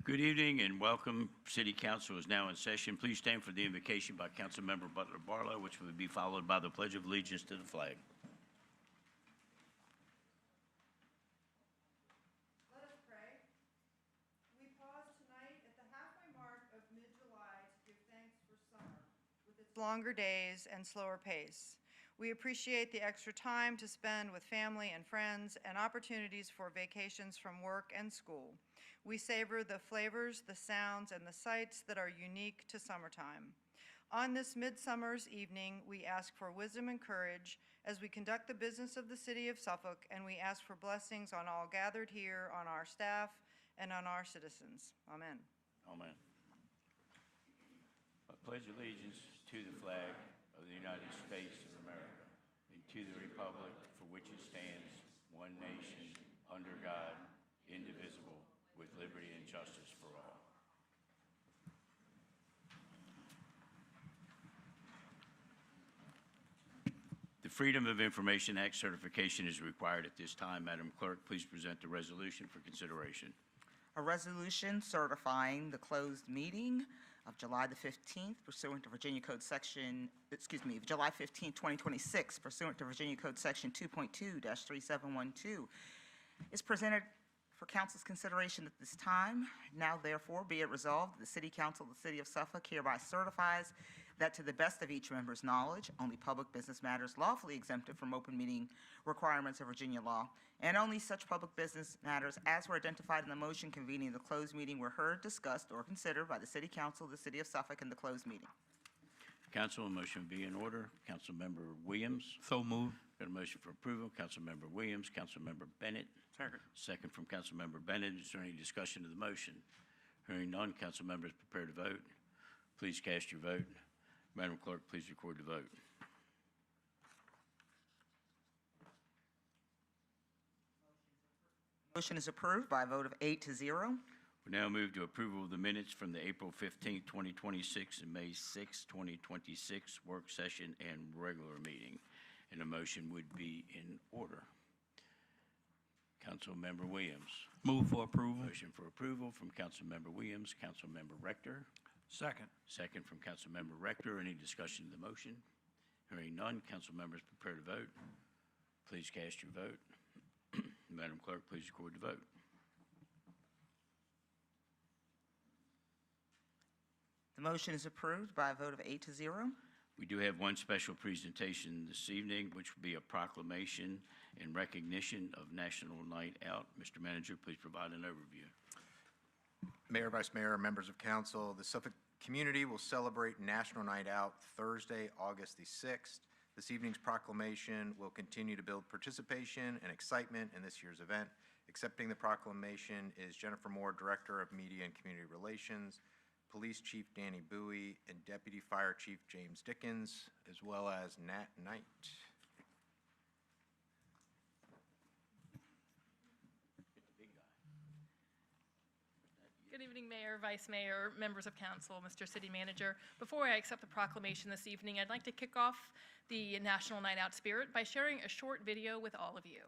Good evening and welcome. City Council is now in session. Please stand for the invocation by Councilmember Butler Barlow, which will be followed by the Pledge of Allegiance to the flag. Let us pray. We pause tonight at the halfway mark of mid-July to give thanks for summer, with its longer days and slower pace. We appreciate the extra time to spend with family and friends and opportunities for vacations from work and school. We savor the flavors, the sounds, and the sights that are unique to summertime. On this midsummer's evening, we ask for wisdom and courage as we conduct the business of the city of Suffolk, and we ask for blessings on all gathered here, on our staff, and on our citizens. Amen. Amen. I pledge allegiance to the flag of the United States of America and to the republic for which it stands, one nation, under God, indivisible, with liberty and justice for all. The Freedom of Information Act certification is required at this time. Madam Clerk, please present the resolution for consideration. A resolution certifying the closed meeting of July the 15th pursuant to Virginia Code Section, July 15th, 2026 pursuant to Virginia Code Section 2.2-3712 is presented for council's consideration at this time. Now therefore be it resolved, the City Council of the City of Suffolk hereby certifies that to the best of each member's knowledge, only public business matters lawfully exempted from open meeting requirements of Virginia law, and only such public business matters as were identified in the motion convening the closed meeting were heard, discussed, or considered by the City Council of the City of Suffolk in the closed meeting. Council, a motion be in order. Councilmember Williams. So moved. Got a motion for approval. Councilmember Williams. Councilmember Bennett. Second. Second from Councilmember Bennett. Is there any discussion of the motion? Hearing none, council members prepare to vote. Please cast your vote. Madam Clerk, please record the vote. Motion is approved by a vote of 8-0. We now move to approval of the minutes from the April 15th, 2026 and May 6th, 2026 work session and regular meeting. And a motion would be in order. Councilmember Williams. Move for approval. Motion for approval from Councilmember Williams. Councilmember Rector. Second. Second from Councilmember Rector. Any discussion of the motion? Hearing none, council members prepare to vote. Please cast your vote. Madam Clerk, please record the vote. The motion is approved by a vote of 8-0. We do have one special presentation this evening, which will be a proclamation in recognition of National Night Out. Mr. Manager, please provide an overview. Mayor, Vice Mayor, members of council, the Suffolk community will celebrate National Night Out Thursday, August the 6th. This evening's proclamation will continue to build participation and excitement in this year's event. Accepting the proclamation is Jennifer Moore, Director of Media and Community Relations, Police Chief Danny Bowie, and Deputy Fire Chief James Dickens, as well as Nat Knight. Good evening, Mayor, Vice Mayor, members of council, Mr. City Manager. Before I accept the proclamation this evening, I'd like to kick off the National Night Out spirit by sharing a short video with all of you.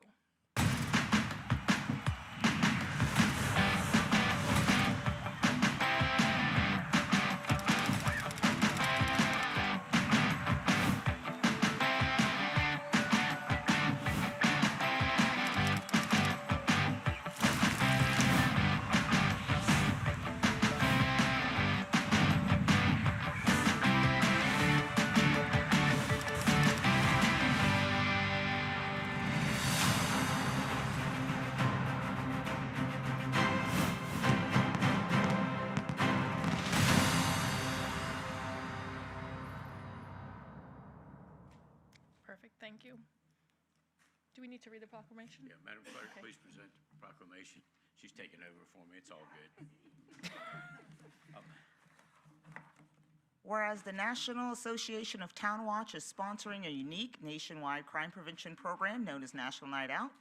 Perfect, thank you. Do we need to read the proclamation? Yeah, Madam Clerk, Okay. please present the proclamation. She's taking over for me. It's all good. Whereas the National Association of Town Watch is sponsoring a unique nationwide crime prevention program known as National Night Out,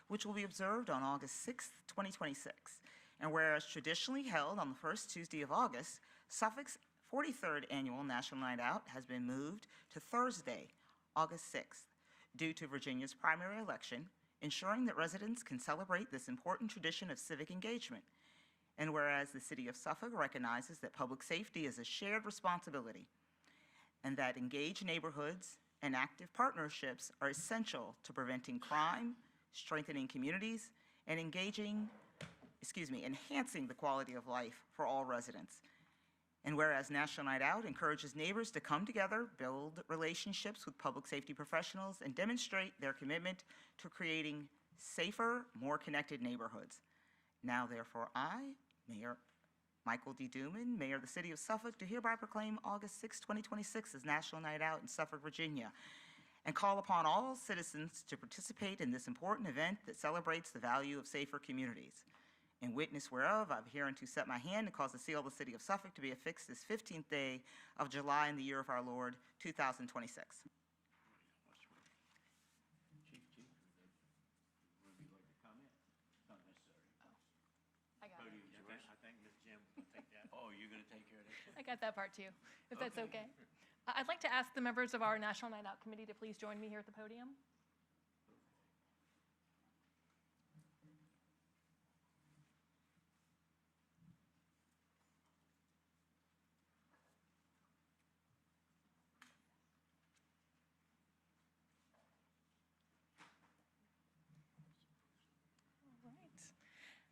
which will be observed on August 6th, 2026. And whereas traditionally held on the first Tuesday of August, Suffolk's 43rd annual National Night Out has been moved to Thursday, August 6th, due to Virginia's primary election, ensuring that residents can celebrate this important tradition of civic engagement. And whereas the City of Suffolk recognizes that public safety is a shared responsibility and that engaged neighborhoods and active partnerships are essential to preventing crime, strengthening communities, and enhancing the quality of life for all residents. And whereas National Night Out encourages neighbors to come together, build relationships with public safety professionals, and demonstrate their commitment to creating safer, more connected neighborhoods. Now, therefore, I, Mayor Michael D. Duman, Mayor of the City of Suffolk, do hereby proclaim August 6, 2026 as National Night Out in Suffolk, Virginia, and call upon all citizens to participate in this important event that celebrates the value of safer communities. In witness whereof, I'm hereunto set my hand and cause the seal of the City of Suffolk to be affixed this 15th day of July in the year of our Lord, 2026. Chief, would you like to comment? Not necessary. I got it. Podium's yours. I think Ms. Jim will take that. Oh, you're going to take care of that? I got that part too, if that's Okay. okay. I'd like to ask the members of our National Night Out Committee to please join me here at the podium. All right.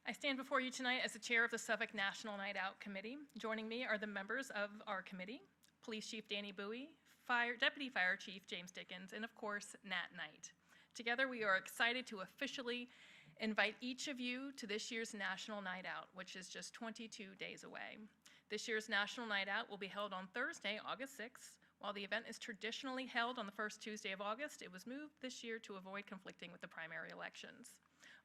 I stand before you tonight as the chair of the Suffolk National Night Out Committee. Joining me are the members of our committee, Police Chief Danny Bowie, Deputy Fire Chief James Dickens, and of course, Nat Knight. Together, we are excited to officially invite each of you to this year's National Night Out, which is just 22 days away. This year's National Night Out will be held on Thursday, August 6th. While the event is traditionally held on the first Tuesday of August, it was moved this year to avoid conflicting with the primary elections.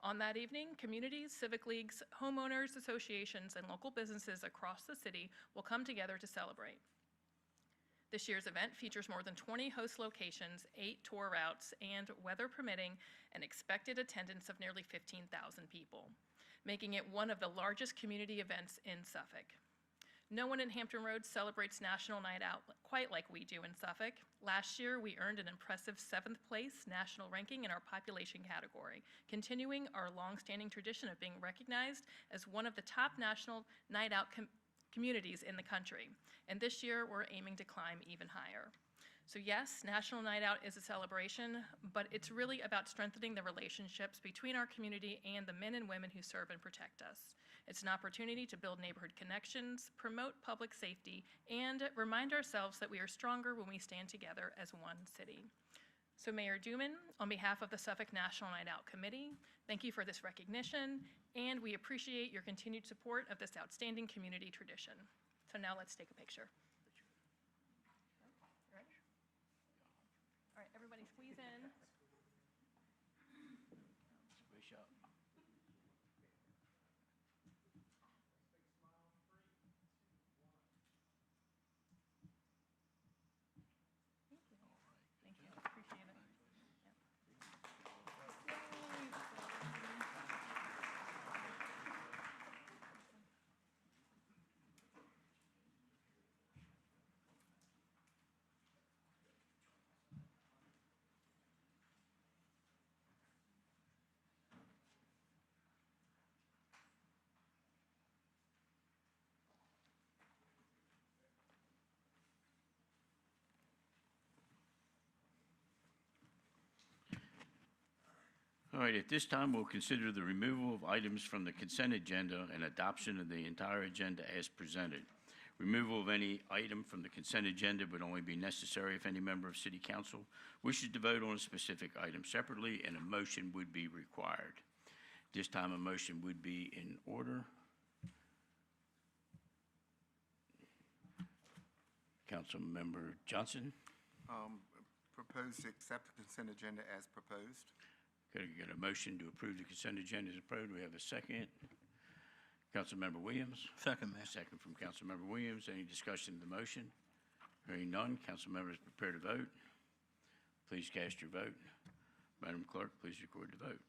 On that evening, communities, civic leagues, homeowners associations, and local businesses across the city will come together to celebrate. This year's event features more than 20 host locations, 8 tour routes, and, weather permitting, an expected attendance of nearly 15,000 people, making it one of the largest community events in Suffolk. No one in Hampton Roads celebrates National Night Out quite like we do in Suffolk. Last year, we earned an impressive 7th place national ranking in our population category, continuing our longstanding tradition of being recognized as one of the top national night out communities in the country. And this year, we're aiming to climb even higher. So yes, National Night Out is a celebration, but it's really about strengthening the relationships between our community and the men and women who serve and protect us. It's an opportunity to build neighborhood connections, promote public safety, and remind ourselves that we are stronger when we stand together as one city. So Mayor Duman, on behalf of the Suffolk National Night Out Committee, thank you for this recognition, and we appreciate your continued support of this outstanding community tradition. So now let's take a picture. Ready? All right, everybody squeeze in. Squish up. Thank you, appreciate it. All right, at this time, we'll consider the removal of items from the consent agenda and adoption of the entire agenda as presented. Removal of any item from the consent agenda would only be necessary if any member of City Council wishes to vote on a specific item separately, and a motion would be required. This time, a motion would be in order. Councilmember Johnson, Propose to accept the consent agenda as proposed. could I get a motion to approve the consent agenda as approved? We have a second. Councilmember Williams? Second, Mayor. Second from Councilmember Williams. Any discussion of the motion? Hearing none, council members prepare to vote. Please cast your vote. Madam Clerk, please record the vote.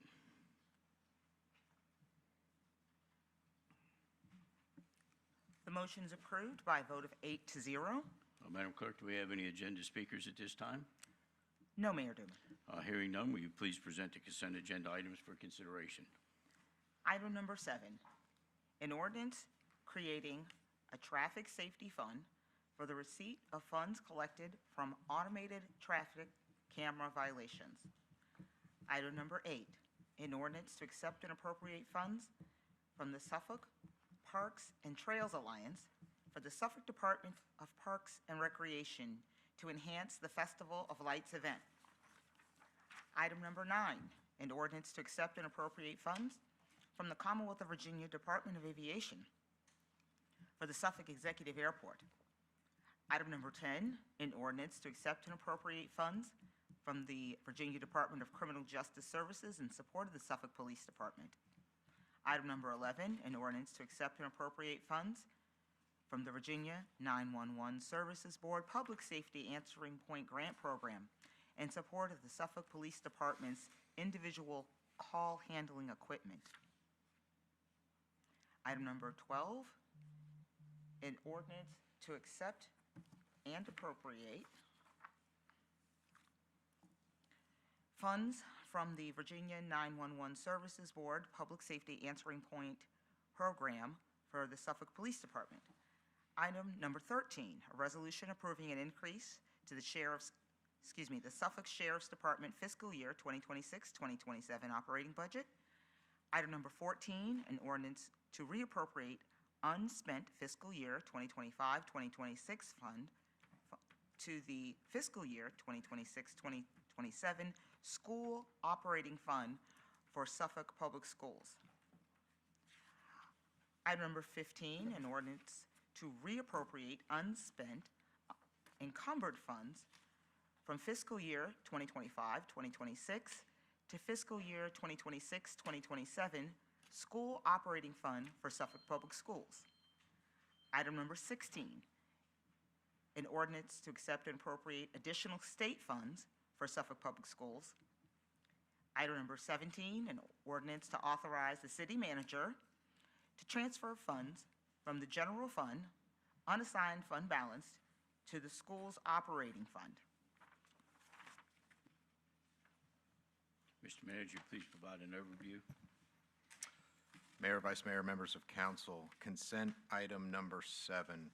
The motion is approved by a vote of 8-0. Madam Clerk, do we have any agenda speakers at this time? No, Mayor Duman. Hearing none, will you please present the consent agenda items for consideration? Item number 7, An ordinance creating a traffic safety fund for the receipt of funds collected from automated traffic camera violations. Item number 8, an ordinance to accept and appropriate funds from the Suffolk Parks and Trails Alliance for the Suffolk Department of Parks and Recreation to enhance the Festival of Lights event. Item number 9, an ordinance to accept and appropriate funds from the Commonwealth of Virginia Department of Aviation for the Suffolk Executive Airport. Item number 10, an ordinance to accept and appropriate funds from the Virginia Department of Criminal Justice Services in support of the Suffolk Police Department. Item number 11, an ordinance to accept and appropriate funds from the Virginia 911 Services Board Public Safety Answering Point Grant Program in support of the Suffolk Police Department's individual call handling equipment. Item number 12, an ordinance to accept and appropriate funds from the Virginia 911 Services Board Public Safety Answering Point Program for the Suffolk Police Department. Item number 13, a resolution approving an increase to the Suffolk Sheriff's Department fiscal year 2026-2027 operating budget. Item number 14, an ordinance to reappropriate unspent fiscal year 2025-2026 fund to the fiscal year 2026-2027 school operating fund for Suffolk Public Schools. Item number 15, an ordinance to reappropriate unspent encumbered funds from fiscal year 2025-2026 to fiscal year 2026-2027 school operating fund for Suffolk Public Schools. Item number 16, an ordinance to accept and appropriate additional state funds for Suffolk Public Schools. Item number 17, an ordinance to authorize the city manager to transfer funds from the general fund, unassigned fund balance, to the school's operating fund. Mr. Manager, please provide an overview. Mayor, Vice Mayor, members of council, consent item number 7.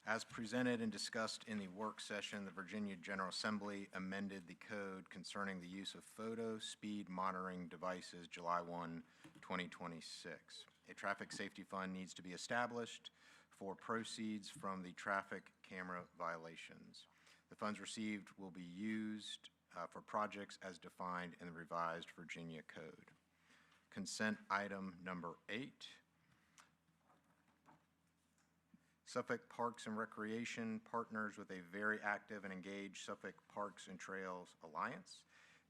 As presented and discussed in the work session, the Virginia General Assembly amended the code concerning the use of photo speed monitoring devices July 1, 2026. A traffic safety fund needs to be established for proceeds from the traffic camera violations. The funds received will be used for projects as defined in the revised Virginia Code. Consent item number 8. Suffolk Parks and Recreation partners with a very active and engaged Suffolk Parks and Trails Alliance.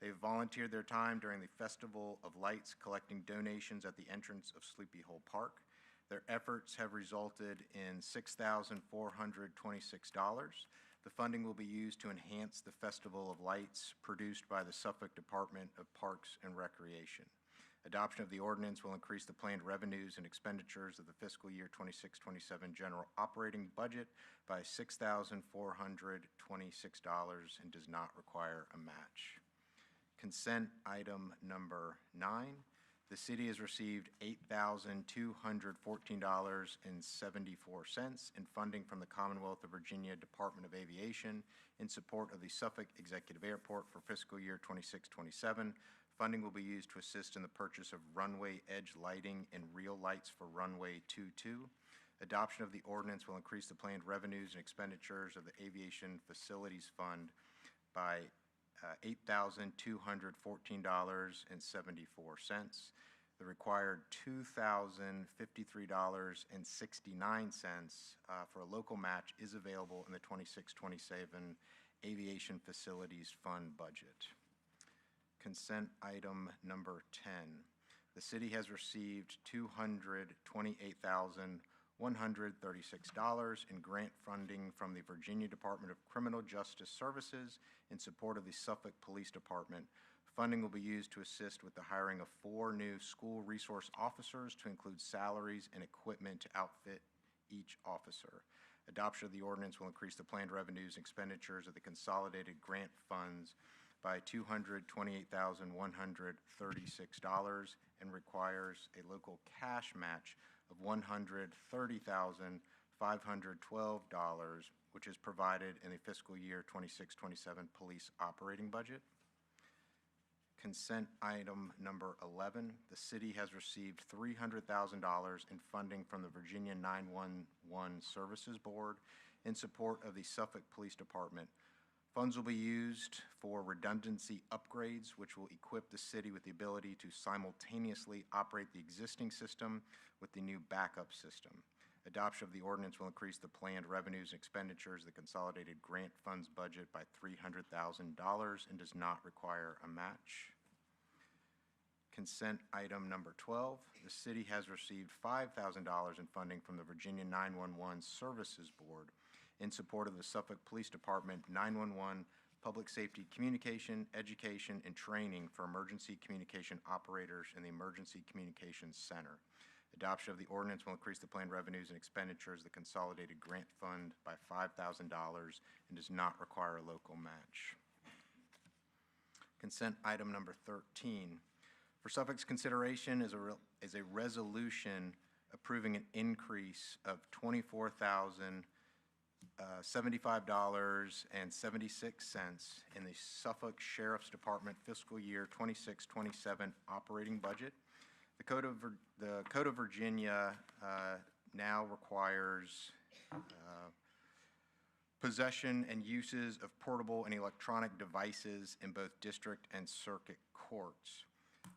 They've volunteered their time during the Festival of Lights collecting donations at the entrance of Sleepy Hole Park. Their efforts have resulted in $6,426. The funding will be used to enhance the Festival of Lights produced by the Suffolk Department of Parks and Recreation. Adoption of the ordinance will increase the planned revenues and expenditures of the fiscal year 26-27 general operating budget by $6,426 and does not require a match. Consent item number 9. The city has received $8,214.74 in funding from the Commonwealth of Virginia Department of Aviation in support of the Suffolk Executive Airport for fiscal year 26-27. Funding will be used to assist in the purchase of runway edge lighting and real lights for runway 22. Adoption of the ordinance will increase the planned revenues and expenditures of the Aviation Facilities Fund by $8,214.74. The required $2,053.69 for a local match is available in the 26-27 Aviation Facilities Fund budget. Consent item number 10. The city has received $228,136 in grant funding from the Virginia Department of Criminal Justice Services in support of the Suffolk Police Department. Funding will be used to assist with the hiring of 4 new school resource officers to include salaries and equipment to outfit each officer. Adoption of the ordinance will increase the planned revenues and expenditures of the consolidated grant funds by $228,136 and requires a local cash match of $130,512, which is provided in the fiscal year 26-27 police operating budget. Consent item number 11, the city has received $300,000 in funding from the Virginia 911 Services Board in support of the Suffolk Police Department. Funds will be used for redundancy upgrades, which will equip the city with the ability to simultaneously operate the existing system with the new backup system. Adoption of the ordinance will increase the planned revenues and expenditures of the consolidated grant funds budget by $300,000 and does not require a match. Consent item number 12, the city has received $5,000 in funding from the Virginia 911 Services Board in support of the Suffolk Police Department 911 Public Safety Communication, Education, and Training for Emergency Communication Operators in the Emergency Communications Center. Adoption of the ordinance will increase the planned revenues and expenditures of the consolidated grant fund by $5,000 and does not require a local match. Consent item number 13. For Suffolk's consideration is a resolution approving an increase of $24,075.76 in the Suffolk Sheriff's Department fiscal year 26-27 operating budget. The Code of Virginia now requires possession and uses of portable and electronic devices in both district and circuit courts.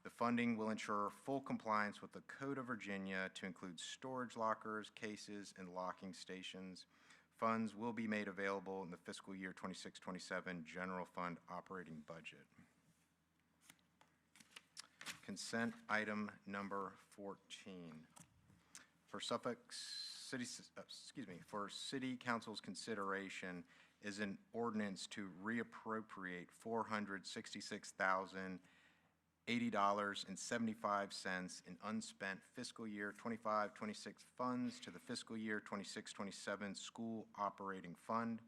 The funding will ensure full compliance with the Code of Virginia to include storage lockers, cases, and locking stations. Funds will be made available in the fiscal year 26-27 general fund operating budget. Consent item number 14. For for City Council's consideration is an ordinance to reappropriate $466,080.75 in unspent fiscal year 25-26 funds to the fiscal year 26-27 school operating fund.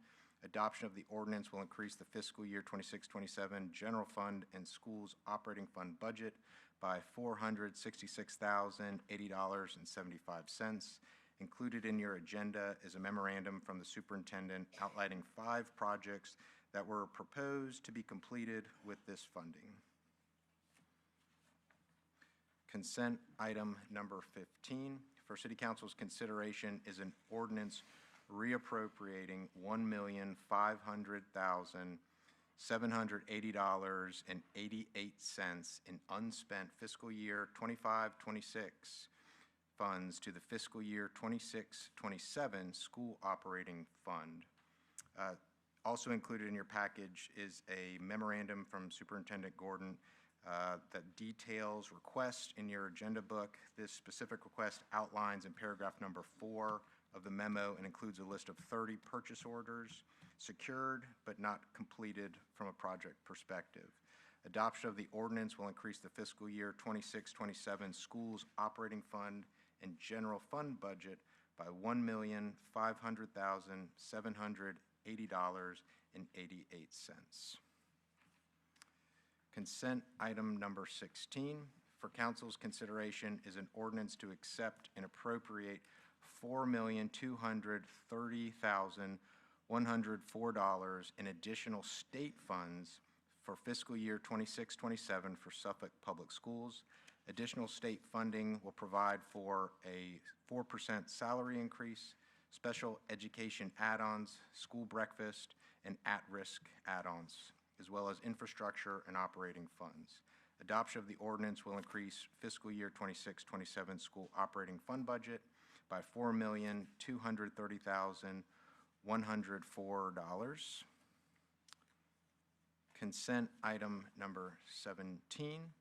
Adoption of the ordinance will increase the fiscal year 26-27 general fund and schools operating fund budget by $466,080.75. Included in your agenda is a memorandum from the superintendent outlining 5 projects that were proposed to be completed with this funding. Consent item number 15 for City Council's consideration is an ordinance reappropriating $1,500,780.88 in unspent fiscal year 25-26 funds to the fiscal year 26-27 school operating fund. Also included in your package is a memorandum from Superintendent Gordon that details requests in your agenda book. This specific request outlines in paragraph number 4 of the memo and includes a list of 30 purchase orders secured but not completed from a project perspective. Adoption of the ordinance will increase the fiscal year 26-27 schools operating fund and general fund budget by $1,500,780.88. Consent item number 16 for council's consideration is an ordinance to accept and appropriate $4,230,104 in additional state funds for fiscal year 26-27 for Suffolk Public Schools. Additional state funding will provide for a 4% salary increase, special education add-ons, school breakfast, and at-risk add-ons, as well as infrastructure and operating funds. Adoption of the ordinance will increase fiscal year 26-27 school operating fund budget by $4,230,104. Consent item number 17.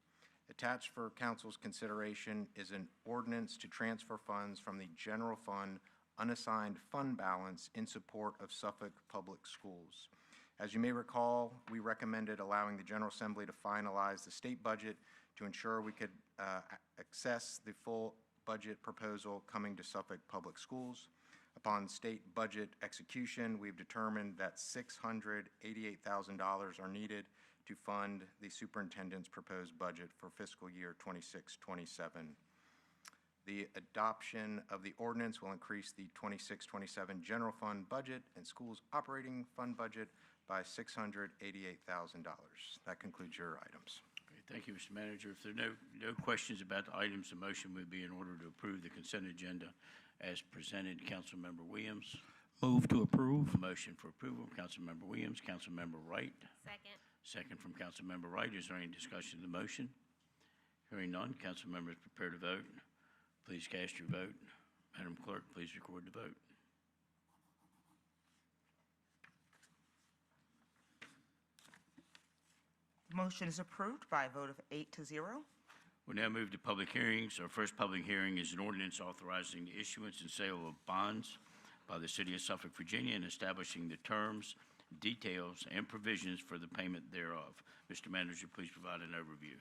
Attached for council's consideration is an ordinance to transfer funds from the general fund unassigned fund balance in support of Suffolk Public Schools. As you may recall, we recommended allowing the General Assembly to finalize the state budget to ensure we could access the full budget proposal coming to Suffolk Public Schools. Upon state budget execution, we've determined that $688,000 are needed to fund the superintendent's proposed budget for fiscal year 26-27. The adoption of the ordinance will increase the 26-27 general fund budget and schools operating fund budget by $688,000. That concludes your items. Okay, thank you, Mr. Manager. If there are no questions about the items, the motion would be in order to approve the consent agenda as presented. Councilmember Williams. Move to approve. Motion for approval, Councilmember Williams. Councilmember Wright. Second. Second from Councilmember Wright. Is there any discussion of the motion? Hearing none, council members prepare to vote. Please cast your vote. Madam Clerk, please record the vote. The motion is approved by a vote of 8-0. We'll now move to public hearings. Our first public hearing is an ordinance authorizing the issuance and sale of bonds by the City of Suffolk, Virginia, and establishing the terms, details, and provisions for the payment thereof. Mr. Manager, please provide an overview.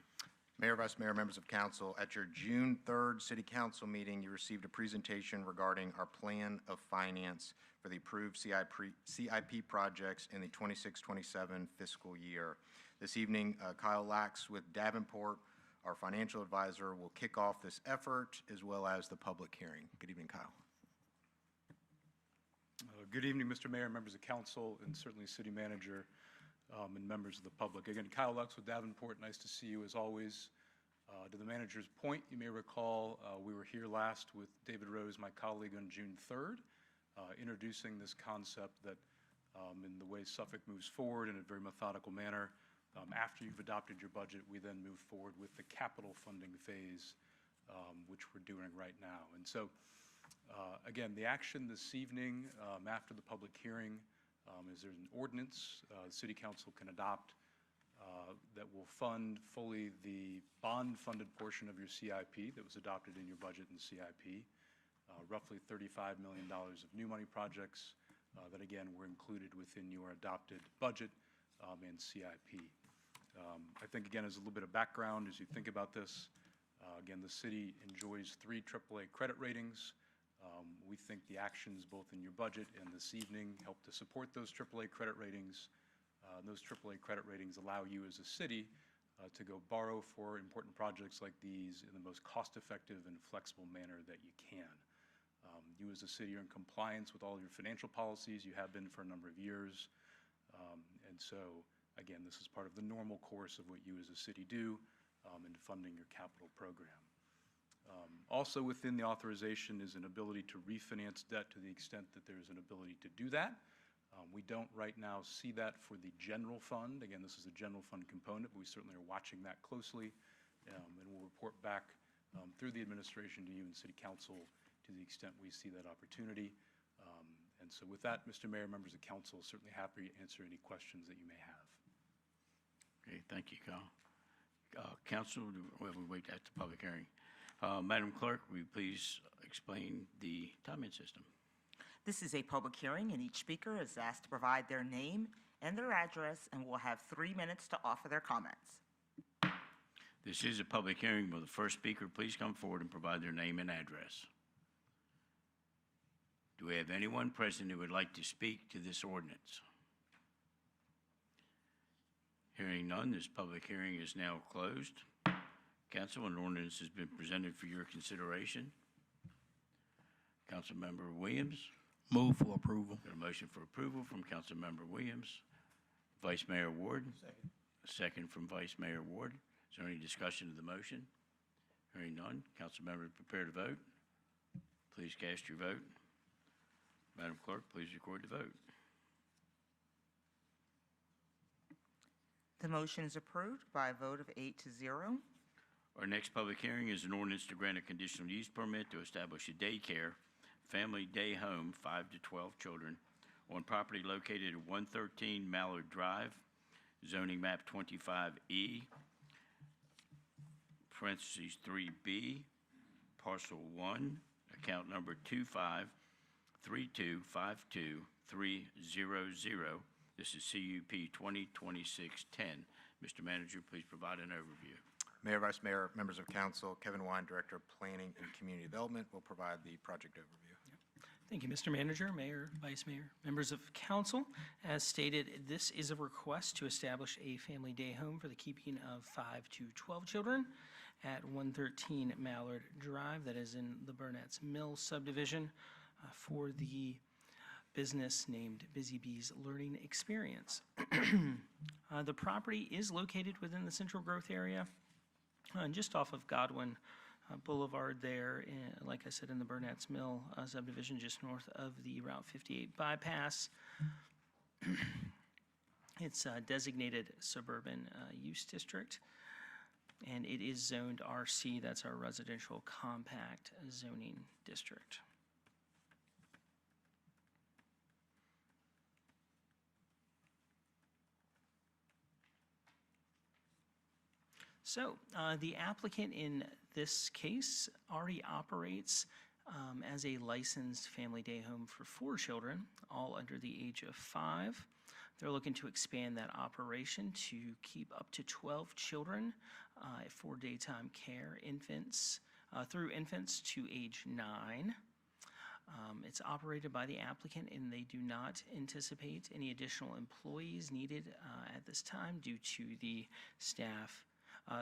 Mayor, Vice Mayor, members of council, at your June 3rd City Council meeting, you received a presentation regarding our plan of finance for the approved CIP projects in the 26-27 fiscal year. This evening, Kyle Lax with Davenport, our financial advisor, will kick off this effort as well as the public hearing. Good evening, Kyle. Good evening, Mr. Mayor, members of council, and certainly City Manager and members of the public. Again, Kyle Lux with Davenport, nice to see you as always. To the manager's point, you may recall we were here last with David Rose, my colleague, on June 3rd, introducing this concept that in the way Suffolk moves forward in a very methodical manner, after you've adopted your budget, we then move forward with the capital funding phase, which we're doing right now. And so, again, the action this evening after the public hearing is there's an ordinance the City Council can adopt that will fund fully the bond-funded portion of your CIP that was adopted in your budget and CIP, roughly $35 million of new money projects that, again, were included within your adopted budget and CIP. I think, again, as a little bit of background, as you think about this, again, the city enjoys 3 AAA credit ratings. We think the actions both in your budget and this evening help to support those AAA credit ratings. Those AAA credit ratings allow you as a city to go borrow for important projects like these in the most cost-effective and flexible manner that you can. You as a city are in compliance with all your financial policies. You have been for a number of years. And so, again, this is part of the normal course of what you as a city do in funding your capital program. Also within the authorization is an ability to refinance debt to the extent that there's an ability to do that. We don't right now see that for the general fund. Again, this is a general fund component, but we certainly are watching that closely, and we'll report back through the administration to you and City Council to the extent we see that opportunity. And so with that, Mr. Mayor, members of council, certainly happy to answer any questions that you may have. Okay, thank you, Kyle. Council, well, we wait at the public hearing. Madam Clerk, will you please explain the timing system? This is a public hearing, and each speaker is asked to provide their name and their address, and will have 3 minutes to offer their comments. This is a public hearing. Will the first speaker please come forward and provide their name and address? Do we have anyone present who would like to speak to this ordinance? Hearing none, this public hearing is now closed. Council, an ordinance has been presented for your consideration. Councilmember Williams. Move for approval. Got a motion for approval from Councilmember Williams. Vice Mayor Ward. Second. Second from Vice Mayor Ward. Is there any discussion of the motion? Hearing none, council members prepare to vote. Please cast your vote. Madam Clerk, please record the vote. The motion is approved by a vote of 8-0. Our next public hearing is an ordinance to grant a conditional use permit to establish a daycare, family day home, 5 to 12 children, on property located at 113 Mallard Drive, zoning map 25E, parentheses 3B, parcel 1, account number 253252300. This is CUP 2026-10. Mr. Manager, please provide an overview. Mayor, Vice Mayor, members of council, Kevin Wine, Director of Planning and Community Development, will provide the project overview. Thank you, Mr. Manager, Mayor, Vice Mayor, members of council. As stated, this is a request to establish a family day home for the keeping of 5 to 12 children. at 113 Mallard Drive, that is in the Burnett's Mill subdivision, for the business named Busy Bees Learning Experience. The property is located within the Central Growth area, just off of Godwin Boulevard there, like I said, in the Burnett's Mill subdivision, just north of the Route 58 bypass. It's a designated suburban use district, and it is zoned RC. That's our residential compact zoning district. So the applicant in this case already operates as a licensed family day home for 4 children, all under the age of 5. They're looking to expand that operation to keep up to 12 children for daytime care, through infants to age 9. It's operated by the applicant, and they do not anticipate any additional employees needed at this time due to the staff,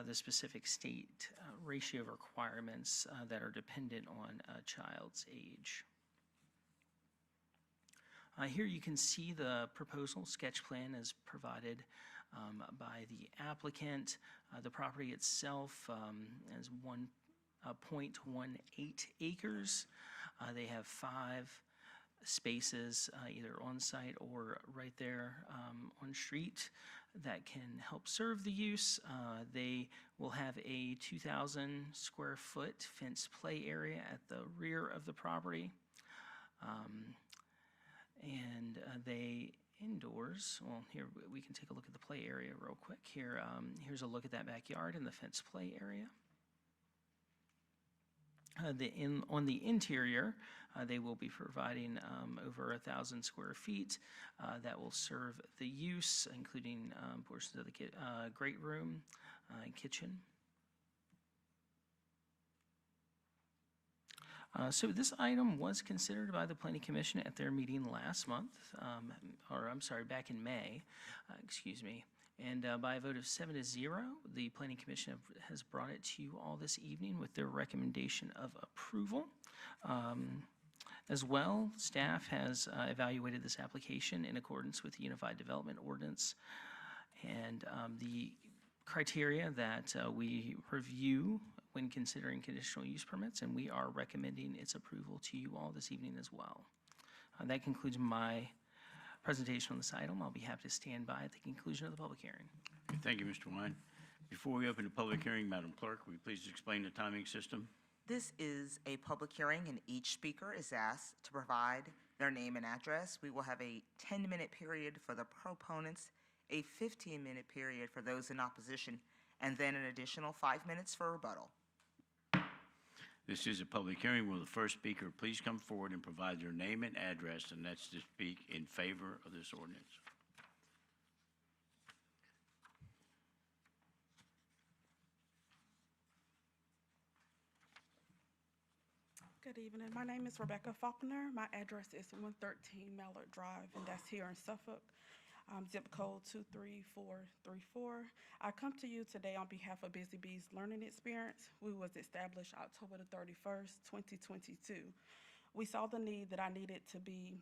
the specific state ratio requirements that are dependent on a child's age. Here you can see the proposal sketch plan as provided by the applicant. The property itself is 1.18 acres. They have 5 spaces, either on-site or right there on street, that can help serve the use. They will have a 2,000 square foot fenced play area at the rear of the property. And they indoors, well, here we can take a look at the play area real quick. Here's a look at that backyard and the fenced play area. On the interior, they will be providing over 1,000 square feet that will serve the use, including portions of the great room and kitchen. So this item was considered by the Planning Commission at their meeting last month, back in May, And by a vote of 7-0, the Planning Commission has brought it to you all this evening with their recommendation of approval. As well, staff has evaluated this application in accordance with the Unified Development Ordinance and the criteria that we review when considering conditional use permits, and we are recommending its approval to you all this evening as well. That concludes my presentation on this item. I'll be happy to stand by at the conclusion of the public hearing. Okay, thank you, Mr. Wine. Before we open the public hearing, Madam Clerk, will you please explain the timing system? This is a public hearing, and each speaker is asked to provide their name and address. We will have a 10-minute period for the proponents, a 15-minute period for those in opposition, and then an additional 5 minutes for rebuttal. This is a public hearing. Will the first speaker please come forward and provide their name and address, and that's to speak in favor of this ordinance. Good evening. My name is Rebecca Faulkner. My address is 113 Mallard Drive, and that's here in Suffolk. Zip code 23434. I come to you today on behalf of Busy Bees Learning Experience. We was established October the 31st, 2022. We saw the need that I needed to be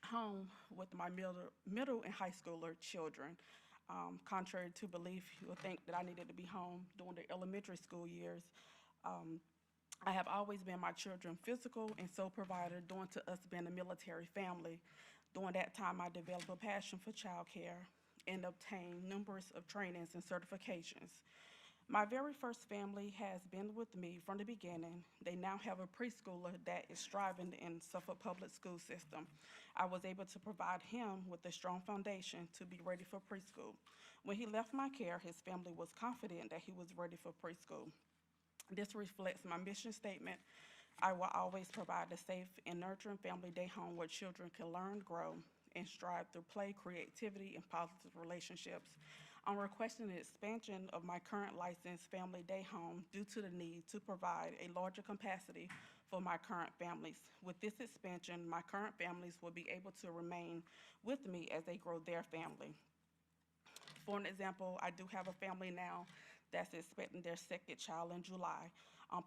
home with my middle and high schooler children. Contrary to belief, you would think that I needed to be home during the elementary school years. I have always been my children's physical and sole provider, due to us being a military family. During that time, I developed a passion for childcare and obtained numerous of trainings and certifications. My very first family has been with me from the beginning. They now have a preschooler that is striving in Suffolk public school system. I was able to provide him with a strong foundation to be ready for preschool. When he left my care, his family was confident that he was ready for preschool. This reflects my mission statement. I will always provide a safe and nurturing family day home where children can learn, grow, and strive through play, creativity, and positive relationships. I'm requesting an expansion of my current licensed family day home due to the need to provide a larger capacity for my current families. With this expansion, my current families will be able to remain with me as they grow their family. For an example, I do have a family now that's expecting their second child in July.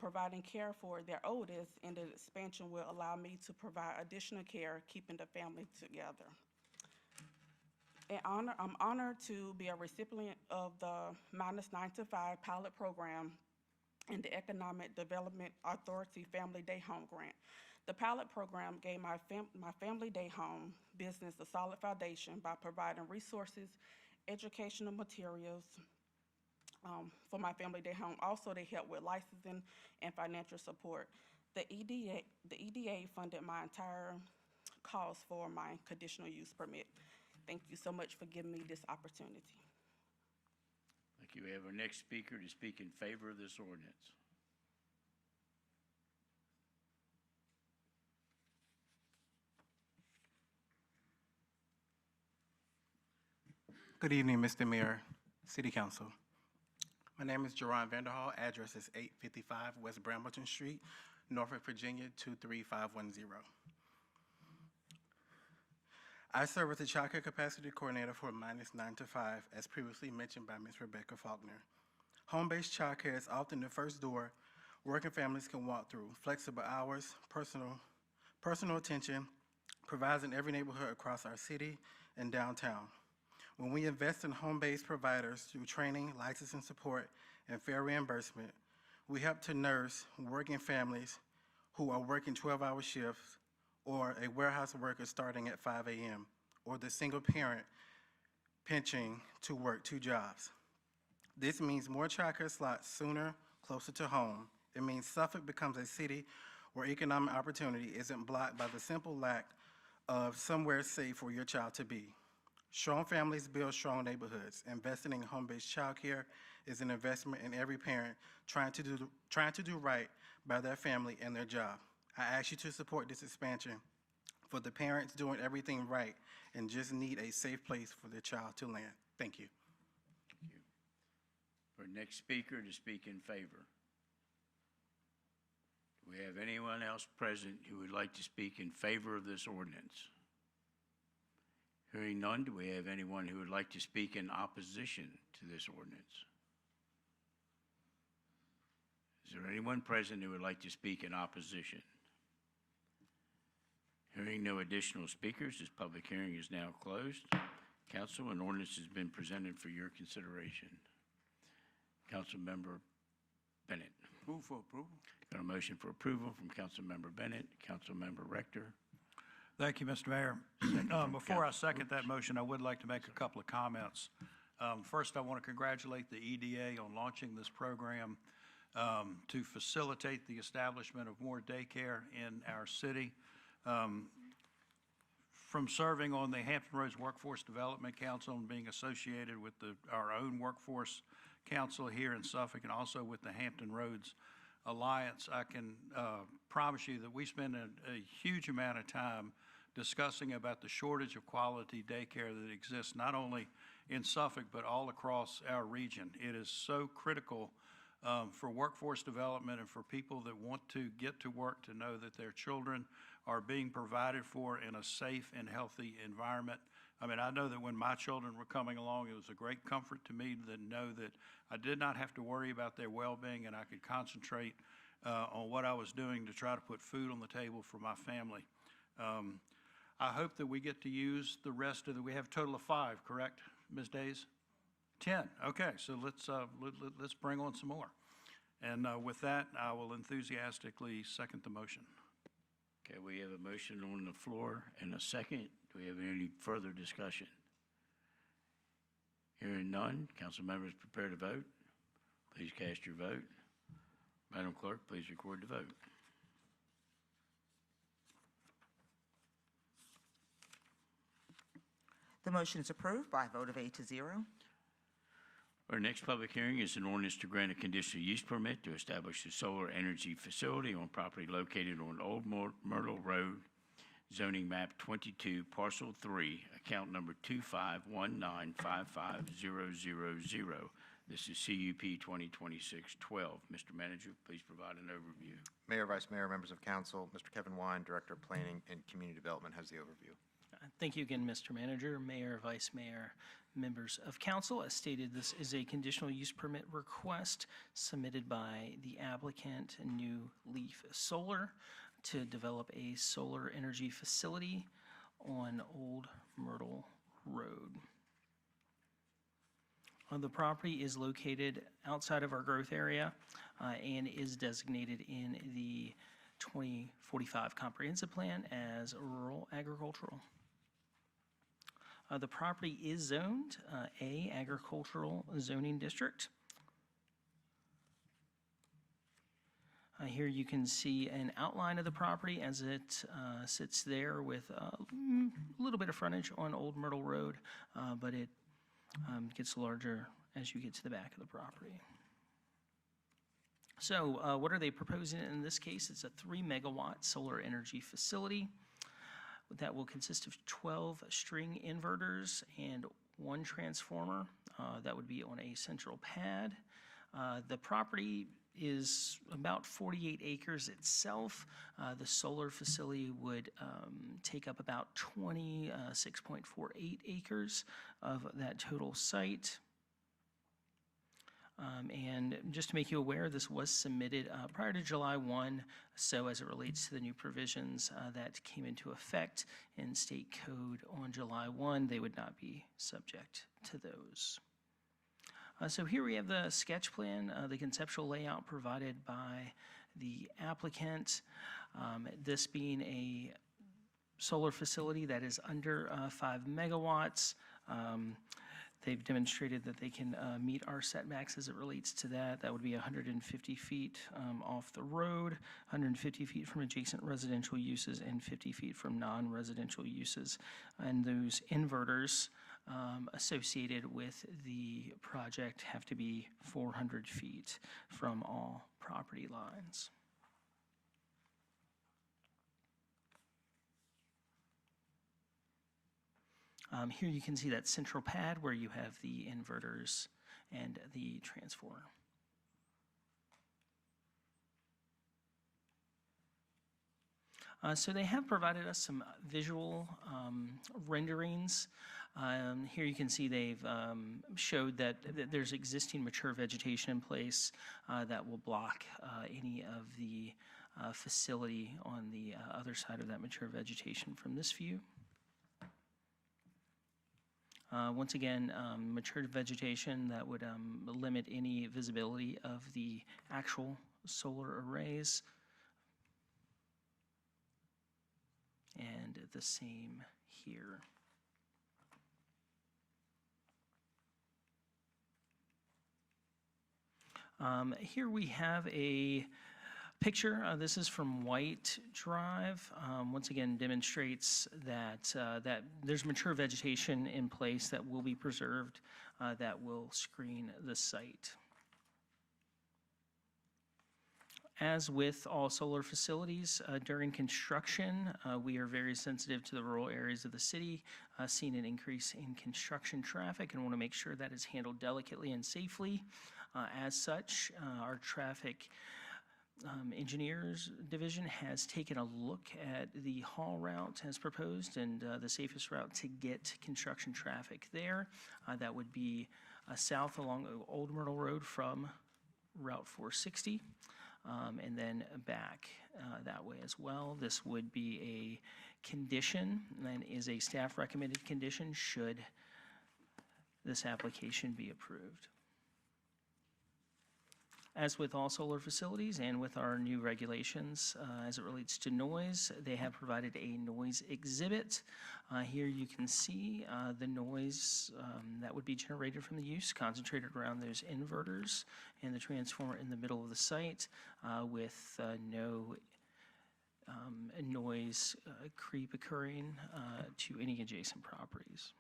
Providing care for their oldest, and the expansion will allow me to provide additional care, keeping the family together. I'm honored to be a recipient of the -9 to 5 pilot program and the Economic Development Authority Family Day Home Grant. The pilot program gave my Family Day Home business a solid foundation by providing resources, educational materials for my Family Day Home. Also, they help with licensing and financial support. The EDA funded my entire cost for my conditional use permit. Thank you so much for giving me this opportunity. Thank you. We have our next speaker to speak in favor of this ordinance. Good evening, Mr. Mayor, City Council. My name is Jerron Vanderhall. Address is 855 West Brambleton Street, Norfolk, Virginia, 23510. I serve as the Child Care Capacity Coordinator for -9 to 5, as previously mentioned by Ms. Rebecca Faulkner. Home-based child care is often the first door working families can walk through. Flexible hours, personal attention provides in every neighborhood across our city and downtown. When we invest in home-based providers through training, licensing support, and fair reimbursement, we help to nurse working families who are working 12-hour shifts, or a warehouse worker starting at 5 a.m., or the single parent pinching to work 2 jobs. This means more childcare slots sooner, closer to home. It means Suffolk becomes a city where economic opportunity isn't blocked by the simple lack of somewhere safe for your child to be. Strong families build strong neighborhoods. Investing in home-based childcare is an investment in every parent trying to do right by their family and their job. I ask you to support this expansion for the parents doing everything right and just need a safe place for their child to land. Thank you. Thank you. Our next speaker to speak in favor. Do we have anyone else present who would like to speak in favor of this ordinance? Hearing none, do we have anyone who would like to speak in opposition to this ordinance? Is there anyone present who would like to speak in opposition? Hearing no additional speakers, this public hearing is now closed. Council, an ordinance has been presented for your consideration. Councilmember Bennett. Move for approval. Got a motion for approval from Councilmember Bennett. Councilmember Rector. Thank you, Mr. Mayor. Before I second that motion, I would like to make a couple of comments. First, I want to congratulate the EDA on launching this program to facilitate the establishment of more daycare in our city. From serving on the Hampton Roads Workforce Development Council and being associated with our own workforce council here in Suffolk and also with the Hampton Roads Alliance, I can promise you that we spend a huge amount of time discussing about the shortage of quality daycare that exists not only in Suffolk but all across our region. It is so critical for workforce development and for people that want to get to work to know that their children are being provided for in a safe and healthy environment. I mean, I know that when my children were coming along, it was a great comfort to me to know that I did not have to worry about their well-being and I could concentrate on what I was doing to try to put food on the table for my family. I hope that we get to use the rest of we have a total of 5, correct, Ms. Days? 10, okay, so let's bring on some more. And with that, I will enthusiastically second the motion. Okay, we have a motion on the floor and a second. Do we have any further discussion? Hearing none, council members prepare to vote. Please cast your vote. Madam Clerk, please record the vote. The motion is approved by a vote of 8-0. Our next public hearing is an ordinance to grant a conditional use permit to establish a solar energy facility on property located on Old Myrtle Road, zoning map 22, parcel 3, account number 251955000. This is CUP 2026-12. Mr. Manager, please provide an overview. Mayor, Vice Mayor, members of council, Mr. Kevin Wine, Director of Planning and Community Development, has the overview. Thank you again, Mr. Manager, Mayor, Vice Mayor, members of council. As stated, this is a conditional use permit request submitted by the applicant, New Leaf Solar, to develop a solar energy facility on Old Myrtle Road. The property is located outside of our growth area and is designated in the 2045 Comprehensive Plan as rural agricultural. The property is zoned A, agricultural zoning district. Here you can see an outline of the property as it sits there with a little bit of frontage on Old Myrtle Road, but it gets larger as you get to the back of the property. So what are they proposing in this case? It's a 3-megawatt solar energy facility that will consist of 12 string inverters and 1 transformer. That would be on a central pad. The property is about 48 acres itself. The solar facility would take up about 26.48 acres of that total site. And just to make you aware, this was submitted prior to July 1, so as it relates to the new provisions that came into effect in state code on July 1, they would not be subject to those. So here we have the sketch plan, the conceptual layout provided by the applicant. This being a solar facility that is under 5 megawatts. They've demonstrated that they can meet our setbacks as it relates to that. That would be 150 feet off the road, 150 feet from adjacent residential uses, and 50 feet from non-residential uses. And those inverters associated with the project have to be 400 feet from all property lines. Here you can see that central pad where you have the inverters and the transformer. So they have provided us some visual renderings. Here you can see they've showed that there's existing mature vegetation in place that will block any of the facility on the other side of that mature vegetation from this view. Once again, matured vegetation that would limit any visibility of the actual solar arrays. And the same here. Here we have a picture. This is from White Drive. Once again, demonstrates that that there's mature vegetation in place that will be preserved that will screen the site. As with all solar facilities, during construction, we are very sensitive to the rural areas of the city, seeing an increase in construction traffic, and want to make sure that is handled delicately and safely. As such, our traffic engineers division has taken a look at the haul route as proposed and the safest route to get construction traffic there. That would be south along Old Myrtle Road from Route 460. And then back that way as well. This would be a condition and is a staff recommended condition should this application be approved. As with all solar facilities and with our new regulations as it relates to noise, they have provided a noise exhibit. Here you can see the noise that would be generated from the use concentrated around those inverters and the transformer in the middle of the site with no noise creep occurring to any adjacent properties.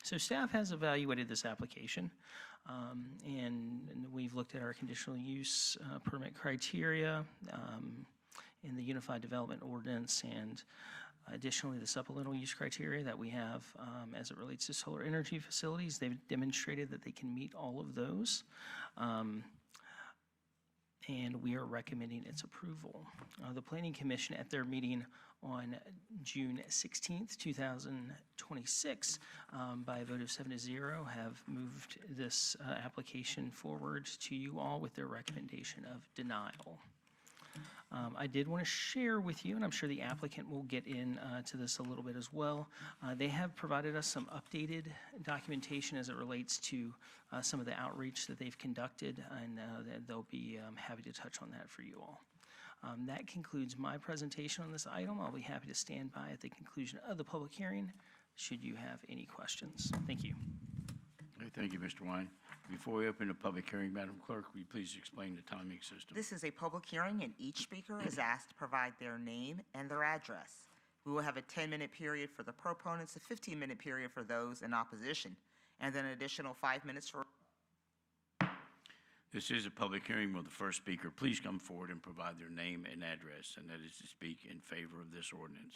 So staff has evaluated this application. And we've looked at our conditional use permit criteria in the Unified Development Ordinance and additionally the supplemental use criteria that we have as it relates to solar energy facilities. They've demonstrated that they can meet all of those. And we are recommending its approval. The Planning Commission at their meeting on June 16th, 2026, by a vote of 7-0, have moved this application forward to you all with their recommendation of denial. I did want to share with you, and I'm sure the applicant will get in to this a little bit as well. They have provided us some updated documentation as it relates to some of the outreach that they've conducted, and they'll be happy to touch on that for you all. That concludes my presentation on this item. I'll be happy to stand by at the conclusion of the public hearing, should you have any questions. Thank you. Okay, thank you, Mr. Wine. Before we open the public hearing, Madam Clerk, will you please explain the timing system? This is a public hearing, and each speaker is asked to provide their name and their address. We will have a 10-minute period for the proponents, a 15-minute period for those in opposition, and then an additional 5 minutes for... This is a public hearing. Will the first speaker please come forward and provide their name and address, and that is to speak in favor of this ordinance.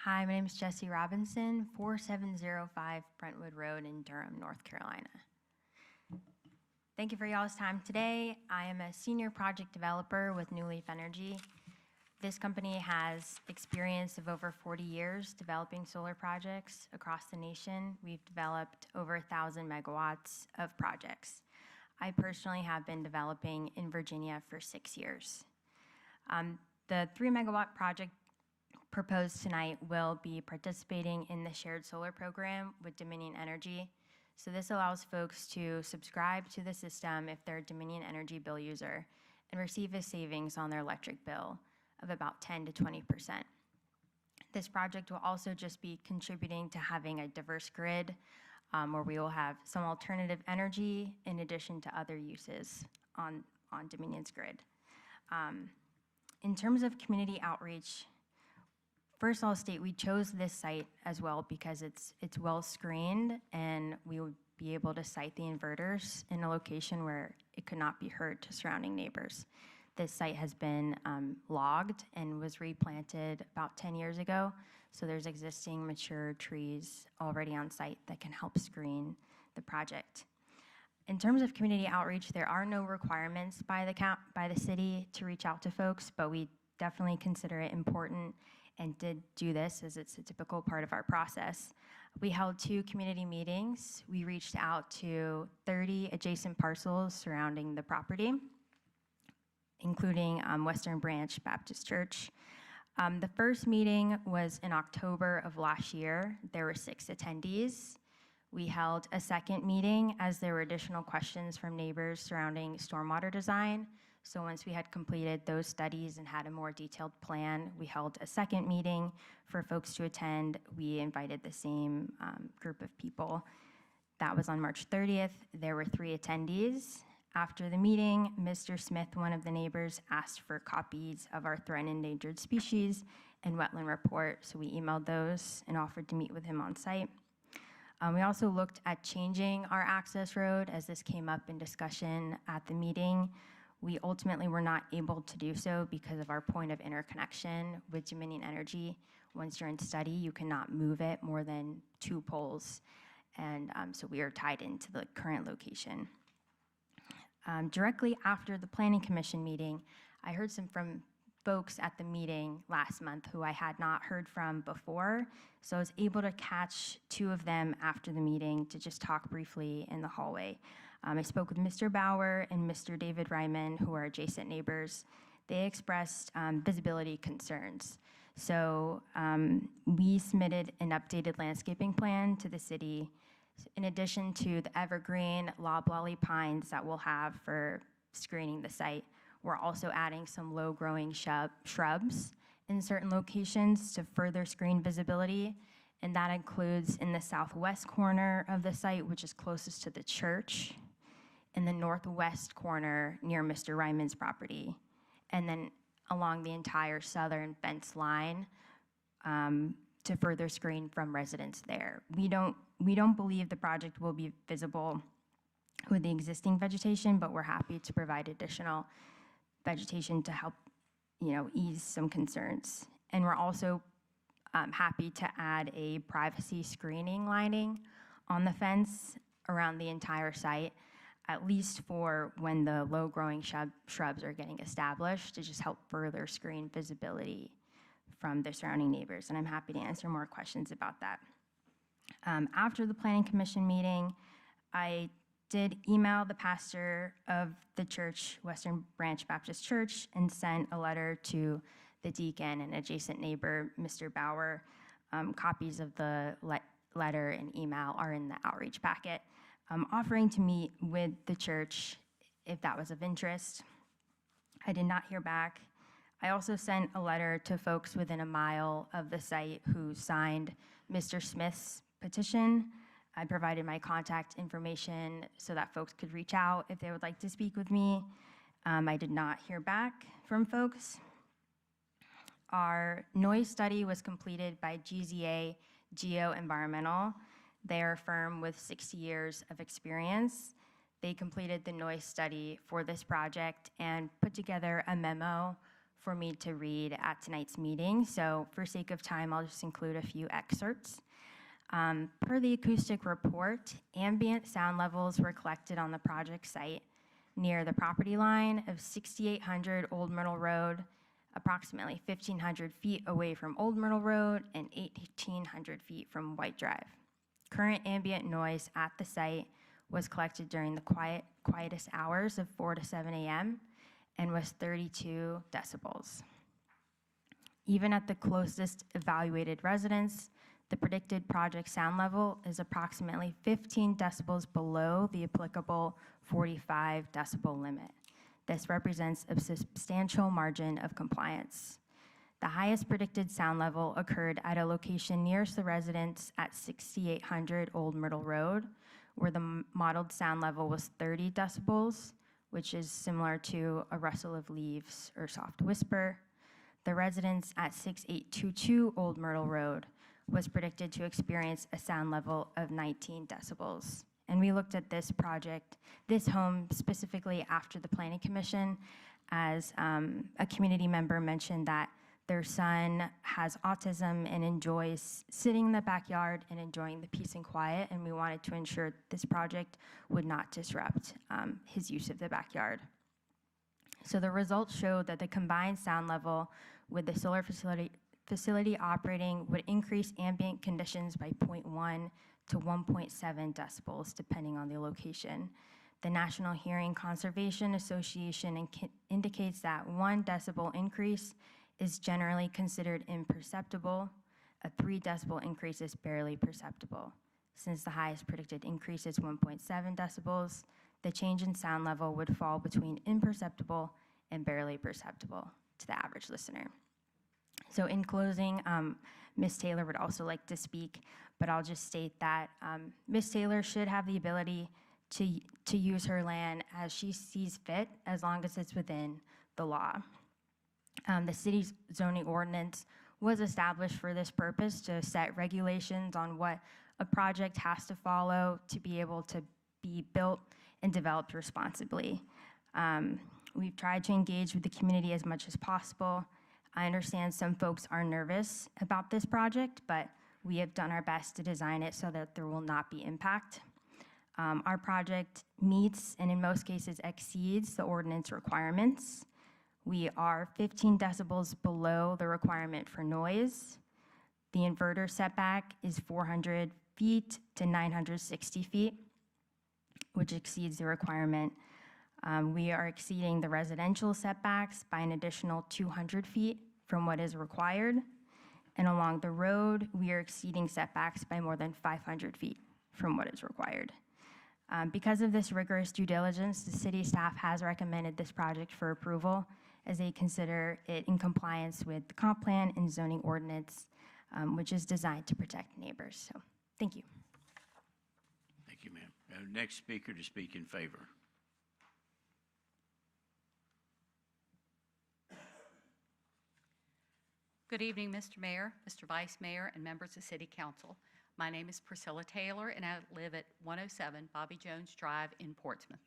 Hi, my name is Jesse Robinson, 4705 Brentwood Road in Durham, North Carolina. Thank you for y'all's time today. I am a senior project developer with New Leaf Energy. This company has experience of over 40 years developing solar projects across the nation. We've developed over 1,000 megawatts of projects. I personally have been developing in Virginia for 6 years. The 3-megawatt project proposed tonight will be participating in the shared solar program with Dominion Energy. So this allows folks to subscribe to the system if they're a Dominion Energy bill user and receive a savings on their electric bill of about 10 to 20%. This project will also just be contributing to having a diverse grid where we will have some alternative energy in addition to other uses on Dominion's grid. In terms of community outreach, first I'll state we chose this site as well because it's well screened, and we would be able to site the inverters in a location where it could not be heard to surrounding neighbors. This site has been logged and was replanted about 10 years ago, so there's existing mature trees already on site that can help screen the project. In terms of community outreach, there are no requirements by the city to reach out to folks, but we definitely consider it important and did do this as it's a typical part of our process. We held 2 community meetings. We reached out to 30 adjacent parcels surrounding the property, including Western Branch Baptist Church. The first meeting was in October of last year. There were 6 attendees. We held a second meeting as there were additional questions from neighbors surrounding stormwater design. So once we had completed those studies and had a more detailed plan, we held a second meeting for folks to attend. We invited the same group of people. That was on March 30th. There were 3 attendees. After the meeting, Mr. Smith, one of the neighbors, asked for copies of our threatened endangered species and wetland report, so we emailed those and offered to meet with him on site. We also looked at changing our access road as this came up in discussion at the meeting. We ultimately were not able to do so because of our point of interconnection with Dominion Energy. Once you're in study, you cannot move it more than 2 poles, and so we are tied into the current location. Directly after the Planning Commission meeting, I heard from folks at the meeting last month who I had not heard from before, so I was able to catch 2 of them after the meeting to just talk briefly in the hallway. I spoke with Mr. Bauer and Mr. David Ryman, who are adjacent neighbors. They expressed visibility concerns. So we submitted an updated landscaping plan to the city in addition to the evergreen loblolly pines that we'll have for screening the site. We're also adding some low-growing shrubs in certain locations to further screen visibility, and that includes in the southwest corner of the site, which is closest to the church, in the northwest corner near Mr. Ryman's property, and then along the entire southern fence line to further screen from residents there. We don't believe the project will be visible with the existing vegetation, but we're happy to provide additional vegetation to help, ease some concerns. And we're also happy to add a privacy screening lining on the fence around the entire site, at least for when the low-growing shrubs are getting established, to just help further screen visibility from the surrounding neighbors. And I'm happy to answer more questions about that. After the Planning Commission meeting, I did email the pastor of the church, Western Branch Baptist Church, and sent a letter to the deacon and adjacent neighbor, Mr. Bauer. Copies of the letter and email are in the outreach packet, offering to meet with the church if that was of interest. I did not hear back. I also sent a letter to folks within a mile of the site who signed Mr. Smith's petition. I provided my contact information so that folks could reach out if they would like to speak with me. I did not hear back from folks. Our noise study was completed by GZA Geo-Environmental. They are a firm with 60 years of experience. They completed the noise study for this project and put together a memo for me to read at tonight's meeting. So for sake of time, I'll just include a few excerpts. Per the acoustic report, ambient sound levels were collected on the project site near the property line of 6800 Old Myrtle Road, approximately 1,500 feet away from Old Myrtle Road and 1,800 feet from White Drive. Current ambient noise at the site was collected during the quietest hours of 4 to 7 a.m. and was 32 decibels. Even at the closest evaluated residence, the predicted project sound level is approximately 15 decibels below the applicable 45 decibel limit. This represents a substantial margin of compliance. The highest predicted sound level occurred at a location nearest the residence at 6800 Old Myrtle Road, where the modeled sound level was 30 decibels, which is similar to a rustle of leaves or soft whisper. The residence at 6822 Old Myrtle Road was predicted to experience a sound level of 19 decibels. And we looked at this project, this home specifically after the Planning Commission, as a community member mentioned that their son has autism and enjoys sitting in the backyard and enjoying the peace and quiet, and we wanted to ensure this project would not disrupt his use of the backyard. So the results showed that the combined sound level with the solar facility operating would increase ambient conditions by 0.1 to 1.7 decibels, depending on the location. The National Hearing Conservation Association indicates that 1 decibel increase is generally considered imperceptible. A 3 decibel increase is barely perceptible. Since the highest predicted increase is 1.7 decibels, the change in sound level would fall between imperceptible and barely perceptible to the average listener. So in closing, Ms. Taylor would also like to speak, but I'll just state that Ms. Taylor should have the ability to use her land as she sees fit, as long as it's within the law. The city's zoning ordinance was established for this purpose, to set regulations on what a project has to follow to be able to be built and developed responsibly. We've tried to engage with the community as much as possible. I understand some folks are nervous about this project, but we have done our best to design it so that there will not be impact. Our project meets, and in most cases exceeds, the ordinance requirements. We are 15 decibels below the requirement for noise. The inverter setback is 400 feet to 960 feet, which exceeds the requirement. We are exceeding the residential setbacks by an additional 200 feet from what is required. And along the road, we are exceeding setbacks by more than 500 feet from what is required. Because of this rigorous due diligence, the city staff has recommended this project for approval as they consider it in compliance with the comp plan and zoning ordinance, which is designed to protect neighbors. So, thank you. Thank you, ma'am. Next speaker to speak in favor. Good evening, Mr. Mayor, Mr. Vice Mayor, and members of City Council. My name is Priscilla Taylor, and I live at 107 Bobby Jones Drive in Portsmouth.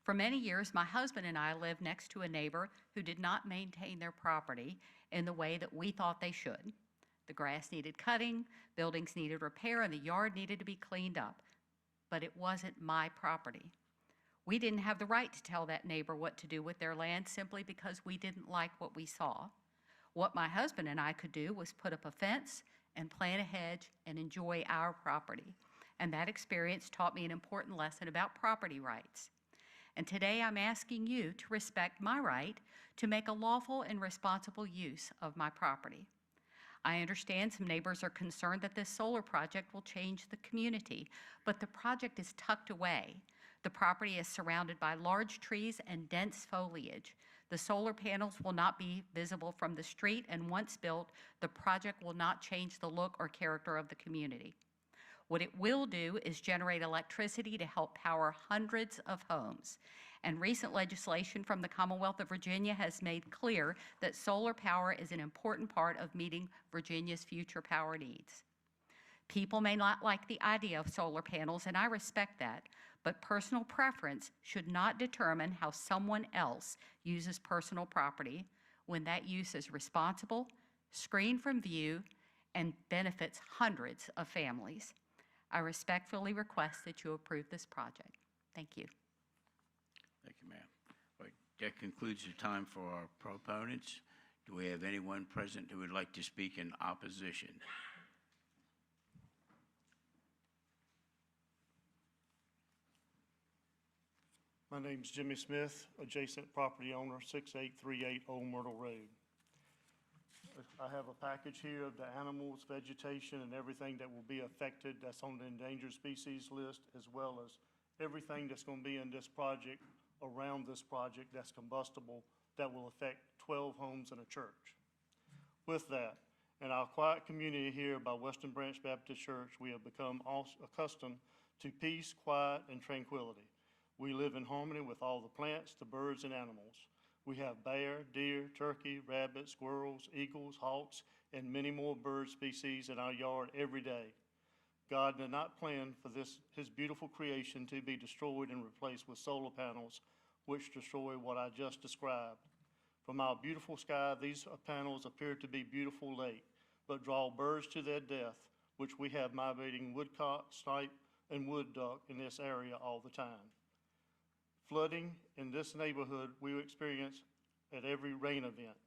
For many years, my husband and I lived next to a neighbor who did not maintain their property in the way that we thought they should. The grass needed cutting, buildings needed repair, and the yard needed to be cleaned up. But it wasn't my property. We didn't have the right to tell that neighbor what to do with their land simply because we didn't like what we saw. What my husband and I could do was put up a fence and plant a hedge and enjoy our property. And that experience taught me an important lesson about property rights. And today I'm asking you to respect my right to make a lawful and responsible use of my property. I understand some neighbors are concerned that this solar project will change the community, but the project is tucked away. The property is surrounded by large trees and dense foliage. The solar panels will not be visible from the street, and once built, the project will not change the look or character of the community. What it will do is generate electricity to help power hundreds of homes. And recent legislation from the Commonwealth of Virginia has made clear that solar power is an important part of meeting Virginia's future power needs. People may not like the idea of solar panels, and I respect that, but personal preference should not determine how someone else uses personal property when that use is responsible, screened from view, and benefits hundreds of families. I respectfully request that you approve this project. Thank you. Thank you, ma'am. All right, that concludes the time for our proponents. Do we have anyone present who would like to speak in opposition? My name's Jimmy Smith, adjacent property owner, 6838 Old Myrtle Road. I have a package here of the animals, vegetation, and everything that will be affected that's on the endangered species list, as well as everything that's going to be in this project, around this project that's combustible, that will affect 12 homes and a church. With that, in our quiet community here by Western Branch Baptist Church, we have become accustomed to peace, quiet, and tranquility. We live in harmony with all the plants, the birds, and animals. We have bear, deer, turkey, rabbit, squirrels, eagles, hawks, and many more bird species in our yard every day. God did not plan for his beautiful creation to be destroyed and replaced with solar panels, which destroy what I just described. From our beautiful sky, these panels appear to be beautiful lake, but draw birds to their death, which we have migrating woodcock, snipe, and wood duck in this area all the time. Flooding in this neighborhood we experience at every rain event.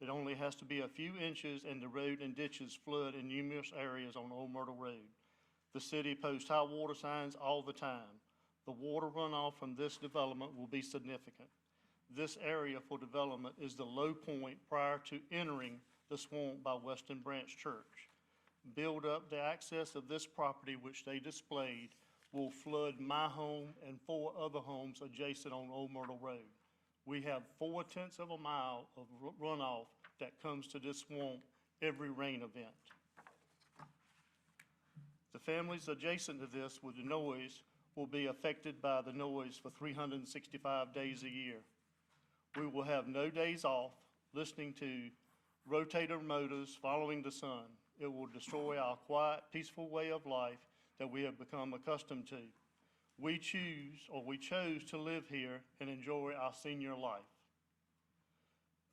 It only has to be a few inches and the road and ditches flood in numerous areas on Old Myrtle Road. The city posts high water signs all the time. The water runoff from this development will be significant. This area for development is the low point prior to entering the swamp by Western Branch Church. Build up the access of this property which they displayed will flood my home and 4 other homes adjacent on Old Myrtle Road. We have 4/10 of a mile of runoff that comes to this swamp every rain event. The families adjacent to this with the noise will be affected by the noise for 365 days a year. We will have no days off listening to rotator motors following the sun. It will destroy our quiet, peaceful way of life that we have become accustomed to. We chose to live here and enjoy our senior life.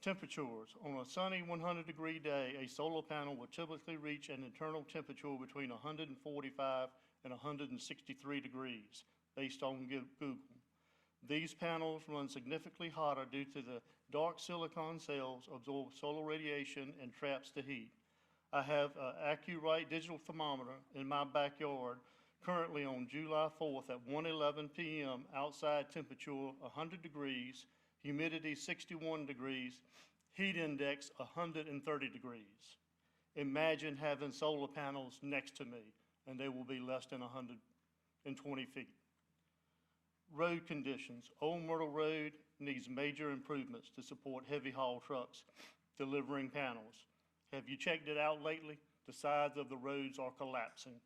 Temperatures. On a sunny 100-degree day, a solar panel will typically reach an internal temperature between 145 and 163 degrees, based on Google. These panels run significantly hotter due to the dark silicon cells absorb solar radiation and traps the heat. I have an AccuRite digital thermometer in my backyard currently on July 4th at 1:11 p.m. Outside temperature 100 degrees, humidity 61 degrees, heat index 130 degrees. Imagine having solar panels next to me, and they will be less than 120 feet. Road conditions. Old Myrtle Road needs major improvements to support heavy haul trucks delivering panels. Have you checked it out lately? The sides of the roads are collapsing.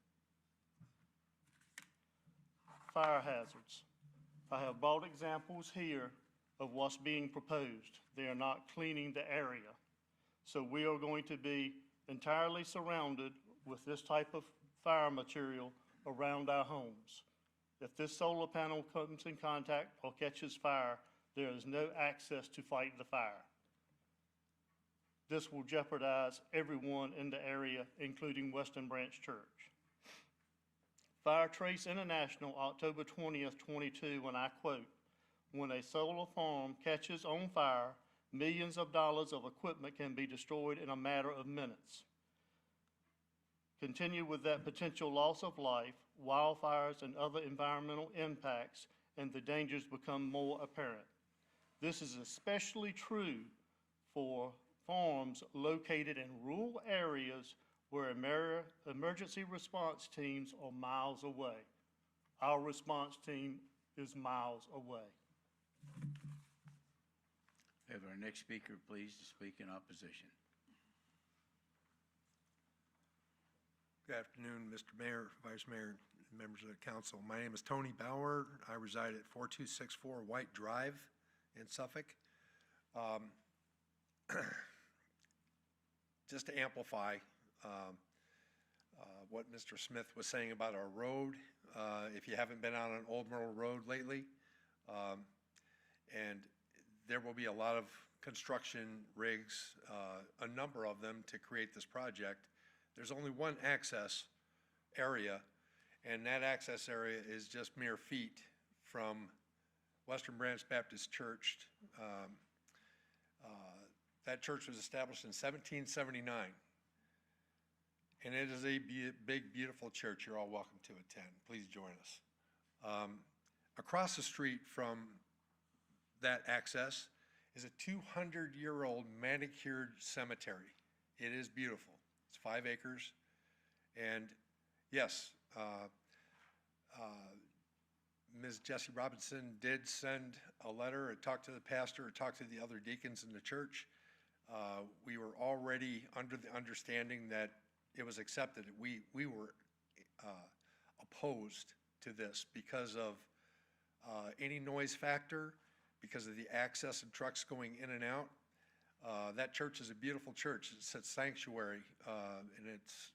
Fire hazards. I have brought examples here of what's being proposed. They are not cleaning the area. So we are going to be entirely surrounded with this type of fire material around our homes. If this solar panel comes in contact or catches fire, there is no access to fight the fire. This will jeopardize everyone in the area, including Western Branch Church. Fire Trace International, October 20th, 22, and I quote, When a solar farm catches on fire, millions of dollars of equipment can be destroyed in a matter of minutes. Continue with that potential loss of life, wildfires, and other environmental impacts, and the dangers become more apparent. This is especially true for farms located in rural areas where emergency response teams are miles away. Our response team is miles away. Have our next speaker please to speak in opposition. Good afternoon, Mr. Mayor, Vice Mayor, and members of the council. My name is Tony Bauer. I reside at 4264 White Drive in Suffolk. Just to amplify what Mr. Smith was saying about our road, if you haven't been on an Old Myrtle Road lately, and there will be a lot of construction rigs, a number of them to create this project. There's only one access area, and that access area is just mere feet from Western Branch Baptist Church. That church was established in 1779, and it is a big, beautiful church. You're all welcome to attend. Please join us. Across the street from that access is a 200-year-old manicured cemetery. It is beautiful. It's 5 acres. And yes, Ms. Jessie Robinson did send a letter or talk to the pastor or talk to the other deacons in the church. We were already under the understanding that it was accepted. We were opposed to this because of any noise factor, because of the access of trucks going in and out. That church is a beautiful church. It's a sanctuary, and it's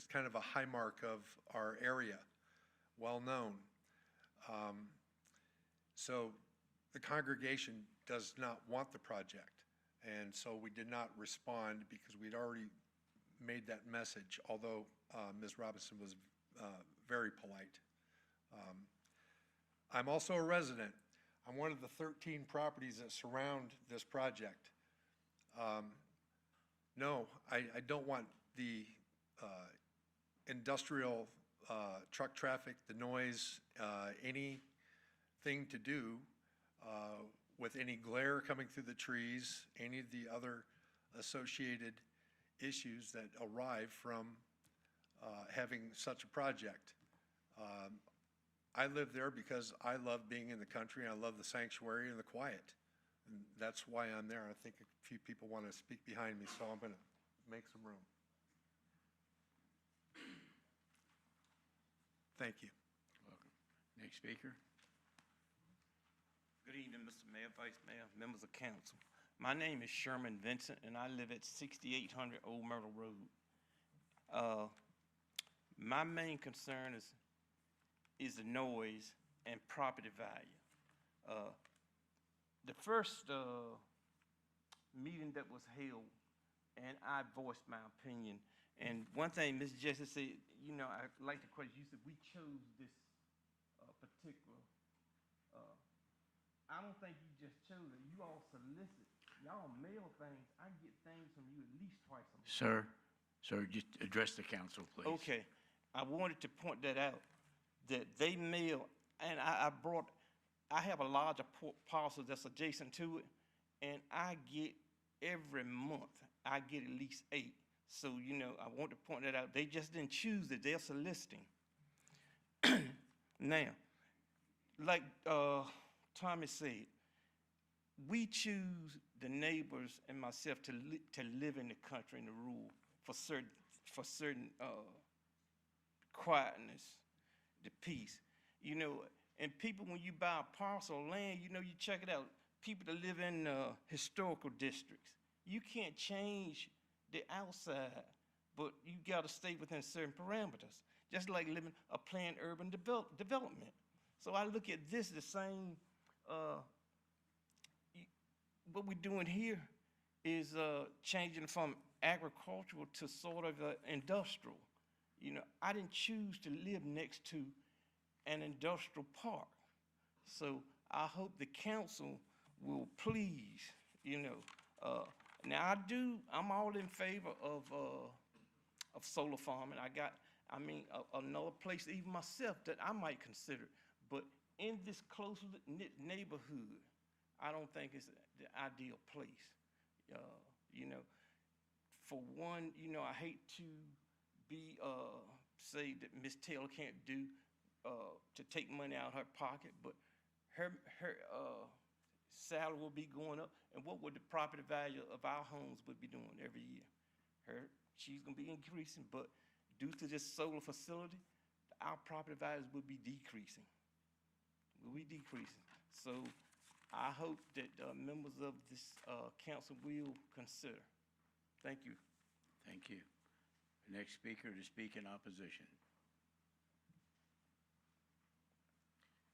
kind of a high mark of our area, well known. So the congregation does not want the project, and so we did not respond because we'd already made that message, although Ms. Robinson was very polite. I'm also a resident. I'm one of the 13 properties that surround this project. No, I don't want the industrial truck traffic, the noise, anything to do with any glare coming through the trees, any of the other associated issues that arrive from having such a project. I live there because I love being in the country, and I love the sanctuary and the quiet. And that's why I'm there. I think a few people want to speak behind me, so I'm going to make some room. Thank you. Welcome. Next speaker. Good evening, Mr. Mayor, Vice Mayor, members of council. My name is Sherman Vincent, and I live at 6800 Old Myrtle Road. My main concern is the noise and property value. The first meeting that was held, and I voiced my opinion. And one thing Ms. Jessie said, you know, I like the question. You said we chose this particular. I don't think you just chose it. You all solicit. Y'all mail things. I get things from you at least twice a month. Sir, just address the council, please. Okay. I wanted to point that out, that they mail, and I have a larger parcel that's adjacent to it, and I get every month, I get at least 8. So, you know, I want to point that out. They just didn't choose it. They're soliciting. Now, like Tommy said, we choose, the neighbors and myself, to live in the country, in the rural, for certain quietness, the peace. You know, and people, when you buy a parcel of land, you know, you check it out. People that live in historical districts, you can't change the outside, but you got to stay within certain parameters, just like living a planned urban development. So I look at this the same. What we're doing here is changing from agricultural to sort of industrial. You know, I didn't choose to live next to an industrial park. So I hope the council will please, now I'm all in favor of solar farming. Another place, even myself, that I might consider. But in this close-knit neighborhood, I don't think it's the ideal place. For one, I hate to say that Miss Taylor can't do, to take money out of her pocket, but her salary will be going up, and what would the property value of our homes would be doing every year? She's gonna be increasing, but due to this solar facility, our property values will be decreasing. So I hope that members of this council will consider. Thank you. Thank you. The next speaker to speak in opposition.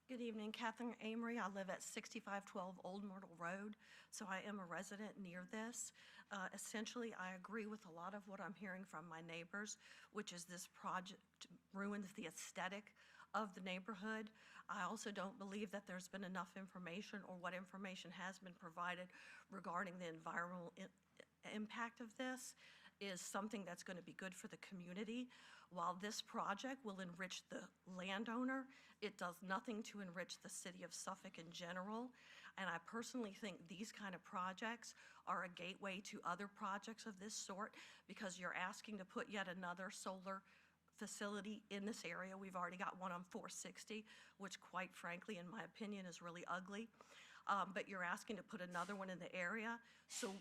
Good evening, Catherine Amory. I live at 6512 Old Myrtle Road, so I am a resident near this. Essentially, I agree with a lot of what I'm hearing from my neighbors, which is this project ruins the aesthetic of the neighborhood. I also don't believe that there's been enough information, or what information has been provided regarding the environmental impact of this is something that's going to be good for the community. While this project will enrich the landowner, it does nothing to enrich the city of Suffolk in general. And I personally think these kind of projects are a gateway to other projects of this sort, because you're asking to put yet another solar facility in this area. We've already got one on 460, which quite frankly, in my opinion, is really ugly. But you're asking to put another one in the area. So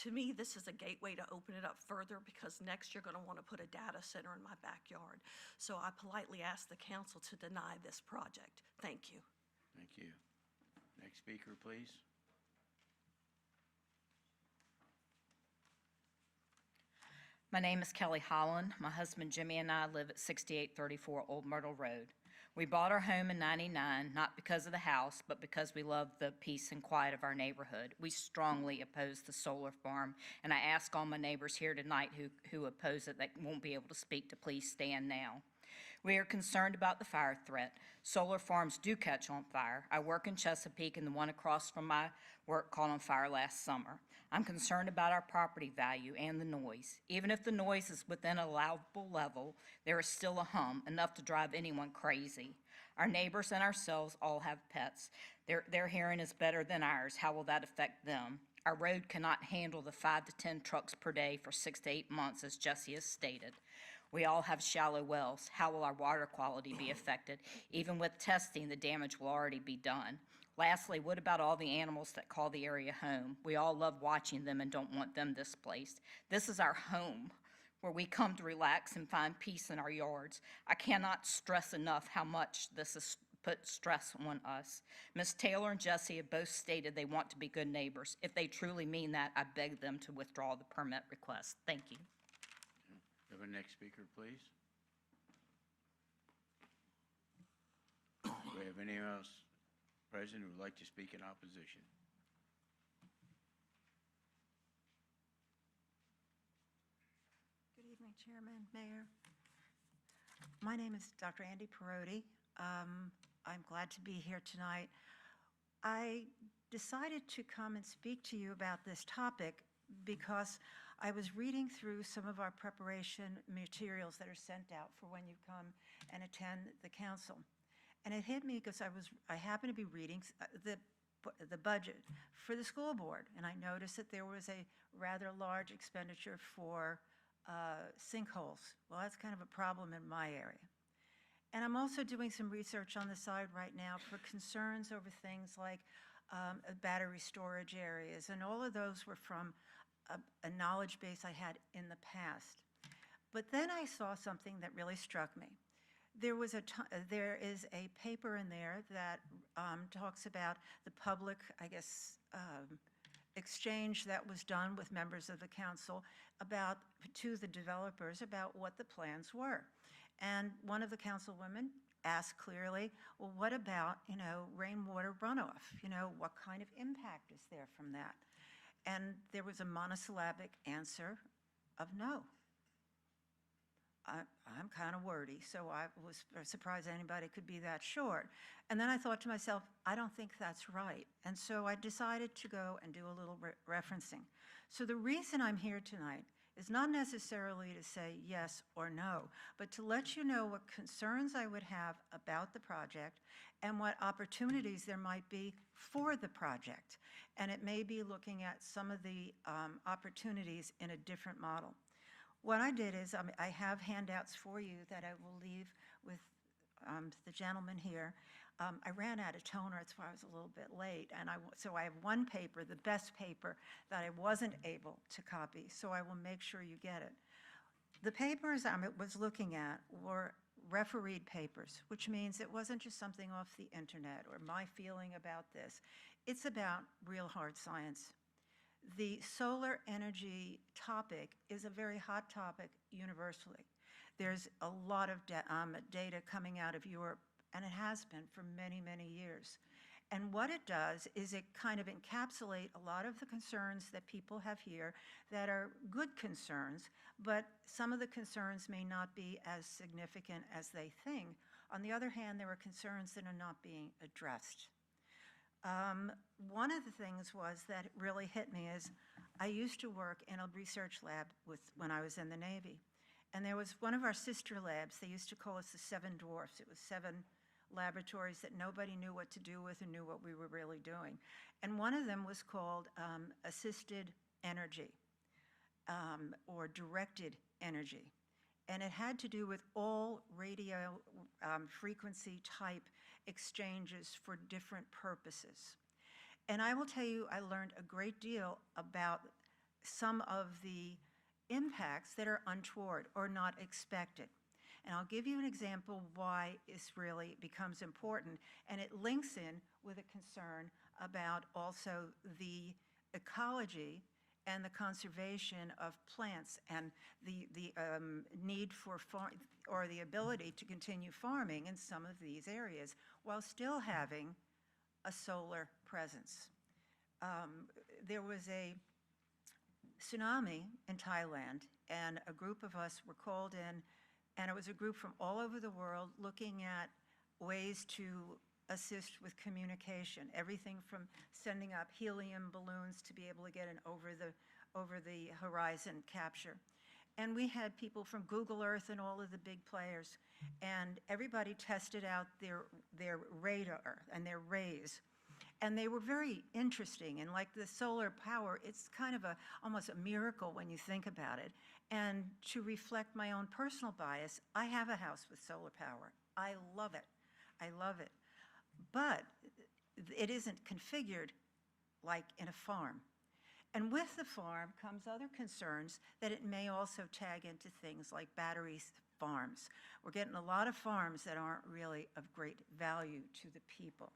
to me, this is a gateway to open it up further, because next you're going to want to put a data center in my backyard. So I politely ask the council to deny this project. Thank you. Thank you. Next speaker, please. My name is Kelly Holland. My husband Jimmy and I live at 6834 Old Myrtle Road. We bought our home in '99, not because of the house, but because we love the peace and quiet of our neighborhood. We strongly oppose the solar farm, and I ask all my neighbors here tonight who oppose it that won't be able to speak to please stand now. We are concerned about the fire threat. Solar farms do catch on fire. I work in Chesapeake, and the one across from my work caught on fire last summer. I'm concerned about our property value and the noise. Even if the noise is within a allowable level, there is still a hum, enough to drive anyone crazy. Our neighbors and ourselves all have pets. Their hearing is better than ours. How will that affect them? Our road cannot handle the 5 to 10 trucks per day for 6 to 8 months, as Jesse has stated. We all have shallow wells. How will our water quality be affected? Even with testing, the damage will already be done. Lastly, what about all the animals that call the area home? We all love watching them and don't want them displaced. This is our home, where we come to relax and find peace in our yards. I cannot stress enough how much this has put stress on us. Ms. Taylor and Jesse have both stated they want to be good neighbors. If they truly mean that, I beg them to withdraw the permit request. Thank you. Have a next speaker, please. Do we have anyone else present who would like to speak in opposition? Good evening, Chairman, Mayor. My name is Dr. Andy Perotti. I'm glad to be here tonight. I decided to come and speak to you about this topic because I was reading through some of our preparation materials that are sent out for when you come and attend the council. And it hit me because I happened to be reading the budget for the school board, and I noticed that there was a rather large expenditure for sinkholes. Well, that's kind of a problem in my area. And I'm also doing some research on the side right now for concerns over things like battery storage areas, and all of those were from a knowledge base I had in the past. But then I saw something that really struck me. There is a paper in there that talks about the public, exchange that was done with members of the council to the developers about what the plans were. And one of the councilwomen asked clearly, well, what about, rainwater runoff? What kind of impact is there from that? And there was a monosyllabic answer of no. I'm kind of wordy, so I was surprised anybody could be that short. And then I thought to myself, I don't think that's right. And so I decided to go and do a little referencing. So the reason I'm here tonight is not necessarily to say yes or no, but to let you know what concerns I would have about the project and what opportunities there might be for the project. And it may be looking at some of the opportunities in a different model. What I did is I have handouts for you that I will leave with the gentleman here. I ran out of toner, that's why I was a little bit late, and so I have one paper, the best paper, that I wasn't able to copy, so I will make sure you get it. The papers I was looking at were refereed papers, which means it wasn't just something off the internet or my feeling about this. It's about real hard science. The solar energy topic is a very hot topic universally. There's a lot of data coming out of Europe, and it has been for many, many years. And what it does is it kind of encapsulate a lot of the concerns that people have here that are good concerns, but some of the concerns may not be as significant as they think. On the other hand, there are concerns that are not being addressed. One of the things was that really hit me is I used to work in a research lab when I was in the Navy. And there was one of our sister labs, they used to call us the Seven Dwarfs. It was 7 laboratories that nobody knew what to do with and knew what we were really doing. And one of them was called assisted energy or directed energy. And it had to do with all radio frequency type exchanges for different purposes. And I will tell you, I learned a great deal about some of the impacts that are untoward or not expected. And I'll give you an example why this really becomes important, and it links in with a concern about also the ecology and the conservation of plants and the need for or the ability to continue farming in some of these areas while still having a solar presence. There was a tsunami in Thailand, and a group of us were called in, and it was a group from all over the world looking at ways to assist with communication, everything from sending up helium balloons to be able to get an over the horizon capture. And we had people from Google Earth and all of the big players, and everybody tested out their radar and their rays. And they were very interesting, and like the solar power, it's kind of almost a miracle when you think about it. And to reflect my own personal bias, I have a house with solar power. I love it. I love it. But it isn't configured like in a farm. And with the farm comes other concerns that it may also tag into things like battery farms. We're getting a lot of farms that aren't really of great value to the people.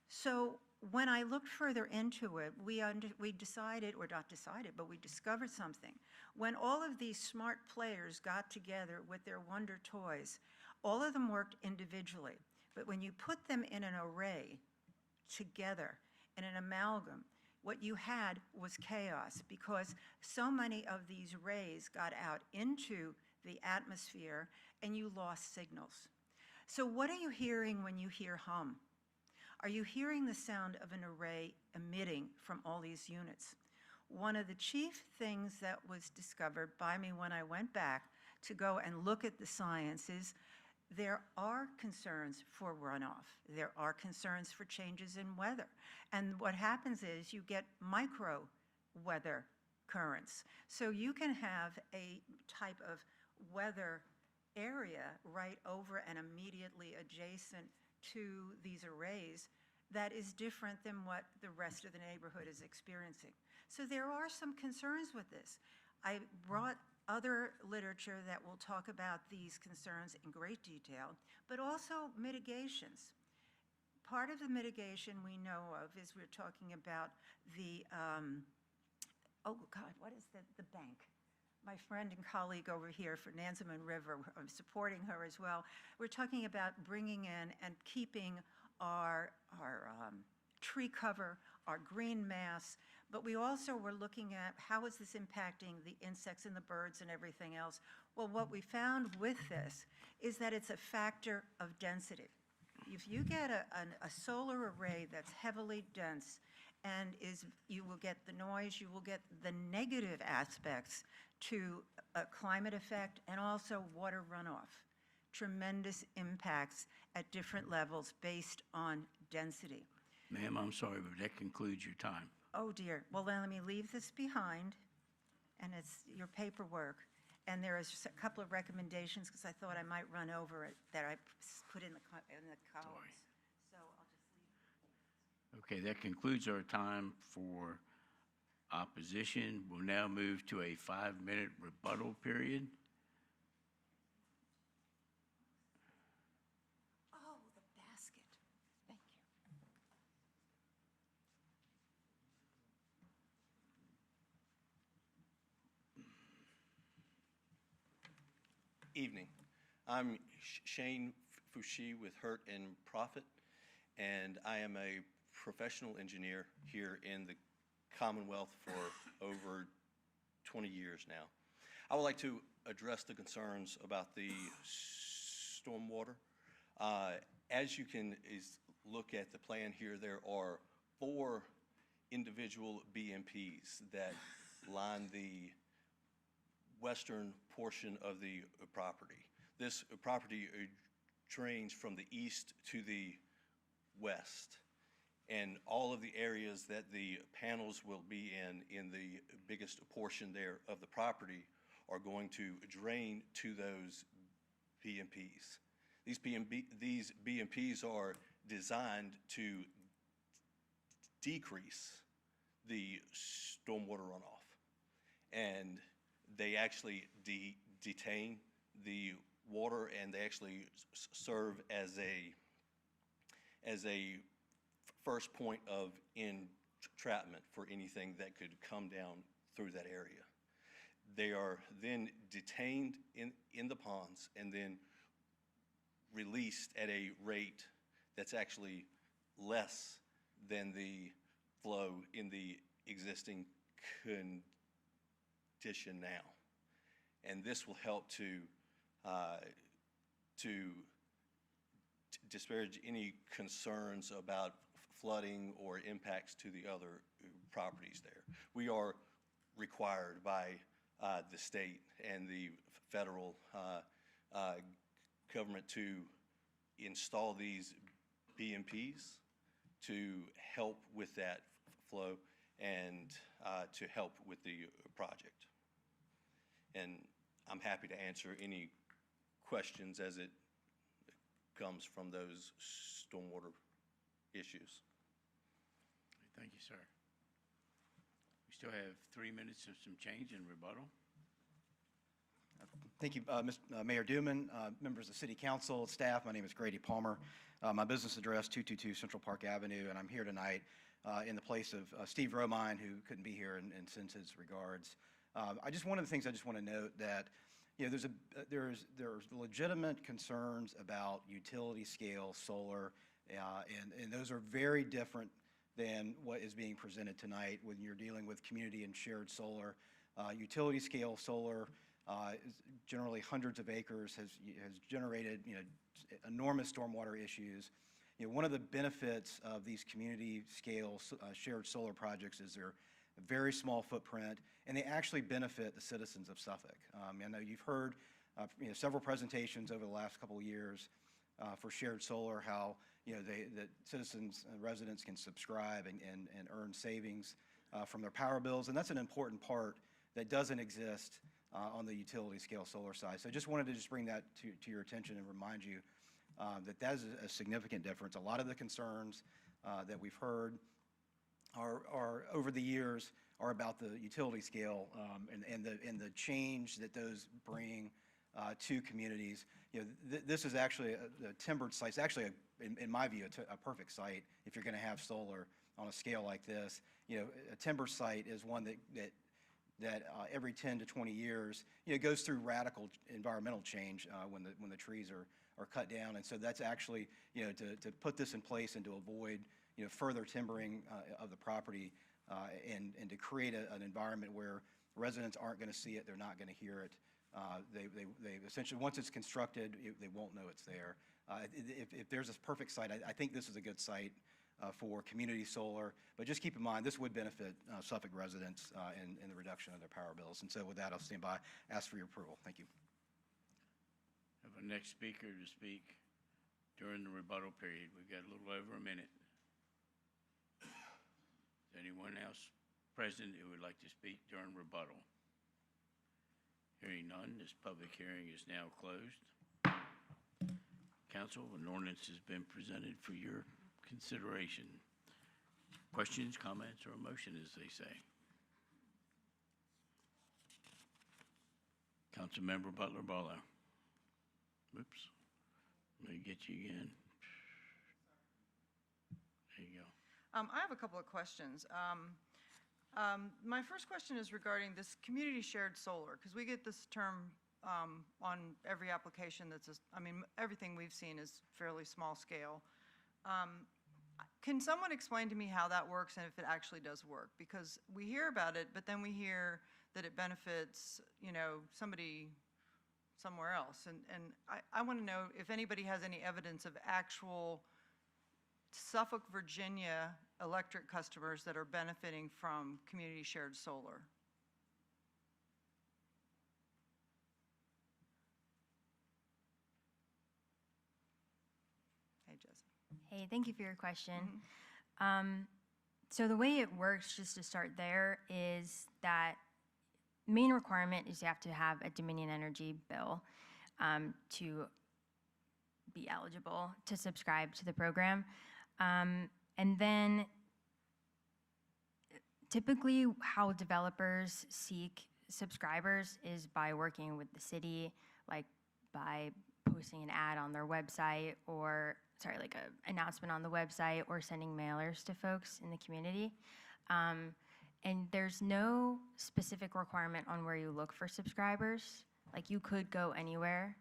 So when I looked further into it, we decided, or not decided, but we discovered something. When all of these smart players got together with their wonder toys, all of them worked individually. But when you put them in an array together, in an amalgam, what you had was chaos because so many of these rays got out into the atmosphere and you lost signals. So what are you hearing when you hear hum? Are you hearing the sound of an array emitting from all these units? One of the chief things that was discovered by me when I went back to go and look at the science is there are concerns for runoff. There are concerns for changes in weather. And what happens is you get micro weather currents. So you can have a type of weather area right over and immediately adjacent to these arrays that is different than what the rest of the neighborhood is experiencing. So there are some concerns with this. I brought other literature that will talk about these concerns in great detail, but also mitigations. Part of the mitigation we know of is we're talking about the, oh God, what is the bank? My friend and colleague over here for Nansemond River, I'm supporting her as well. We're talking about bringing in and keeping our tree cover, our green mass, But we also were looking at how is this impacting the insects and the birds and everything else. Well, what we found with this is that it's a factor of density. If you get a solar array that's heavily dense and you will get the noise, you will get the negative aspects to climate effect and also water runoff. Tremendous impacts at different levels based on density. Ma'am, I'm sorry, but that concludes your time. Oh dear, well then let me leave this behind, and it's your paperwork. And there is just a couple of recommendations, because I thought I might run over it, that I put in the columns. So I'll just leave. Okay, that concludes our time for opposition. We'll now move to a 5-minute rebuttal period. Oh, the basket. Thank you. Evening. I'm Shane Fouché with Hurt and Profit, and I am a professional engineer here in the Commonwealth for over 20 years now. I would like to address the concerns about the stormwater. As you can look at the plan here, there are 4 individual BMPs that line the western portion of the property. This property drains from the east to the west, and all of the areas that the panels will be in the biggest portion there of the property are going to drain to those BMPs. These BMPs are designed to decrease the stormwater runoff, and they actually detain the water, and they actually serve as a first point of entrapment for anything that could come down through that area. They are then detained in the ponds and then released at a rate that's actually less than the flow in the existing condition now. And this will help to disparage any concerns about flooding or impacts to the other properties there. We are required by the state and the federal government to install these BMPs to help with that flow and to help with the project. And I'm happy to answer any questions as it comes from those stormwater issues. Thank you, sir. We still have 3 minutes of some change in rebuttal. Thank you, Mayor Duman, members of the City Council, staff. My name is Grady Palmer. My business address, 222 Central Park Avenue, and I'm here tonight in the place of Steve Romine, who couldn't be here and sends his regards. One of the things I just want to note that, you know, there's legitimate concerns about utility scale solar, and those are very different than what is being presented tonight when you're dealing with community and shared solar. Utility scale solar is generally hundreds of acres, has generated, you know, enormous stormwater issues. You know, one of the benefits of these community scale shared solar projects is they're a very small footprint, and they actually benefit the citizens of Suffolk. I know you've heard you know, several presentations over the last couple of years for shared solar, how, you know, that citizens and residents can subscribe and earn savings from their power bills, and that's an important part that doesn't exist on the utility scale solar side. So I just wanted to bring that to your attention and remind you that is a significant difference. A lot of the concerns that we've heard are over the years are about the utility scale and the change that those bring to communities. You know, this is actually a timbered site. It's actually, in my view, a perfect site if you're going to have solar on a scale like this. You know, a timber site is one that every 10 to 20 years, you know, goes through radical environmental change when the trees are cut down. And so that's actually, you know, to put this in place and to avoid, you know, further timbering of the property and to create an environment where residents aren't going to see it, they're not going to hear it. They essentially, once it's constructed, they won't know it's there. If there's this perfect site, I think this is a good site for community solar, but just keep in mind, this would benefit Suffolk residents in the reduction of their power bills. And so with that, I'll stand by, ask for your approval. Thank you. Have our next speaker to speak during the rebuttal period. We've got a little over a minute. Is anyone else present who would like to speak during rebuttal? Hearing none, this public hearing is now closed. Council, an ordinance has been presented for your consideration. Questions, comments, or a motion, as they say? Councilmember Butler Barlow. Oops. Let me get you again. There you go. I have a couple of questions. My first question is regarding this community shared solar, because we get this term on every application everything we've seen is fairly small scale. Can someone explain to me how that works and if it actually does work? Because we hear about it, but then we hear that it benefits, somebody somewhere else. And I want to know if anybody has any evidence of actual Suffolk, Virginia electric customers that are benefiting from community shared solar. Hey, Jesse. Hey, thank you for your question. So the way it works, just to start there, is that main requirement is you have to have a Dominion Energy bill to be eligible to subscribe to the program. And then typically how developers seek subscribers is by working with the city, like by posting an ad on their website like an announcement on the website or sending mailers to folks in the community. And there's no specific requirement on where you look for subscribers. Like you could go anywhere.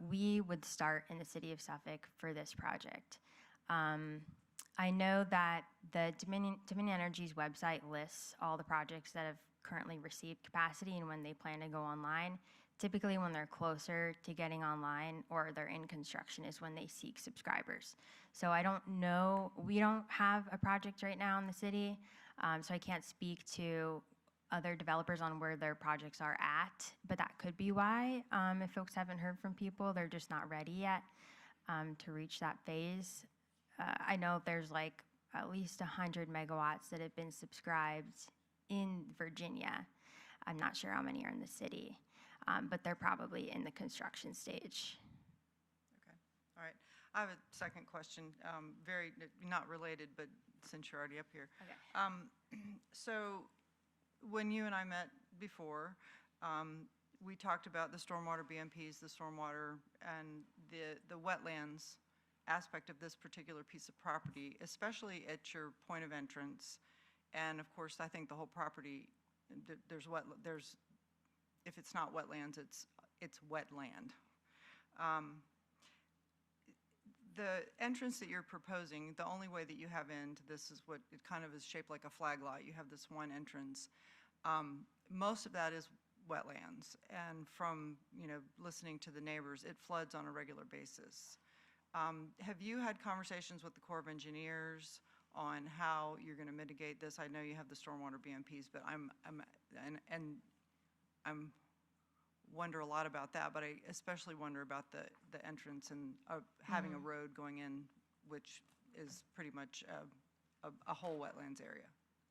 We would start in the city of Suffolk for this project. I know that the Dominion Energy's website lists all the projects that have currently received capacity and when they plan to go online. Typically when they're closer to getting online or they're in construction is when they seek subscribers. So I don't know, we don't have a project right now in the city, so I can't speak to other developers on where their projects are at, but that could be why. If folks haven't heard from people, they're just not ready yet to reach that phase. I know there's like at least 100 megawatts that have been subscribed in Virginia. I'm not sure how many are in the city, but they're probably in the construction stage. Okay, all right. I have a second question, very, not related, but since you're already up here. Okay. So when you and I met before, we talked about the stormwater BMPs, the stormwater, and the wetlands aspect of this particular piece of property, especially at your point of entrance. And of course, I think the whole property, if it's not wetlands, it's wetland. The entrance that you're proposing, the only way that you have into this is what it kind of is shaped like a flag lot. You have this one entrance. Most of that is wetlands, and from listening to the neighbors, it floods on a regular basis. Have you had conversations with the Corps of Engineers on how you're going to mitigate this? I know you have the stormwater BMPs, but I'm wonder a lot about that, but I especially wonder about the entrance and having a road going in, which is pretty much a whole wetlands area.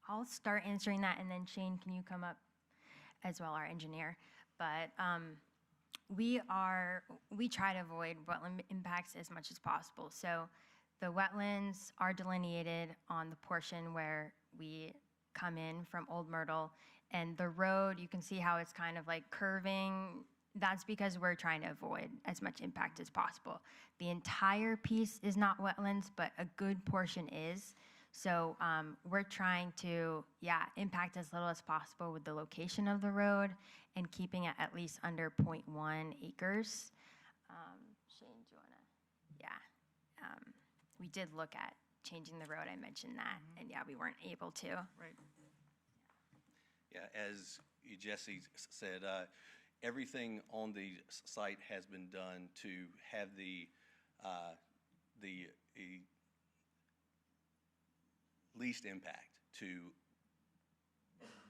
I'll start answering that, and then Shane, can you come up as well, our engineer? But we try to avoid wetland impacts as much as possible. So the wetlands are delineated on the portion where we come in from Old Myrtle, and the road, you can see how it's kind of like curving. That's because we're trying to avoid as much impact as possible. The entire piece is not wetlands, but a good portion is. So we're trying to, impact as little as possible with the location of the road and keeping it at least under 0.1 acres. Shane, do you wanna? We did look at changing the road, I mentioned that, and yeah, we weren't able to. Right. Yeah, as Jesse said, everything on the site has been done to have the least impact to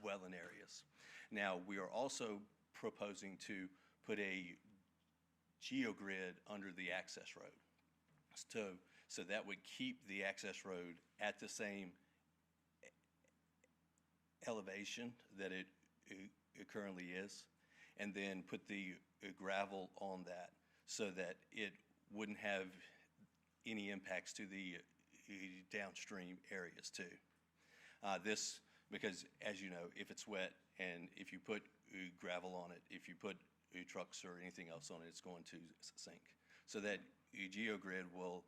wetland areas. Now, we are also proposing to put a geogrid under the access road. So that would keep the access road at the same elevation that it currently is, and then put the gravel on that so that it wouldn't have any impacts to the downstream areas too. This, because as you know, if it's wet and if you put gravel on it, if you put trucks or anything else on it, it's going to sink. So that geogrid will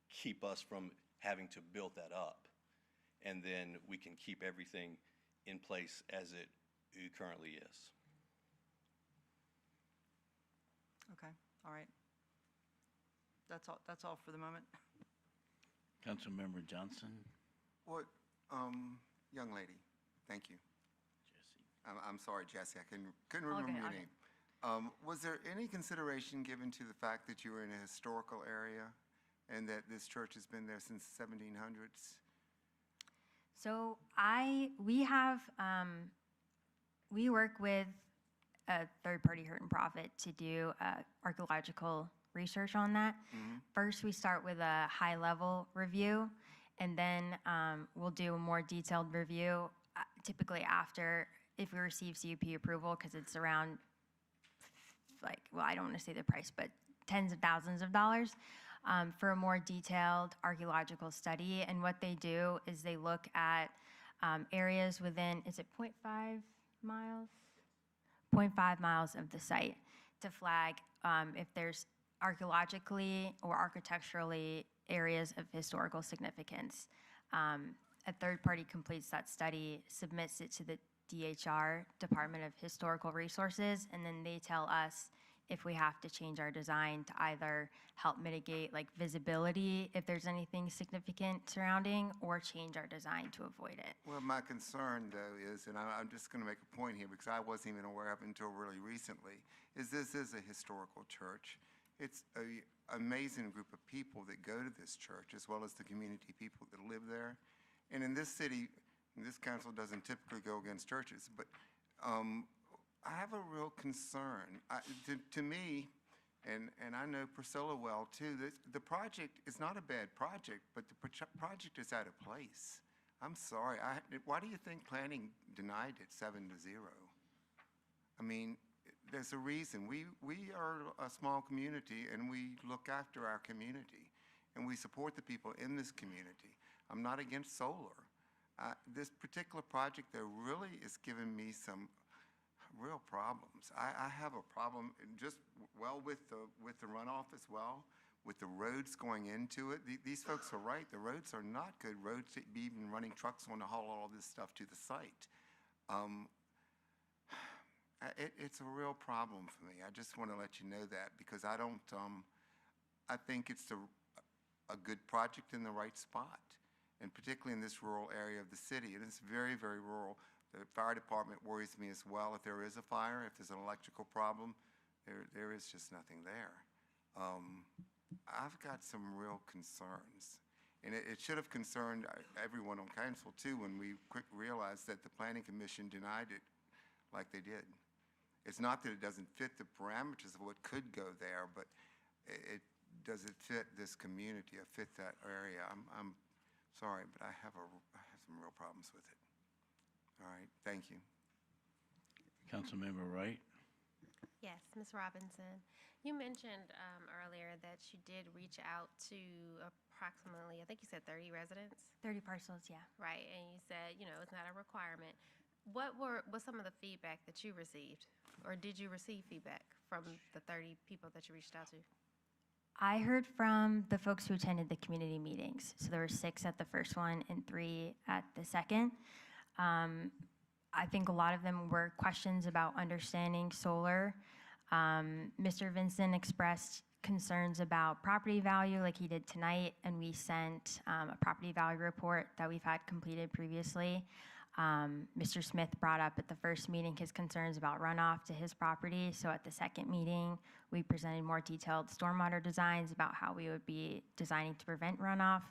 keep us from having to build that up, and then we can keep everything in place as it currently is. Okay, all right. That's all for the moment. Councilmember Johnson? What, young lady, thank you. Jesse. I'm sorry, Jesse, I couldn't All remember good, your all name. Was there any consideration given to the fact that you were in a historical area and that this church has been there since 1700s? So we work with a third-party hurt and profit to do archaeological research on that. First, we start with a high-level review, and then we'll do a more detailed review, typically after, if we receive CUP approval, because it's around, like, well, I don't want to say the price, but tens of thousands of dollars, for a more detailed archaeological study. And what they do is they look at areas within, is it 0.5 miles? 0.5 miles of the site to flag if there's archaeologically or architecturally areas of historical significance. A third party completes that study, submits it to the DHR, Department of Historical Resources, and then they tell us if we have to change our design to either help mitigate like visibility if there's anything significant surrounding, or change our design to avoid it. Well, my concern, though, is, and I'm just going to make a point here because I wasn't even aware of it until really recently, is this is a historical church. It's an amazing group of people that go to this church, as well as the community people that live there. And in this city, this council doesn't typically go against churches, but I have a real concern. To me, and I know Priscilla well too, the project is not a bad project, but the project is out of place. I'm sorry. Why do you think planning denied it 7-0? I mean, there's a reason. We are a small community, and we look after our community, and we support the people in this community. I'm not against solar. This particular project, though, really is giving me some real problems. I have a problem just, well, with the runoff as well, with the roads going into it. These folks are right. The roads are not good roads to be even running trucks on to haul all this stuff to the site. It's a real problem for me. I just want to let you know that, because I don't, I think it's a good project in the right spot, and particularly in this rural area of the city. And it's very, very rural. The fire department worries me as well. If there is a fire, if there's an electrical problem, there is just nothing there. I've got some real concerns. And it should have concerned everyone on council too when we realized that the Planning Commission denied it like they did. It's not that it doesn't fit the parameters of what could go there, but does it fit this community or fit that area? I'm sorry, but I have some real problems with it. All right, thank you. Councilmember Wright? Yes, Ms. Robinson. You mentioned earlier that you did reach out to approximately, I think you said 30 residents? 30 parcels, yeah. Right, and you said, it's not a requirement. What was some of the feedback that you received? Or did you receive feedback from the 30 people that you reached out to? I heard from the folks who attended the community meetings. So there were 6 at the first one and 3 at the second. I think a lot of them were questions about understanding solar. Mr. Vincent expressed concerns about property value like he did tonight, and we sent a property value report that we've had completed previously. Mr. Smith brought up at the first meeting his concerns about runoff to his property, so at the second meeting, we presented more detailed stormwater designs about how we would be designing to prevent runoff.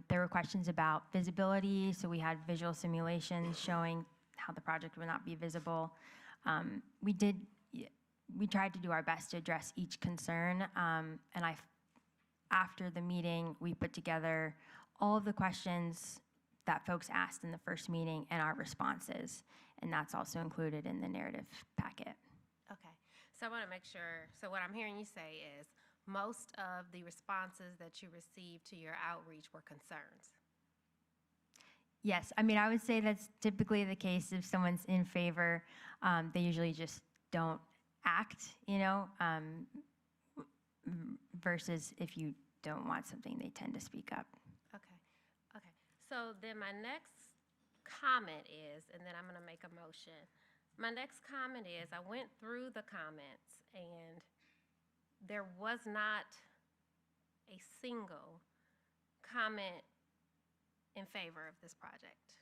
There were questions about visibility, so we had visual simulations showing how the project would not be visible. We tried to do our best to address each concern, and after the meeting, we put together all of the questions that folks asked in the first meeting and our responses, and that's also included in the narrative packet. Okay, so I want to make sure, so what I'm hearing you say is most of the responses that you received to your outreach were concerns. Yes, I mean, I would say that's typically the case if someone's in favor. They usually just don't act, versus if you don't want something, they tend to speak up. Okay. So then my next comment is, and then I'm going to make a motion. My next comment is, I went through the comments and there was not a single comment in favor of this project.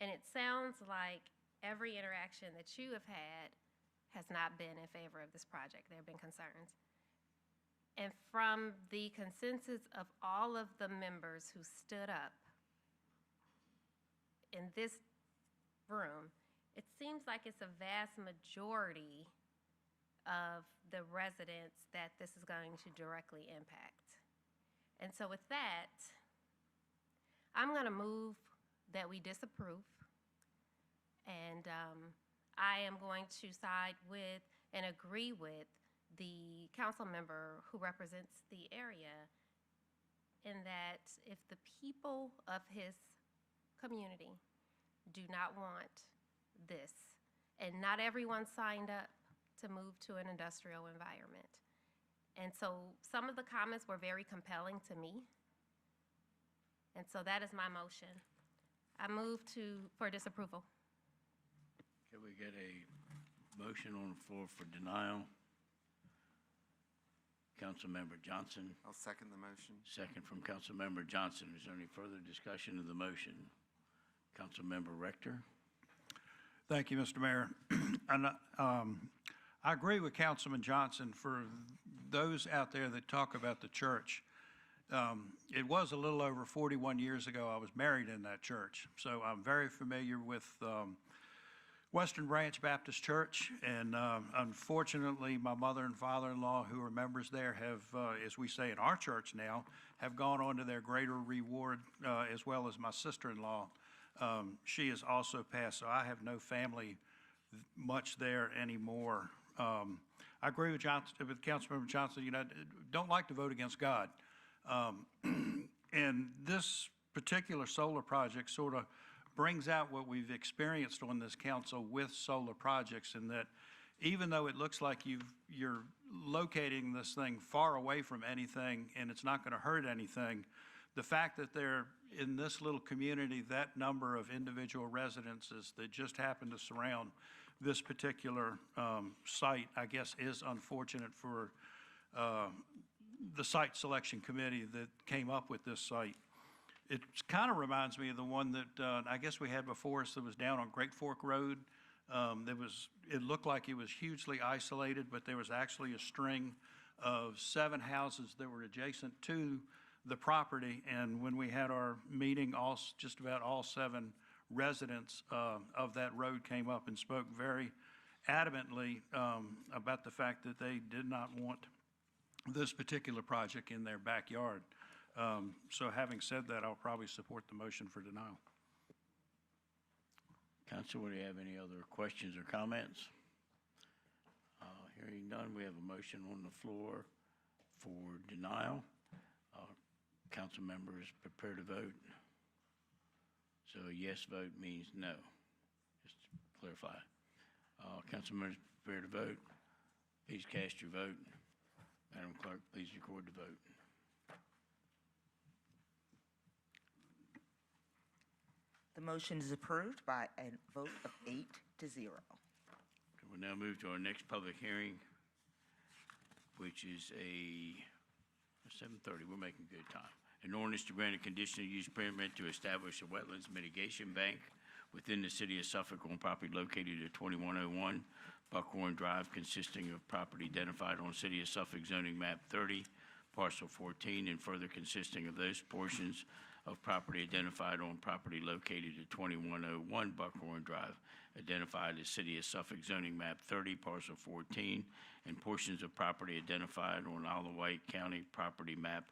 And it sounds like every interaction that you have had has not been in favor of this project. There have been concerns. And from the consensus of all of the members who stood up in this room, it seems like it's a vast majority of the residents that this is going to directly impact. And so with that, I'm going to move that we disapprove. And I am going to side with and agree with the council member who represents the area in that if the people of his community do not want this, and not everyone signed up to move to an industrial environment. And so some of the comments were very compelling to me. And so that is my motion. I move for disapproval. Can we get a motion on the floor for denial? Councilmember Johnson, I'll second the motion. second from Councilmember Johnson. Is there any further discussion of the motion? Councilmember Rector? Thank you, Mr. Mayor. And, I agree with Councilman Johnson. For those out there that talk about the church, it was a little over 41 years ago I was married in that church. So I'm very familiar with Western Branch Baptist Church, and unfortunately, my mother and father-in-law, who are members there, have, as we say in our church now, have gone on to their greater reward, as well as my sister-in-law. She has also passed, so I have no family much there anymore. I agree with Councilmember Johnson. Don't like to vote against God, and this particular solar project sort of brings out what we've experienced on this council with solar projects, in that even though it looks like you're locating this thing far away from anything and it's not going to hurt anything, the fact that they're in this little community, that number of individual residences that just happen to surround this particular site, I guess, is unfortunate for the site selection committee that came up with this site. It kind of reminds me of the one that I guess we had before us that was down on Great Fork Road. It looked like it was hugely isolated, but there was actually a string of 7 houses that were adjacent to the property. And when we had our meeting, just about all 7 residents of that road came up and spoke very adamantly about the fact that they did not want this particular project in their backyard. So having said that, I'll probably support the motion for denial. Council, do you have any other questions or comments? Hearing none, we have a motion on the floor for denial. Council members prepare to vote. So a yes vote means no, just to clarify. Council members prepare to vote. Please cast your vote. Madam Clerk, please record the vote. The motion is approved by a vote of 8-0. We'll now move to our next public hearing. which is a 7:30, we're making good time. An ordinance to grant a conditional use permit to establish a wetlands mitigation bank within the city of Suffolk on property located at 2101 Buckhorn Drive, consisting of property identified on City of Suffolk zoning map 30, parcel 14, and further consisting of those portions of property identified on property located at 2101 Buckhorn Drive, identified as City of Suffolk zoning map 30, parcel 14, and portions of property identified on Isle of Wight County property map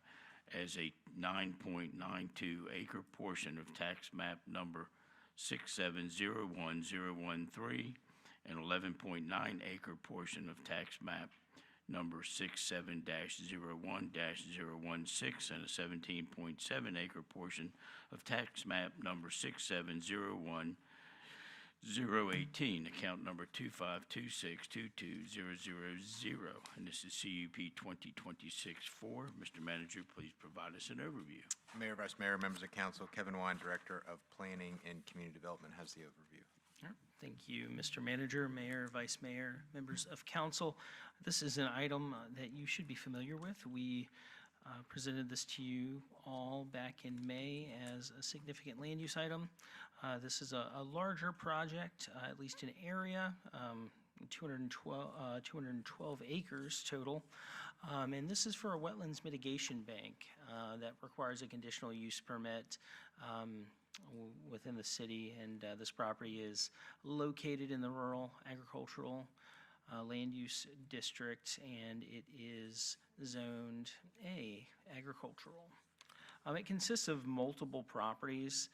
as a 9.92 acre portion of tax map number 6701013 and 11.9 acre portion of tax map number 67-01-016 and a 17.7 acre portion of tax map number 6701018, account number 252622000, and this is CUP 2026-4. Mr. Manager, please provide us an overview. Mayor, Vice Mayor, members of council, Kevin Wine, Director of Planning and Community Development, has the overview. All right. Thank you, Mr. Manager, Mayor, Vice Mayor, members of council. This is an item that you should be familiar with. We presented this to you all back in May as a significant land use item. This is a larger project, at least in area, 212 acres total. And this is for a wetlands mitigation bank that requires a conditional use permit within the city, and this property is located in the rural agricultural land use district, and it is zoned A, agricultural. It consists of multiple properties,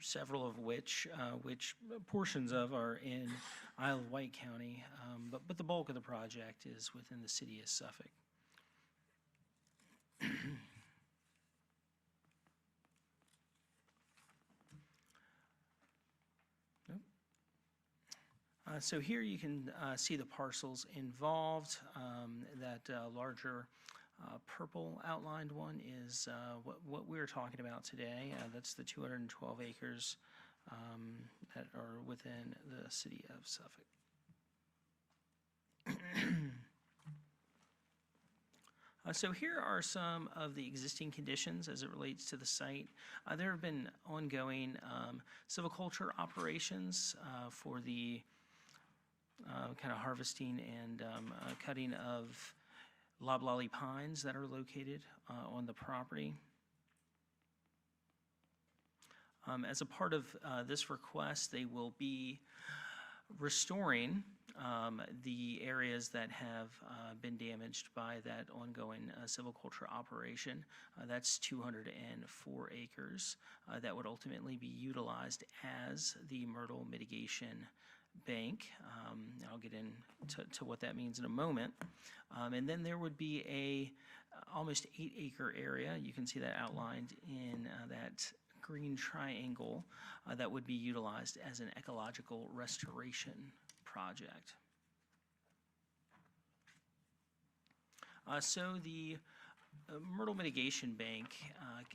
several of which portions of are in Isle of Wight County, but the bulk of the project is within the city of Suffolk. So here you can see the parcels involved. That larger purple outlined one is what we're talking about today. That's the 212 acres that are within the city of Suffolk. So here are some of the existing conditions as it relates to the site. There have been ongoing silviculture operations for the kind of harvesting and cutting of loblolly pines that are located on the property. As a part of this request, they will be restoring the areas that have been damaged by that ongoing silviculture operation. That's 204 acres that would ultimately be utilized as the Myrtle Mitigation Bank. I'll get into what that means in a moment. And then there would be a almost 8-acre area. You can see that outlined in that green triangle that would be utilized as an ecological restoration project. So the Myrtle Mitigation Bank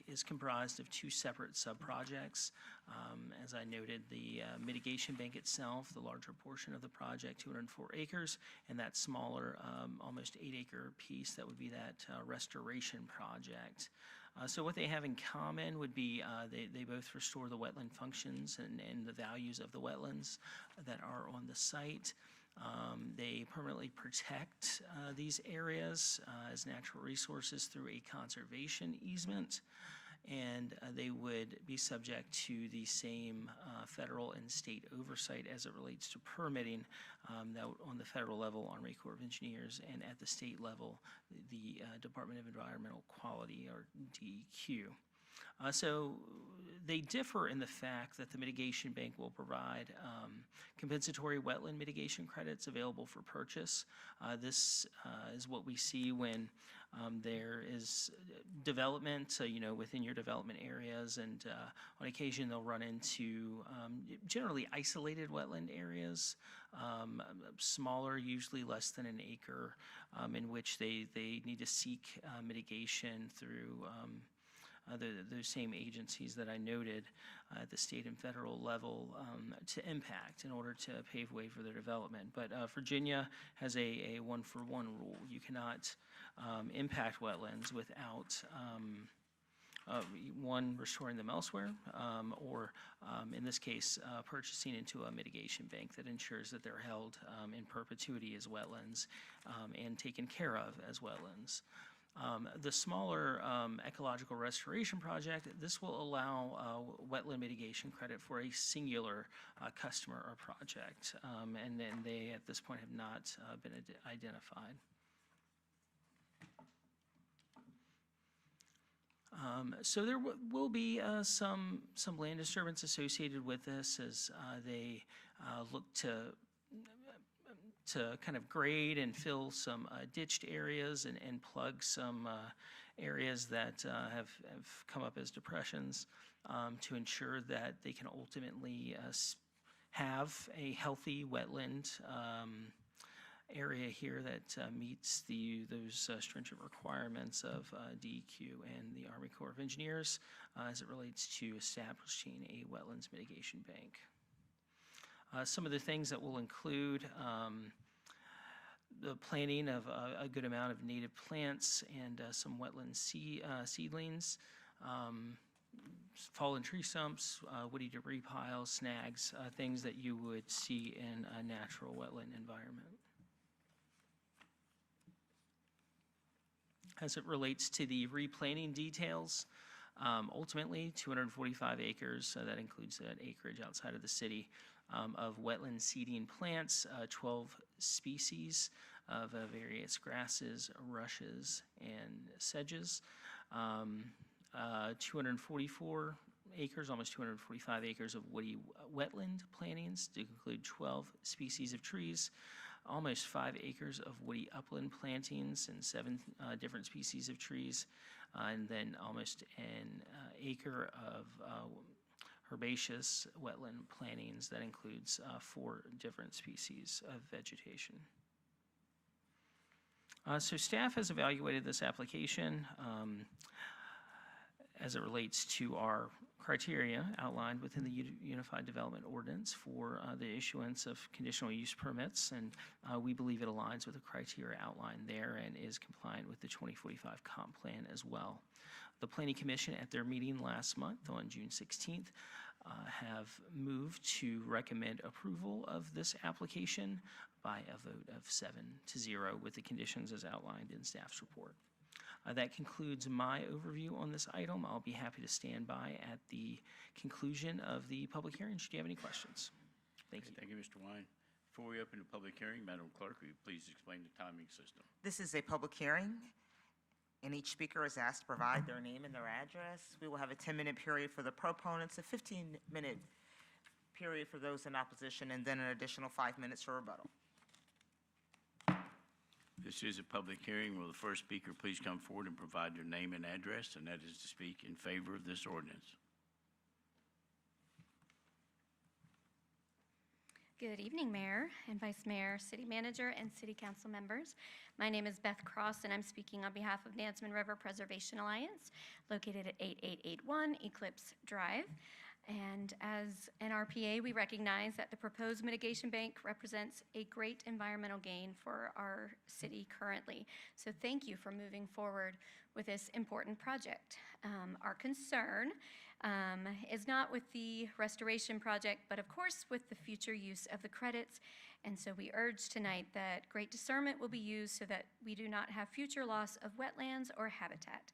is comprised of two separate sub-projects. As I noted, the mitigation bank itself, the larger portion of the project, 204 acres, and that smaller, almost 8-acre piece, that would be that restoration project. So what they have in common would be they both restore the wetland functions and the values of the wetlands that are on the site. They permanently protect these areas as natural resources through a conservation easement, and they would be subject to the same federal and state oversight as it relates to permitting that on the federal level, Army Corps of Engineers, and at the state level, the Department of Environmental Quality, or DEQ. So they differ in the fact that the mitigation bank will provide compensatory wetland mitigation credits available for purchase. This is what we see when there is development, within your development areas, and on occasion they'll run into generally isolated wetland areas, smaller, usually less than an acre, in which they need to seek mitigation through those same agencies that I noted at the state and federal level to impact in order to pave way for their development. But Virginia has a one-for-one rule. You cannot impact wetlands without one, restoring them elsewhere, or in this case, purchasing into a mitigation bank that ensures that they're held in perpetuity as wetlands and taken care of as wetlands. The smaller ecological restoration project, this will allow wetland mitigation credit for a singular customer or project, and then they at this point have not been identified. So there will be some land disturbance associated with this as they look to kind of grade and fill some ditched areas and plug some areas that have come up as depressions to ensure that they can ultimately have a healthy wetland area here that meets those stringent requirements of DEQ and the Army Corps of Engineers as it relates to establishing a wetlands mitigation bank. Some of the things that will include the planting of a good amount of native plants and some wetland seedlings, fallen tree stumps, woody debris piles, snags, things that you would see in a natural wetland environment. As it relates to the replanting details, ultimately 245 acres, that includes that acreage outside of the city, of wetland seeding plants, 12 species of various grasses, rushes, and sedges, 244 acres, almost 245 acres of woody wetland plantings to include 12 species of trees, almost 5 acres of woody upland plantings and 7 different species of trees, and then almost an acre of herbaceous wetland plantings that includes 4 different species of vegetation. So staff has evaluated this application as it relates to our criteria outlined within the Unified Development Ordinance for the issuance of conditional use permits, and we believe it aligns with the criteria outlined there and is compliant with the 2045 comp plan as well. The Planning Commission at their meeting last month on June 16th have moved to recommend approval of this application by a vote of 7-0 with the conditions as outlined in staff's report. That concludes my overview on this item. I'll be happy to stand by at the conclusion of the public hearing should you have any questions. Thank you. Thank you, Mr. Wine. Before we open the public hearing, Madam Clerk, will you please explain the timing system? This is a public hearing, and each speaker is asked to provide their name and their address. We will have a 10-minute period for the proponents, a 15-minute period for those in opposition, and then an additional 5 minutes for rebuttal. This is a public hearing. Will the first speaker please come forward and provide their name and address, and that is to speak in favor of this ordinance. Good evening, Mayor and Vice Mayor, City Manager, and City Council members. My name is Beth Cross, and I'm speaking on behalf of Nansemond River Preservation Alliance, located at 8881 Eclipse Drive. And as an RPA, we recognize that the proposed mitigation bank represents a great environmental gain for our city currently. So thank you for moving forward with this important project. Our concern is not with the restoration project, but of course with the future use of the credits. And so we urge tonight that great discernment will be used so that we do not have future loss of wetlands or habitat.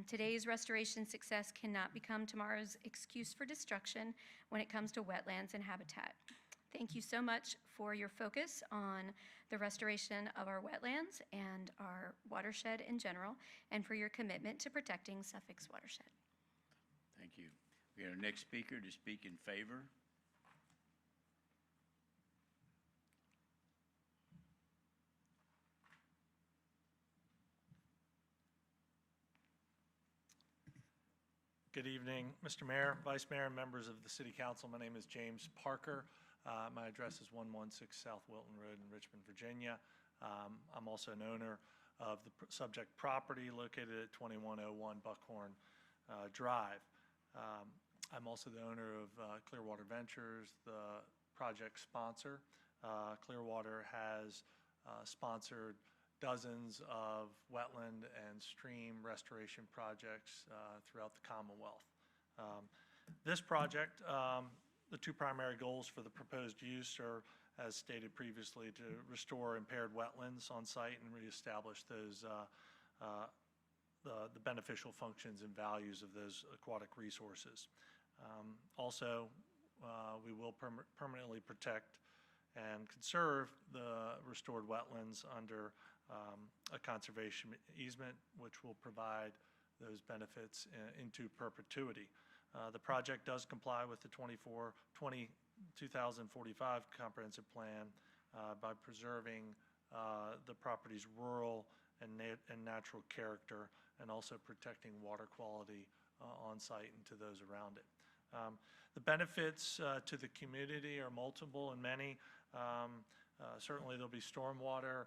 Today's restoration success cannot become tomorrow's excuse for destruction when it comes to wetlands and habitat. Thank you so much for your focus on the restoration of our wetlands and our watershed in general, and for your commitment to protecting Suffolk's watershed. Thank you. We have our next speaker to speak in favor. Good evening, Mr. Mayor, Vice Mayor, and members of the City Council. My name is James Parker. My address is 116 South Wilton Road in Richmond, Virginia. I'm also an owner of the subject property located at 2101 Buckhorn Drive. I'm also the owner of Clearwater Ventures, the project sponsor. Clearwater has sponsored dozens of wetland and stream restoration projects throughout the Commonwealth. This project, the two primary goals for the proposed use are, as stated previously, to restore impaired wetlands on site and reestablish those the beneficial functions and values of those aquatic resources. Also, we will permanently protect and conserve the restored wetlands under a conservation easement, which will provide those benefits into perpetuity. The project does comply with the 2045 comprehensive plan by preserving the property's rural and natural character, and also protecting water quality on site and to those around it. The benefits to the community are multiple and many. Certainly there'll be stormwater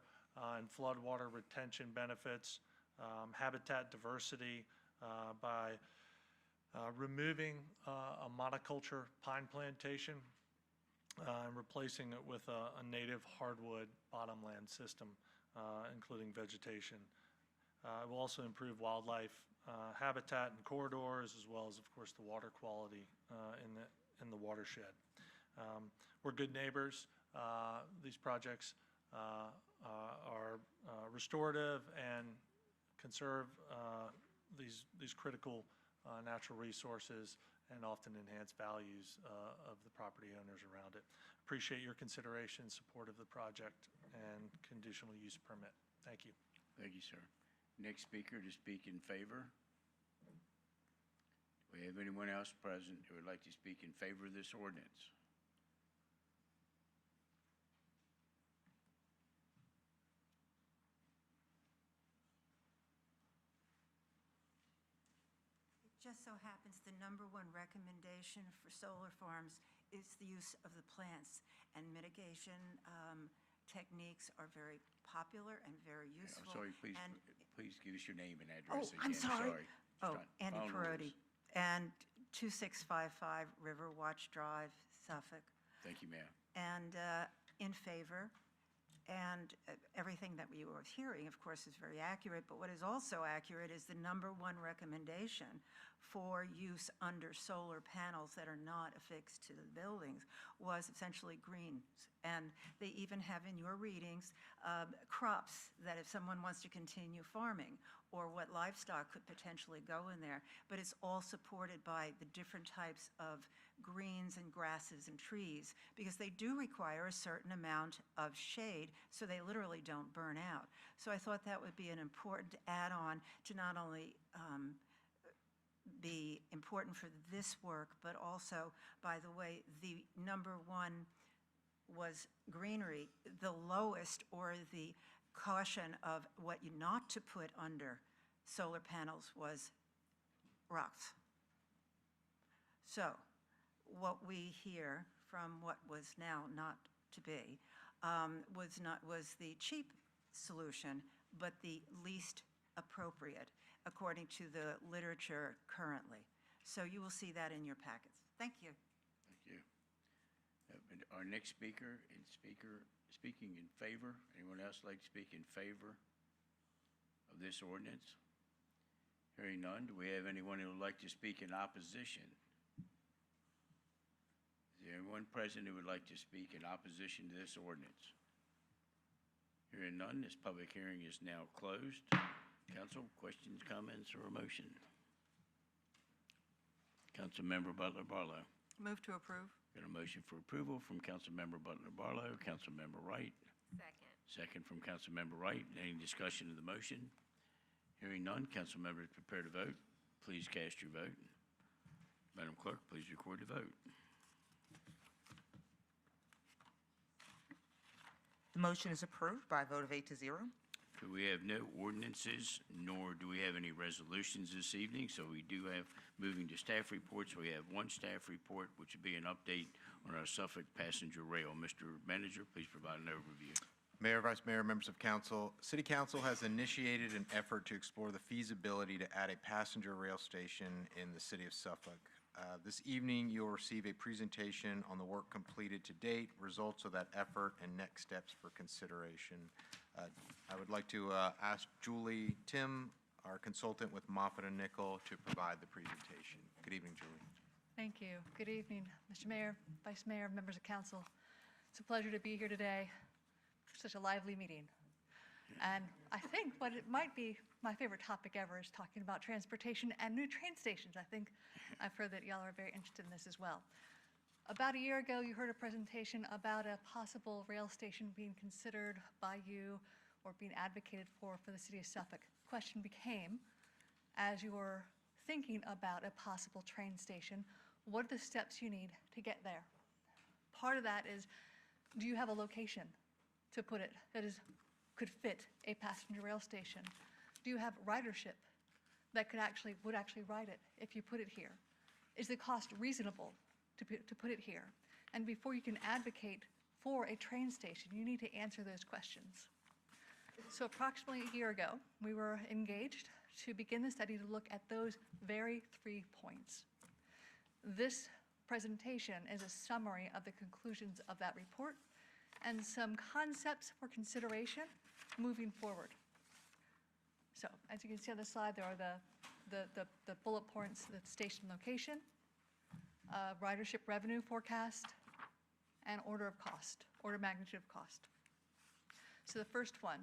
and floodwater retention benefits, habitat diversity by removing a monoculture pine plantation and replacing it with a native hardwood bottomland system, including vegetation. It will also improve wildlife habitat and corridors, as well as, of course, the water quality in the watershed. We're good neighbors. These projects are restorative and conserve these critical natural resources and often enhance values of the property owners around it. Appreciate your consideration, support of the project, and conditional use permit. Thank you. Thank you, sir. Next speaker to speak in favor. Do we have anyone else present who would like to speak in favor of this ordinance? It just so happens the number one recommendation for solar farms is the use of the plants, and mitigation techniques are very popular and very useful. I'm sorry, please, And please give us your name and address again. I'm sorry. Oh, Just Andy following the Perotti. rules. And 2655 River Watch Drive, Suffolk. Thank you, ma'am. And in favor. And everything that we were hearing, of course, is very accurate. But what is also accurate is the number one recommendation for use under solar panels that are not affixed to the buildings was essentially greens. And they even have in your readings crops that if someone wants to continue farming, or what livestock could potentially go in there. But it's all supported by the different types of greens and grasses and trees, because they do require a certain amount of shade, so they literally don't burn out. So I thought that would be an important add-on to not only be important for this work, but also, by the way, the number one was greenery. The lowest, or the caution of what you not to put under solar panels, was rocks. So what we hear from what was now not to be was the cheap solution, but the least appropriate, according to the literature currently. So you will see that in your packets. Thank you. Thank you. Our next speaker speaking in favor. Anyone else like to speak in favor of this ordinance? Hearing none, do we have anyone who would like to speak in opposition? Is there anyone present who would like to speak in opposition to this ordinance? Hearing none, this public hearing is now closed. Council, questions, comments, or a motion? Councilmember Butler Barlow. Move to approve. Got a motion for approval from Councilmember Butler Barlow. Councilmember Wright. Second. Second from Councilmember Wright. Any discussion of the motion? Hearing none, council members prepare to vote. Please cast your vote. Madam Clerk, please record the vote. The motion is approved by a vote of 8-0. Okay, we have no ordinances, nor do we have any resolutions this evening, so we do have, moving to staff reports, we have one staff report, which would be an update on our Suffolk passenger rail. Mr. Manager, please provide an overview. Mayor, Vice Mayor, members of council, City Council has initiated an effort to explore the feasibility to add a passenger rail station in the city of Suffolk. This evening, you'll receive a presentation on the work completed to date, results of that effort, and next steps for consideration. I would like to ask Julie Tim, our consultant with Moffitt & Nichol, to provide the presentation. Good evening, Julie. Thank you. Good evening, Mr. Mayor, Vice Mayor, members of council. It's a pleasure to be here today for such a lively meeting. And I think what it might be my favorite topic ever is talking about transportation and new train stations. I think I've heard that y'all are very interested in this as well. About a year ago, you heard a presentation about a possible rail station being considered by you or being advocated for the city of Suffolk. The question became, as you were thinking about a possible train station, what are the steps you need to get there? Part of that is, do you have a location to put it that could fit a passenger rail station? Do you have ridership that would actually ride it if you put it here? Is the cost reasonable to put it here? And before you can advocate for a train station, you need to answer those questions. So approximately a year ago, we were engaged to begin the study to look at those very 3 points. This presentation is a summary of the conclusions of that report and some concepts for consideration moving forward. So as you can see on the slide, there are the bullet points, the station location, ridership revenue forecast, and order of magnitude of cost. So the first one,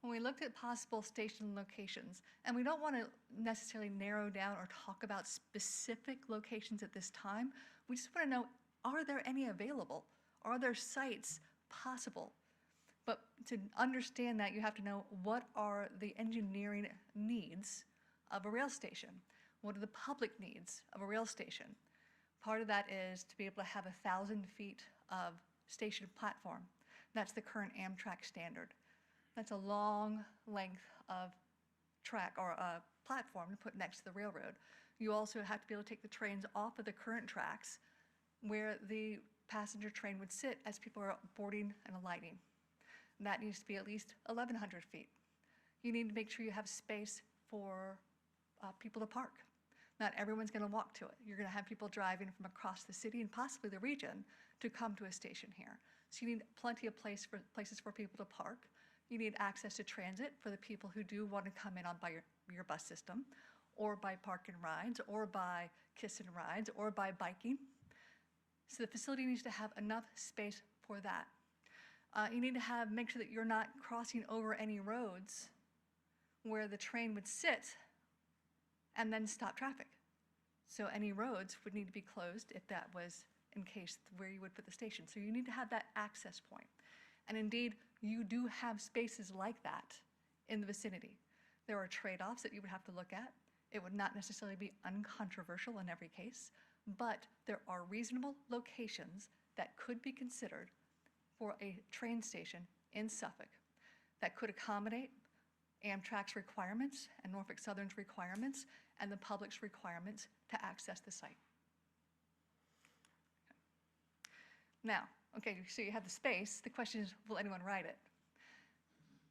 when we looked at possible station locations, and we don't want to necessarily narrow down or talk about specific locations at this time, we just want to know, are there any available? Are there sites possible? But to understand that, you have to know what are the engineering needs of a rail station? What are the public needs of a rail station? Part of that is to be able to have 1,000 feet of station platform. That's the current Amtrak standard. That's a long length of track or a platform to put next to the railroad. You also have to be able to take the trains off of the current tracks where the passenger train would sit as people are boarding and alighting. That needs to be at least 1,100 feet. You need to make sure you have space for people to park. Not everyone's going to walk to it. You're going to have people driving from across the city and possibly the region to come to a station here. So you need plenty of places for people to park. You need access to transit for the people who do want to come in on by your bus system, or by park and rides, or by kiss and rides, or by biking. So the facility needs to have enough space for that. You need to make sure that you're not crossing over any roads where the train would sit and then stop traffic. So any roads would need to be closed if that was in case where you would put the station. So you need to have that access point. And indeed, you do have spaces like that in the vicinity. There are trade-offs that you would have to look at. It would not necessarily be uncontroversial in every case, but there are reasonable locations that could be considered for a train station in Suffolk that could accommodate Amtrak's requirements and Norfolk Southern's requirements and the public's requirements to access the site. Now, okay, so you have the space. The question is, will anyone ride it?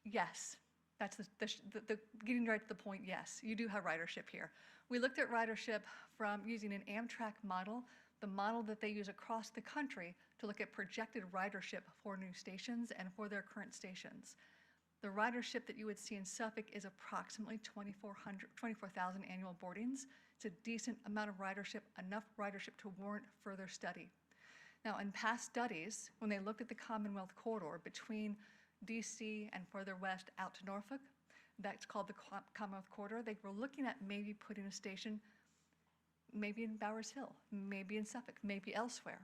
Yes. That's the getting right to the point, yes. You do have ridership here. We looked at ridership from using an Amtrak model, the model that they use across the country to look at projected ridership for new stations and for their current stations. The ridership that you would see in Suffolk is approximately 24,000 annual boardings. It's a decent amount of ridership, enough ridership to warrant further study. Now, in past studies, when they looked at the Commonwealth corridor between DC and further west out to Norfolk, that's called the Commonwealth corridor, they were looking at maybe putting a station maybe in Bowers Hill, maybe in Suffolk, maybe elsewhere.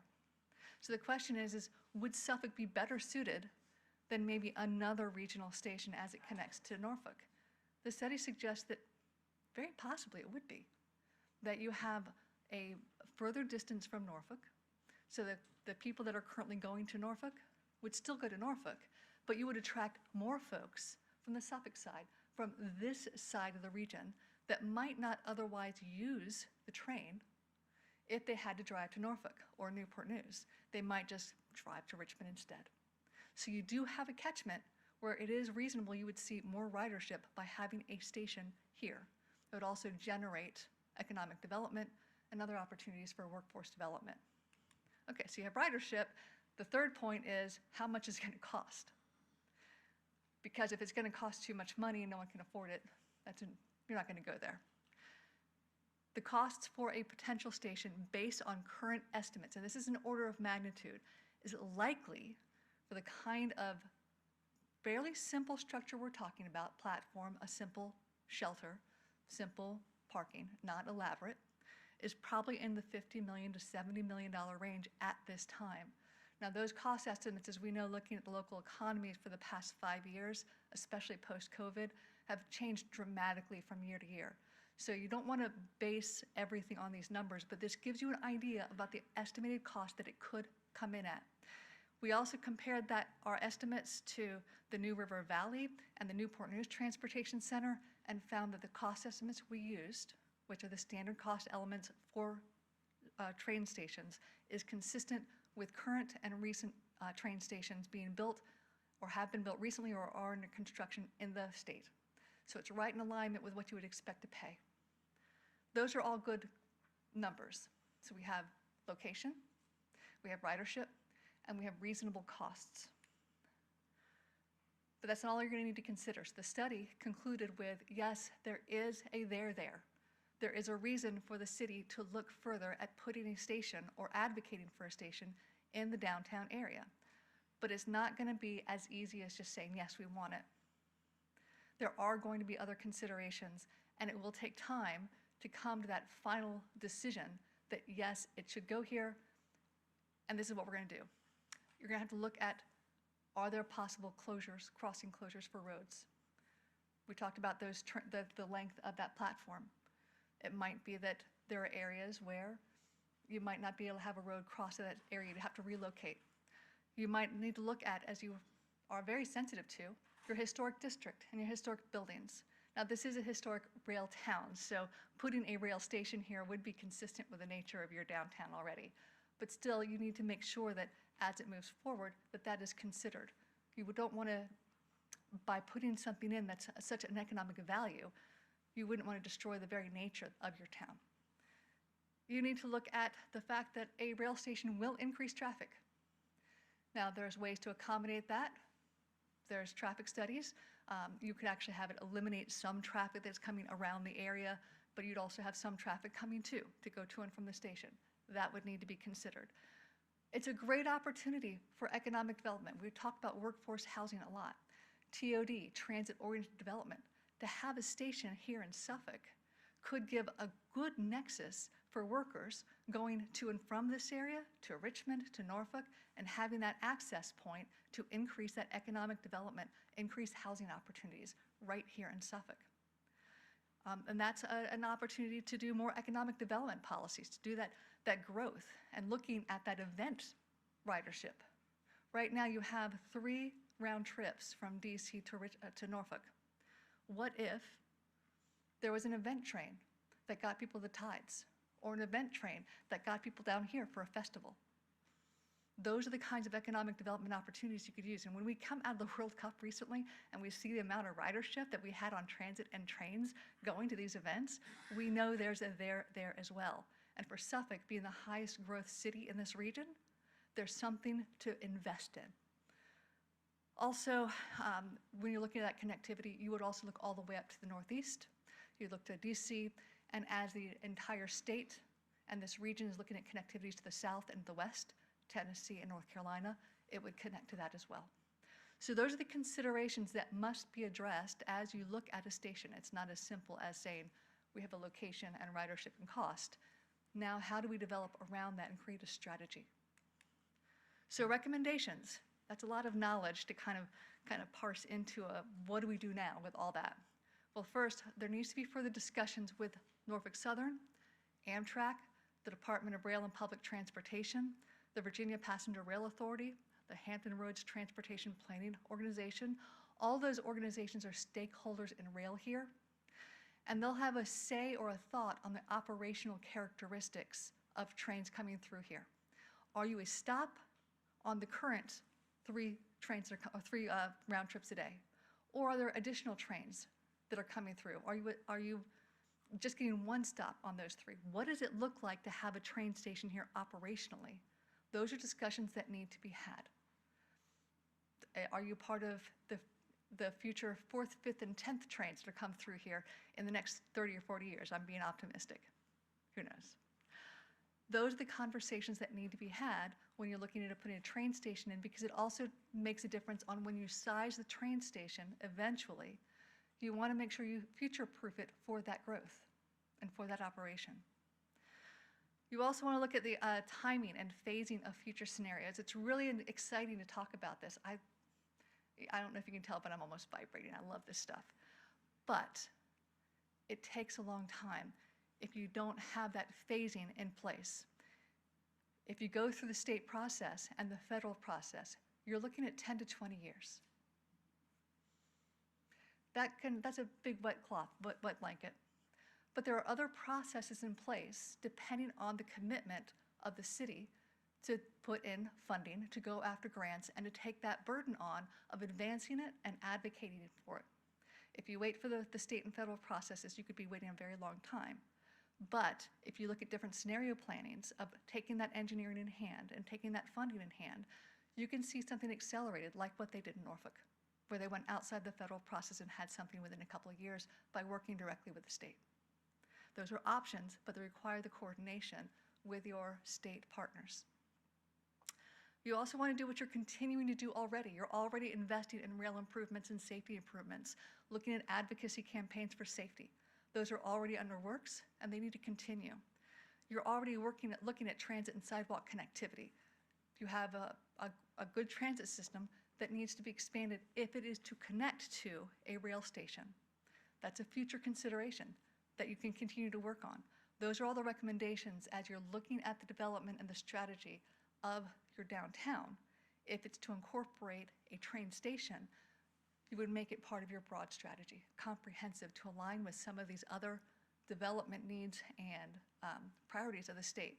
So the question is would Suffolk be better suited than maybe another regional station as it connects to Norfolk? The study suggests that very possibly it would be, that you have a further distance from Norfolk, so that the people that are currently going to Norfolk would still go to Norfolk, but you would attract more folks from the Suffolk side, from this side of the region, that might not otherwise use the train if they had to drive to Norfolk or Newport News. They might just drive to Richmond instead. So you do have a catchment where it is reasonable you would see more ridership by having a station here. It would also generate economic development and other opportunities for workforce development. Okay, so you have ridership. The third point is how much is it going to cost? Because if it's going to cost too much money and no one can afford it, you're not going to go there. The costs for a potential station based on current estimates, and this is an order of magnitude, is likely for the kind of fairly simple structure we're talking about, platform, a simple shelter, simple parking, not elaborate, is probably in the $50 million to $70 million range at this time. Now, those cost estimates, as we know, looking at the local economies for the past 5 years, especially post-COVID, have changed dramatically from year to year. So you don't want to base everything on these numbers, but this gives you an idea about the estimated cost that it could come in at. We also compared our estimates to the New River Valley and the Newport News Transportation Center and found that the cost estimates we used, which are the standard cost elements for train stations, is consistent with current and recent train stations being built or have been built recently or are under construction in the state. So it's right in alignment with what you would expect to pay. Those are all good numbers. So we have location, we have ridership, and we have reasonable costs. But that's not all you're going to need to consider. So the study concluded with, yes, there is a there there. There is a reason for the city to look further at putting a station or advocating for a station in the downtown area. But it's not going to be as easy as just saying, yes, we want it. There are going to be other considerations, and it will take time to come to that final decision that, yes, it should go here, and this is what we're going to do. You're going to have to look at, are there possible closures, crossing closures for roads? We talked about those the length of that platform. It might be that there are areas where you might not be able to have a road cross to that area. You'd have to relocate. You might need to look at, as you are very sensitive to, your historic district and your historic buildings. Now, this is a historic rail town, so putting a rail station here would be consistent with the nature of your downtown already. But still, you need to make sure that as it moves forward, that is considered. You don't want to, by putting something in that's such an economic value, you wouldn't want to destroy the very nature of your town. You need to look at the fact that a rail station will increase traffic. Now, there's ways to accommodate that. There's traffic studies. You could actually have it eliminate some traffic that's coming around the area, but you'd also have some traffic coming to go to and from the station. That would need to be considered. It's a great opportunity for economic development. We've talked about workforce housing a lot. TOD, transit-oriented development. To have a station here in Suffolk could give a good nexus for workers going to and from this area, to Richmond, to Norfolk, and having that access point to increase that economic development, increase housing opportunities right here in Suffolk. And that's an opportunity to do more economic development policies, to do that growth, and looking at that event ridership. Right now you have 3 round trips from DC to Norfolk. What if there was an event train that got people to the Tides, or an event train that got people down here for a festival? Those are the kinds of economic development opportunities you could use. And when we come out of the World Cup recently and we see the amount of ridership that we had on transit and trains going to these events, we know there's a there as well. And for Suffolk, being the highest growth city in this region, there's something to invest in. Also, when you're looking at that connectivity, you would also look all the way up to the northeast. You look to DC, and as the entire state and this region is looking at connectivities to the south and the west, Tennessee and North Carolina, it would connect to that as well. So those are the considerations that must be addressed as you look at a station. It's not as simple as saying we have a location and ridership and cost. Now, how do we develop around that and create a strategy? So recommendations, that's a lot of knowledge to kind of parse into what do we do now with all that? Well, first, there needs to be further discussions with Norfolk Southern, Amtrak, the Department of Rail and Public Transportation, the Virginia Passenger Rail Authority, the Hampton Roads Transportation Planning Organization. All those organizations are stakeholders in rail here, and they'll have a say or a thought on the operational characteristics of trains coming through here. Are you a stop on the current 3 trains that are, or 3 round trips a day? Or are there additional trains that are coming through? Are you just getting one stop on those 3? What does it look like to have a train station here operationally? Those are discussions that need to be had. Are you part of the future 4th, 5th, and 10th trains that are come through here in the next 30 or 40 years? I'm being optimistic. Who knows? Those are the conversations that need to be had when you're looking at putting a train station in, because it also makes a difference on when you size the train station eventually. You want to make sure you future-proof it for that growth and for that operation. You also want to look at the timing and phasing of future scenarios. It's really exciting to talk about this. I don't know if you can tell, but I'm almost vibrating. I love this stuff. But it takes a long time if you don't have that phasing in place. If you go through the state process and the federal process, you're looking at 10 to 20 years. That's a big wet blanket. But there are other processes in place depending on the commitment of the city to put in funding, to go after grants, and to take that burden on of advancing it and advocating for it. If you wait for the state and federal processes, you could be waiting a very long time. But if you look at different scenario plannings of taking that engineering in hand and taking that funding in hand, you can see something accelerated like what they did in Norfolk, where they went outside the federal process and had something within a couple of years by working directly with the state. Those are options, but they require the coordination with your state partners. You also want to do what you're continuing to do already. You're already investing in rail improvements and safety improvements, looking at advocacy campaigns for safety. Those are already under works, and they need to continue. You're already looking at transit and sidewalk connectivity. You have a good transit system that needs to be expanded if it is to connect to a rail station. That's a future consideration that you can continue to work on. Those are all the recommendations as you're looking at the development and the strategy of your downtown. If it's to incorporate a train station, you would make it part of your broad strategy, comprehensive, to align with some of these other development needs and priorities of the state.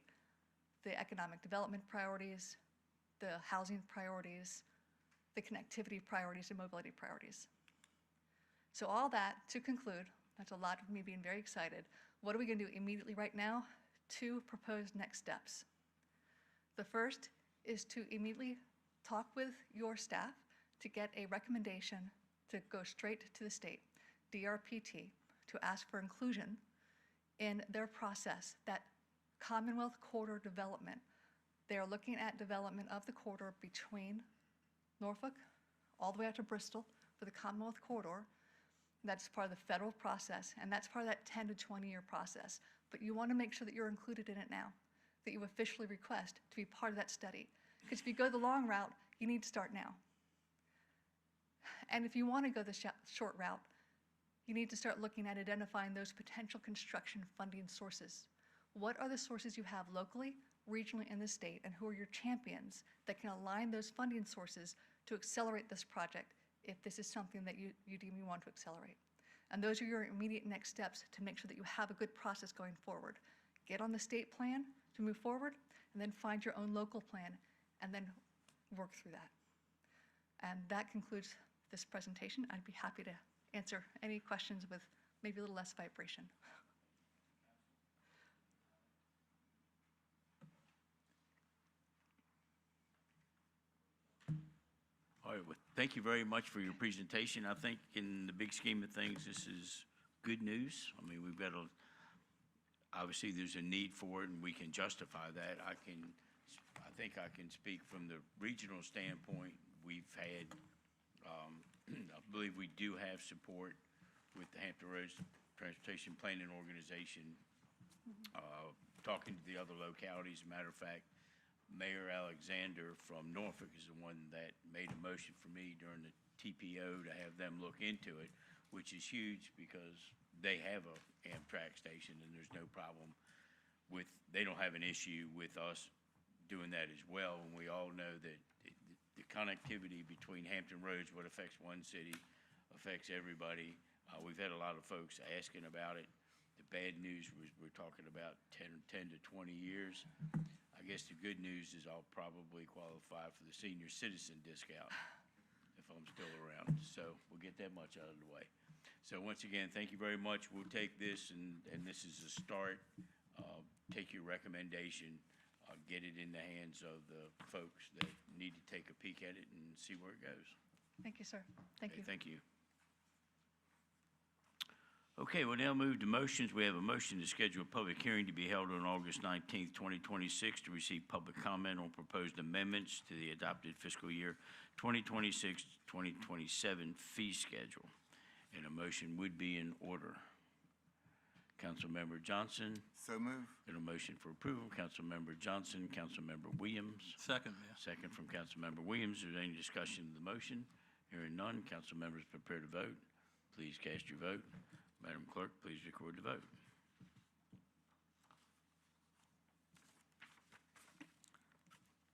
The economic development priorities, the housing priorities, the connectivity priorities, and mobility priorities. So all that, to conclude, that's a lot of me being very excited. What are we going to do immediately right now? 2 proposed next steps. The first is to immediately talk with your staff to get a recommendation to go straight to the state, DRPT, to ask for inclusion in their process, that Commonwealth Corridor development. They are looking at development of the corridor between Norfolk all the way out to Bristol for the Commonwealth Corridor. That's part of the federal process, and that's part of that 10 to 20-year process. But you want to make sure that you're included in it now, that you officially request to be part of that study. Because if you go the long route, you need to start now. And if you want to go the short route, you need to start looking at identifying those potential construction funding sources. What are the sources you have locally, regionally, in the state, and who are your champions that can align those funding sources to accelerate this project if this is something that you deem you want to accelerate? And those are your immediate next steps to make sure that you have a good process going forward. Get on the state plan to move forward, and then find your own local plan, and then work through that. And that concludes this presentation. I'd be happy to answer any questions with maybe a little less vibration. All right, well, thank you very much for your presentation. I think in the big scheme of things, this is good news. I mean, we've got obviously there's a need for it, and we can justify that. I think I can speak from the regional standpoint. We've had, I believe we do have support with the Hampton Roads Transportation Planning Organization, talking to the other localities. As a matter of fact, Mayor Alexander from Norfolk is the one that made a motion for me during the TPO to have them look into it, which is huge because they have a Amtrak station and there's no problem with, they don't have an issue with us doing that as well. And we all know that the connectivity between Hampton Roads, what affects one city, affects everybody. We've had a lot of folks asking about it. The bad news was we're talking about 10 to 20 years. I guess the good news is I'll probably qualify for the senior citizen discount if I'm still around. So we'll get that much out of the way. So once again, thank you very much. We'll take this, and this is a start. Take your recommendation, get it in the hands of the folks that need to take a peek at it and see where it goes. Thank you, sir. Thank Okay, you. thank you. Okay, we'll now move to motions. We have a motion to schedule a public hearing to be held on August 19th, 2026, to receive public comment on proposed amendments to the adopted fiscal year 2026-2027 fee schedule. And a motion would be in order. Councilmember Johnson. So move. And a motion for approval, Councilmember Johnson, Councilmember Williams. Second, Mayor. Second from Councilmember Williams. Is there any discussion of the motion? Hearing none, council members prepare to vote. Please cast your vote. Madam Clerk, please record the vote.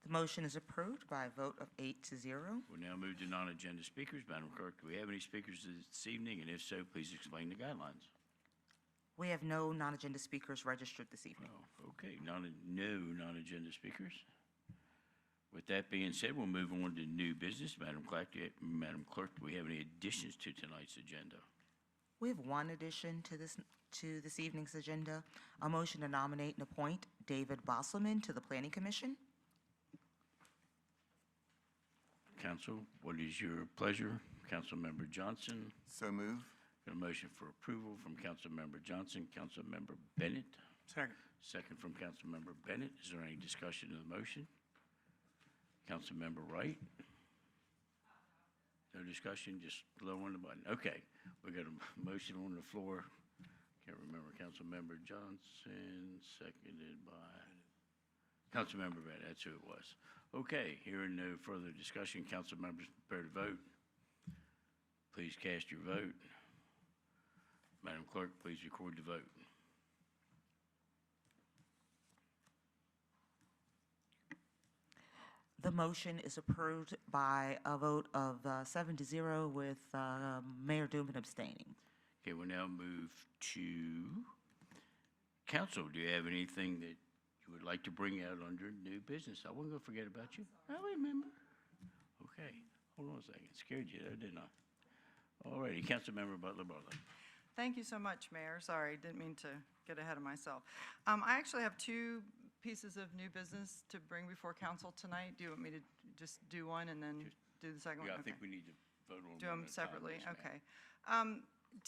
The motion is approved by a vote of 8-0. We'll now move to non-agenda speakers. Madam Clerk, do we have any speakers this evening? And if so, please explain the guidelines. We have no non-agenda speakers registered this evening. Oh, okay, no non-agenda speakers. With that being said, we'll move on to new business. Madam Clerk, do we have any additions to tonight's agenda? We have one addition to this evening's agenda, a motion to nominate and appoint David Bosselman to the Planning Commission. Council, what is your pleasure? Councilmember Johnson. So move. Got a motion for approval from Councilmember Johnson. Councilmember Bennett. Second. Second from Councilmember Bennett. Is there any discussion of the motion? Councilmember Wright? No discussion, just low on the button. Okay, we got a motion on the floor. Can't remember, Councilmember Johnson, seconded by Councilmember Bennett, that's who it was. Okay, hearing no further discussion, council members prepare to vote. Please cast your vote. Madam Clerk, please record the vote. The motion is approved by a vote of 7-0 with Mayor Duman abstaining. Okay, we'll now move to council. Do you have anything that you would like to bring out under new business? I wasn't going to forget about you. I remember. Okay, hold on a second. Scared you there, didn't I? All righty, Councilmember Butler-Barlow. Thank you so much, Mayor. Sorry, didn't mean to get ahead of myself. I actually have two pieces of new business to bring before council tonight. Do you want me to just do one and then do the second one? Yeah, I Okay. think we need to vote on Do one them at a time, separately? yes, ma'am.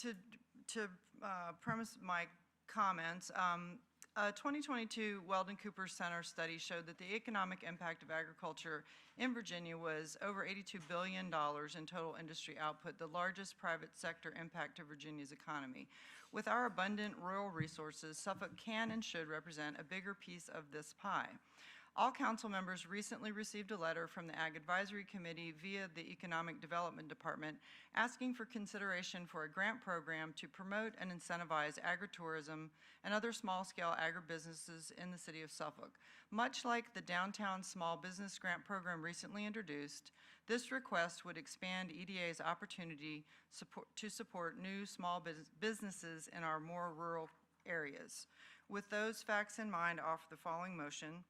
Okay. To premise my comments, a 2022 Weldon Cooper Center study showed that the economic impact of agriculture in Virginia was over $82 billion in total industry output, the largest private sector impact to Virginia's economy. With our abundant rural resources, Suffolk can and should represent a bigger piece of this pie. All council members recently received a letter from the Ag Advisory Committee via the Economic Development Department asking for consideration for a grant program to promote and incentivize agritourism and other small-scale agribusinesses in the city of Suffolk. Much like the Downtown Small Business Grant Program recently introduced, this request would expand EDA's opportunity to support new small businesses in our more rural areas. With those facts in mind, I offer the following motion.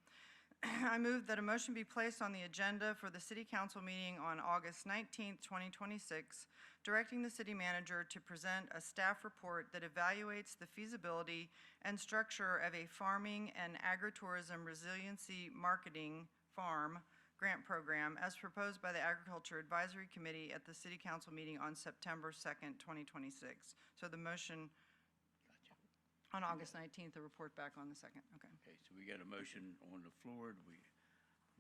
I move that a motion be placed on the agenda for the City Council meeting on August 19th, 2026, directing the city manager to present a staff report that evaluates the feasibility and structure of a farming and agritourism resiliency marketing farm grant program as proposed by the Agriculture Advisory Committee at the City Council meeting on September 2nd, 2026. So the motion on August 19th, the report back on the 2nd. Okay. Okay, so we got a motion on the floor.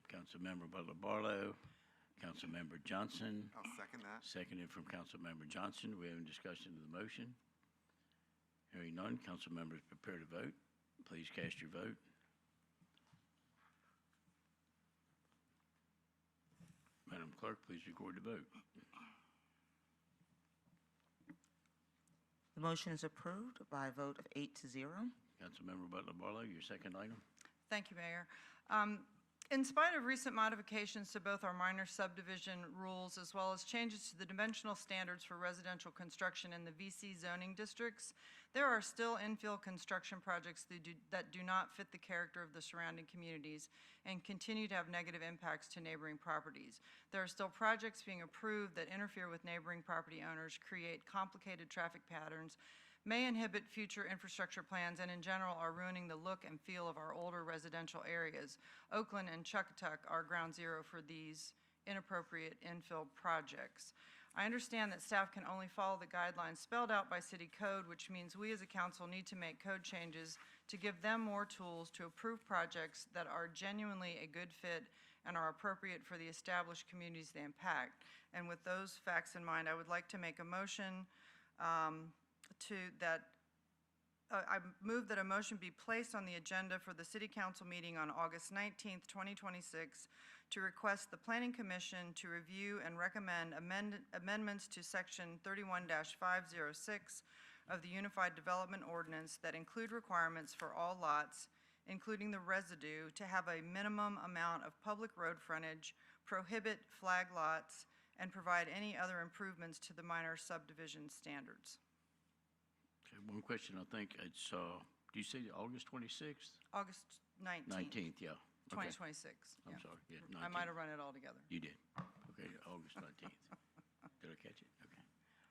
Councilmember Butler-Barlow, Councilmember Johnson. I'll second that. Seconded from Councilmember Johnson. Do we have a discussion of the motion? Hearing none, council members prepare to vote. Please cast your vote. Madam Clerk, please record the vote. The motion is approved by a vote of 8-0. Councilmember Butler-Barlow, your second item. Thank you, Mayor. In spite of recent modifications to both our minor subdivision rules as well as changes to the dimensional standards for residential construction in the VC zoning districts, there are still infill construction projects that do not fit the character of the surrounding communities and continue to have negative impacts to neighboring properties. There are still projects being approved that interfere with neighboring property owners, create complicated traffic patterns, may inhibit future infrastructure plans, and in general are ruining the look and feel of our older residential areas. Oakland and Chuckatuck are ground zero for these inappropriate infill projects. I understand that staff can only follow the guidelines spelled out by city code, which means we as a council need to make code changes to give them more tools to approve projects that are genuinely a good fit and are appropriate for the established communities they impact. And with those facts in mind, I would like to make a motion I move that a motion be placed on the agenda for the City Council meeting on August 19th, 2026, to request the Planning Commission to review and recommend amendments to Section 31-506 of the Unified Development Ordinance that include requirements for all lots, including the residue, to have a minimum amount of public road frontage, prohibit flag lots, and provide any other improvements to the minor subdivision standards. Okay, one question, I think it's, do you say August 26th? August 19th. 19th, yeah. Okay. 2026. I'm yeah. sorry, yeah, I 19th. might have run it all together. You did. Okay, August 19th. Did I catch it? Okay.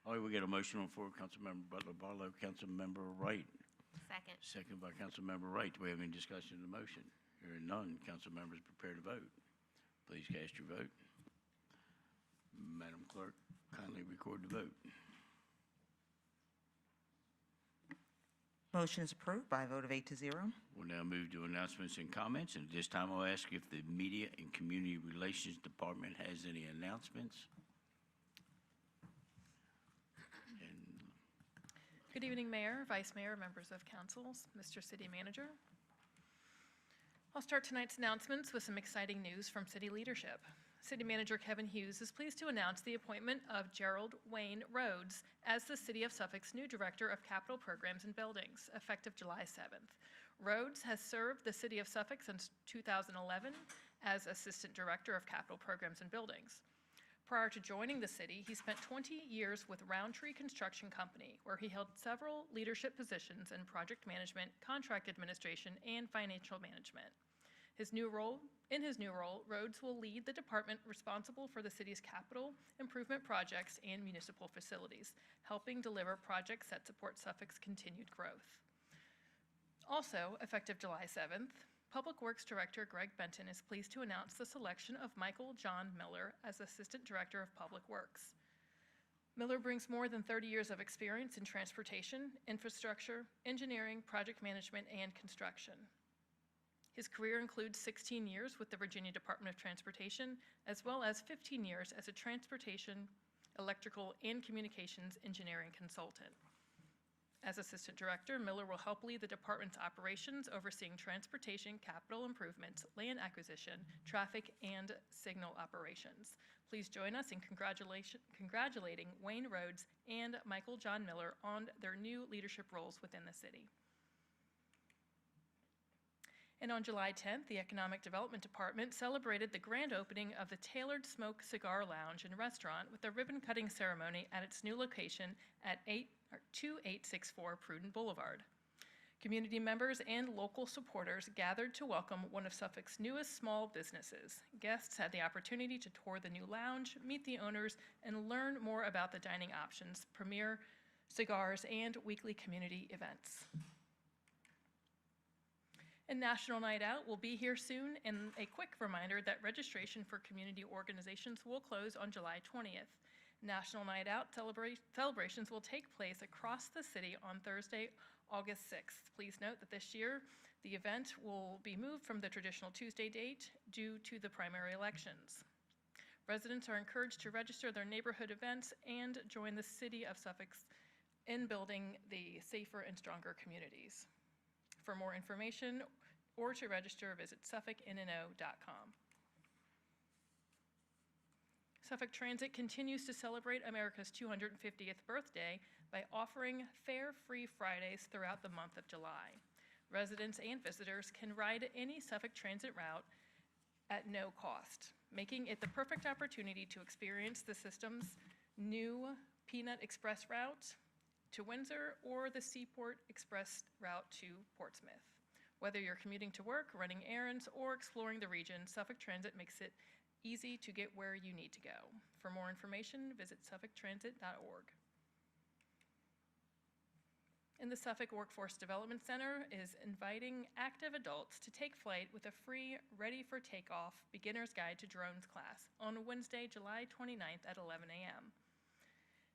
All right, we got a motion on the floor, Councilmember Butler Barlow, Councilmember Wright. Second. Second by Councilmember Wright. Do we have any discussion of the motion? Hearing none, council members prepare to vote. Please cast your vote. Madam Clerk, kindly record the vote. Motion is approved by a vote of 8-0. We'll now move to announcements and comments, and at this time I'll ask if the Media and Community Relations Department has any announcements. Good evening, Mayor, Vice Mayor, members of councils, Mr. City Manager. I'll start tonight's announcements with some exciting news from city leadership. City Manager Kevin Hughes is pleased to announce the appointment of Gerald Wayne Rhodes as the City of Suffolk's new Director of Capital Programs and Buildings, effective July 7th. Rhodes has served the City of Suffolk since 2011 as Assistant Director of Capital Programs and Buildings. Prior to joining the city, he spent 20 years with Roundtree Construction Company, where he held several leadership positions in project management, contract administration, and financial management. In his new role, Rhodes will lead the department responsible for the city's capital improvement projects and municipal facilities, helping deliver projects that support Suffolk's continued growth. Also, effective July 7th, Public Works Director Greg Benton is pleased to announce the selection of Michael John Miller as Assistant Director of Public Works. Miller brings more than 30 years of experience in transportation, infrastructure, engineering, project management, and construction. His career includes 16 years with the Virginia Department of Transportation, as well as 15 years as a transportation, electrical, and communications engineering consultant. As Assistant Director, Miller will help lead the department's operations, overseeing transportation, capital improvements, land acquisition, traffic, and signal operations. Please join us in congratulating Wayne Rhodes and Michael John Miller on their new leadership roles within the city. And on July 10th, the Economic Development Department celebrated the grand opening of the Tailored Smoke Cigar Lounge and Restaurant with a ribbon-cutting ceremony at its new location at 2864 Prudent Boulevard. Community members and local supporters gathered to welcome one of Suffolk's newest small businesses. Guests had the opportunity to tour the new lounge, meet the owners, and learn more about the dining options, premier cigars, and weekly community events. And National Night Out will be here soon, and a quick reminder that registration for community organizations will close on July 20th. National Night Out celebrations will take place across the city on Thursday, August 6th. Please note that this year, the event will be moved from the traditional Tuesday date due to the primary elections. Residents are encouraged to register their neighborhood events and join the City of Suffolk in building the safer and stronger communities. For more information or to register, visit suffolknno.com. Suffolk Transit continues to celebrate America's 250th birthday by offering fare-free Fridays throughout the month of July. Residents and visitors can ride any Suffolk Transit route at no cost, making it the perfect opportunity to experience the system's new Peanut Express route to Windsor or the Seaport Express route to Portsmouth. Whether you're commuting to work, running errands, or exploring the region, Suffolk Transit makes it easy to get where you need to go. For more information, visit suffolktransit.org. And the Suffolk Workforce Development Center is inviting active adults to take flight with a free Ready for Takeoff Beginner's Guide to Drones class on Wednesday, July 29th at 11 a.m.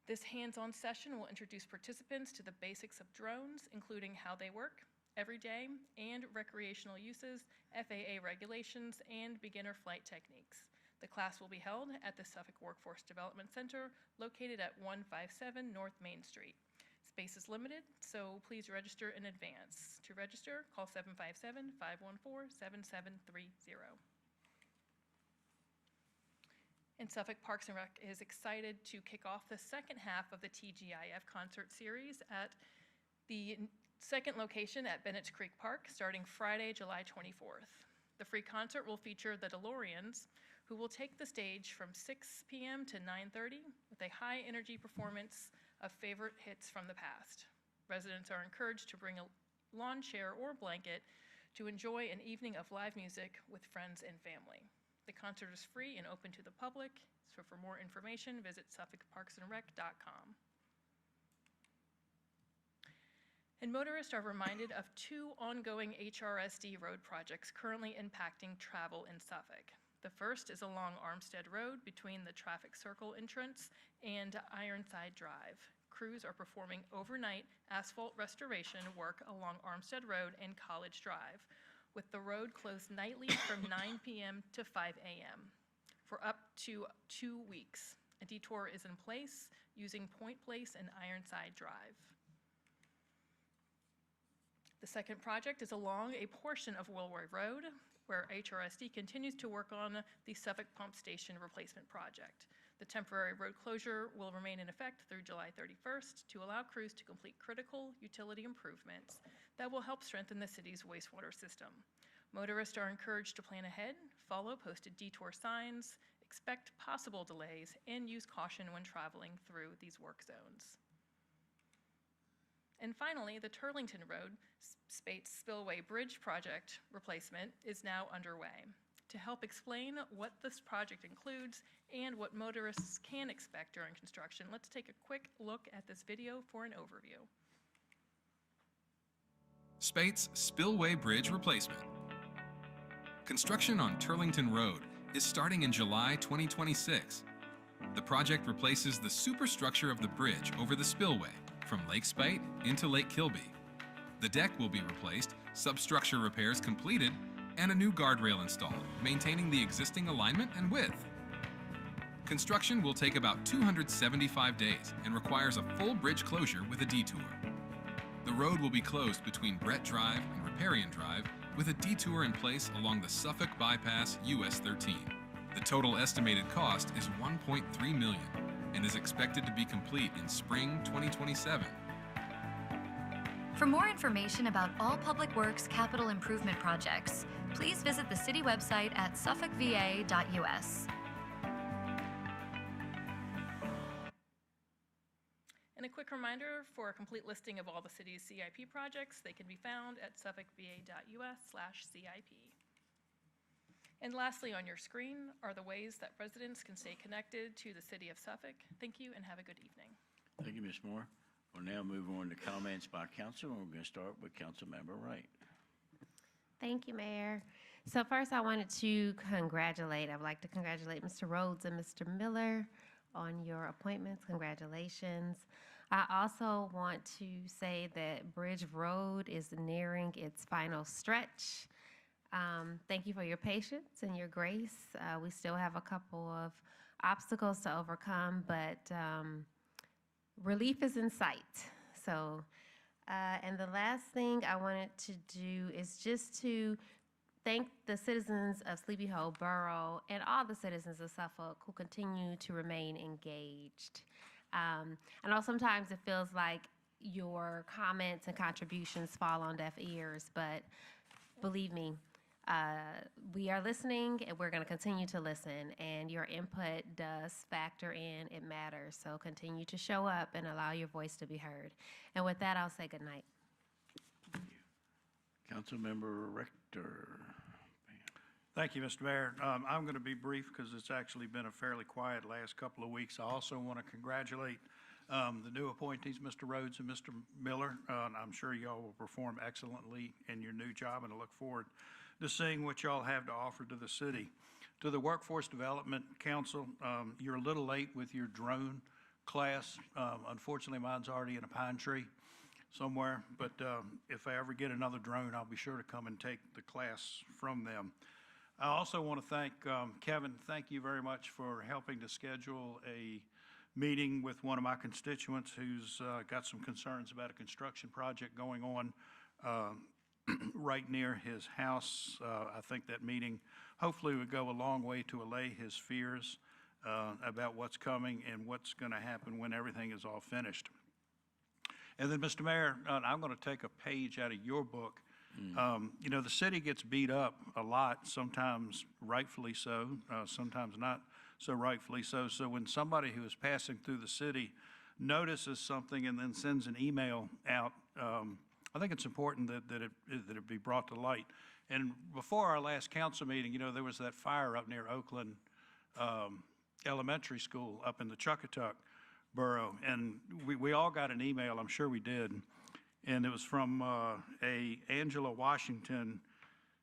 This hands-on session will introduce participants to the basics of drones, including how they work every day and recreational uses, FAA regulations, and beginner flight techniques. The class will be held at the Suffolk Workforce Development Center located at 157 North Main Street. Space is limited, so please register in advance. To register, call 757-514-7730. And Suffolk Parks and Rec is excited to kick off the second half of the TGIF concert series at the second location at Bennett's Creek Park starting Friday, July 24th. The free concert will feature the DeLoreans, who will take the stage from 6 p.m. to 9:30 with a high-energy performance of favorite hits from the past. Residents are encouraged to bring a lawn chair or blanket to enjoy an evening of live music with friends and family. The concert is free and open to the public, so for more information, visit suffolkparksandrec.com. And motorists are reminded of two ongoing HRSD road projects currently impacting travel in Suffolk. The first is along Armstead Road between the traffic circle entrance and Ironside Drive. Crews are performing overnight asphalt restoration work along Armstead Road and College Drive, with the road closed nightly from 9 p.m. to 5 a.m. for up to 2 weeks. A detour is in place using Point Place and Ironside Drive. The second project is along a portion of Wilroy Road, where HRSD continues to work on the Suffolk Pump Station Replacement Project. The temporary road closure will remain in effect through July 31st to allow crews to complete critical utility improvements that will help strengthen the city's wastewater system. Motorists are encouraged to plan ahead, follow posted detour signs, expect possible delays, and use caution when traveling through these work zones. And finally, the Turlington Road Spates Spillway Bridge project replacement is now underway. To help explain what this project includes and what motorists can expect during construction, let's take a quick look at this video for an overview. Spates Spillway Bridge Replacement. Construction on Turlington Road is starting in July 2026. The project replaces the superstructure of the bridge over the spillway from Lake Spate into Lake Kilby. The deck will be replaced, substructure repairs completed, and a new guardrail installed, maintaining the existing alignment and width. Construction will take about 275 days and requires a full bridge closure with a detour. The road will be closed between Brett Drive and Riparian Drive with a detour in place along the Suffolk Bypass US 13. The total estimated cost is $1.3 million and is expected to be complete in spring 2027. For more information about all Public Works capital improvement projects, please visit the city website at suffolkva.us. And a quick reminder, for a complete listing of all the city's CIP projects, they can be found at suffolkva.us/CIP. And lastly, on your screen are the ways that residents can stay connected to the city of Suffolk. Thank you and have a good evening. Thank you, Ms. Moore. We'll now move on to comments by council, and we're going to start with Councilmember Wright. Thank you, Mayor. So first I wanted to congratulate, I would like to congratulate Mr. Rhodes and Mr. Miller on your appointments. Congratulations. I also want to say that Bridge Road is nearing its final stretch. Thank you for your patience and your grace. We still have a couple of obstacles to overcome, but relief is in sight. So, and the last thing I wanted to do is just to thank the citizens of Sleepy Hollow Borough and all the citizens of Suffolk who continue to remain engaged. I know sometimes it feels like your comments and contributions fall on deaf ears, but believe me, We are listening, and we're going to continue to listen, and your input does factor in. It matters. So continue to show up and allow your voice to be heard. And with that, I'll say good night. Councilmember Rector. Thank you, Mr. Mayor. I'm going to be brief because it's actually been a fairly quiet last couple of weeks. I also want to congratulate the new appointees, Mr. Rhodes and Mr. Miller. I'm sure y'all will perform excellently in your new job, and I look forward to seeing what y'all have to offer to the city. To the Workforce Development Council, you're a little late with your drone class. Unfortunately, mine's already in a pine tree somewhere, but if I ever get another drone, I'll be sure to come and take the class from them. I also want to thank Kevin. Thank you very much for helping to schedule a meeting with one of my constituents who's got some concerns about a construction project going on right near his house. I think that meeting hopefully would go a long way to allay his fears about what's coming and what's going to happen when everything is all finished. And then, Mr. Mayor, I'm going to take a page out of your book. You know, the city gets beat up a lot, sometimes rightfully so, sometimes not so rightfully so. So when somebody who is passing through the city notices something and then sends an email out, I think it's important that it be brought to light. And before our last council meeting, you know, there was that fire up near Oakland Elementary School up in the Chuckatuck borough. And we all got an email, I'm sure we did. And it was from Angela Washington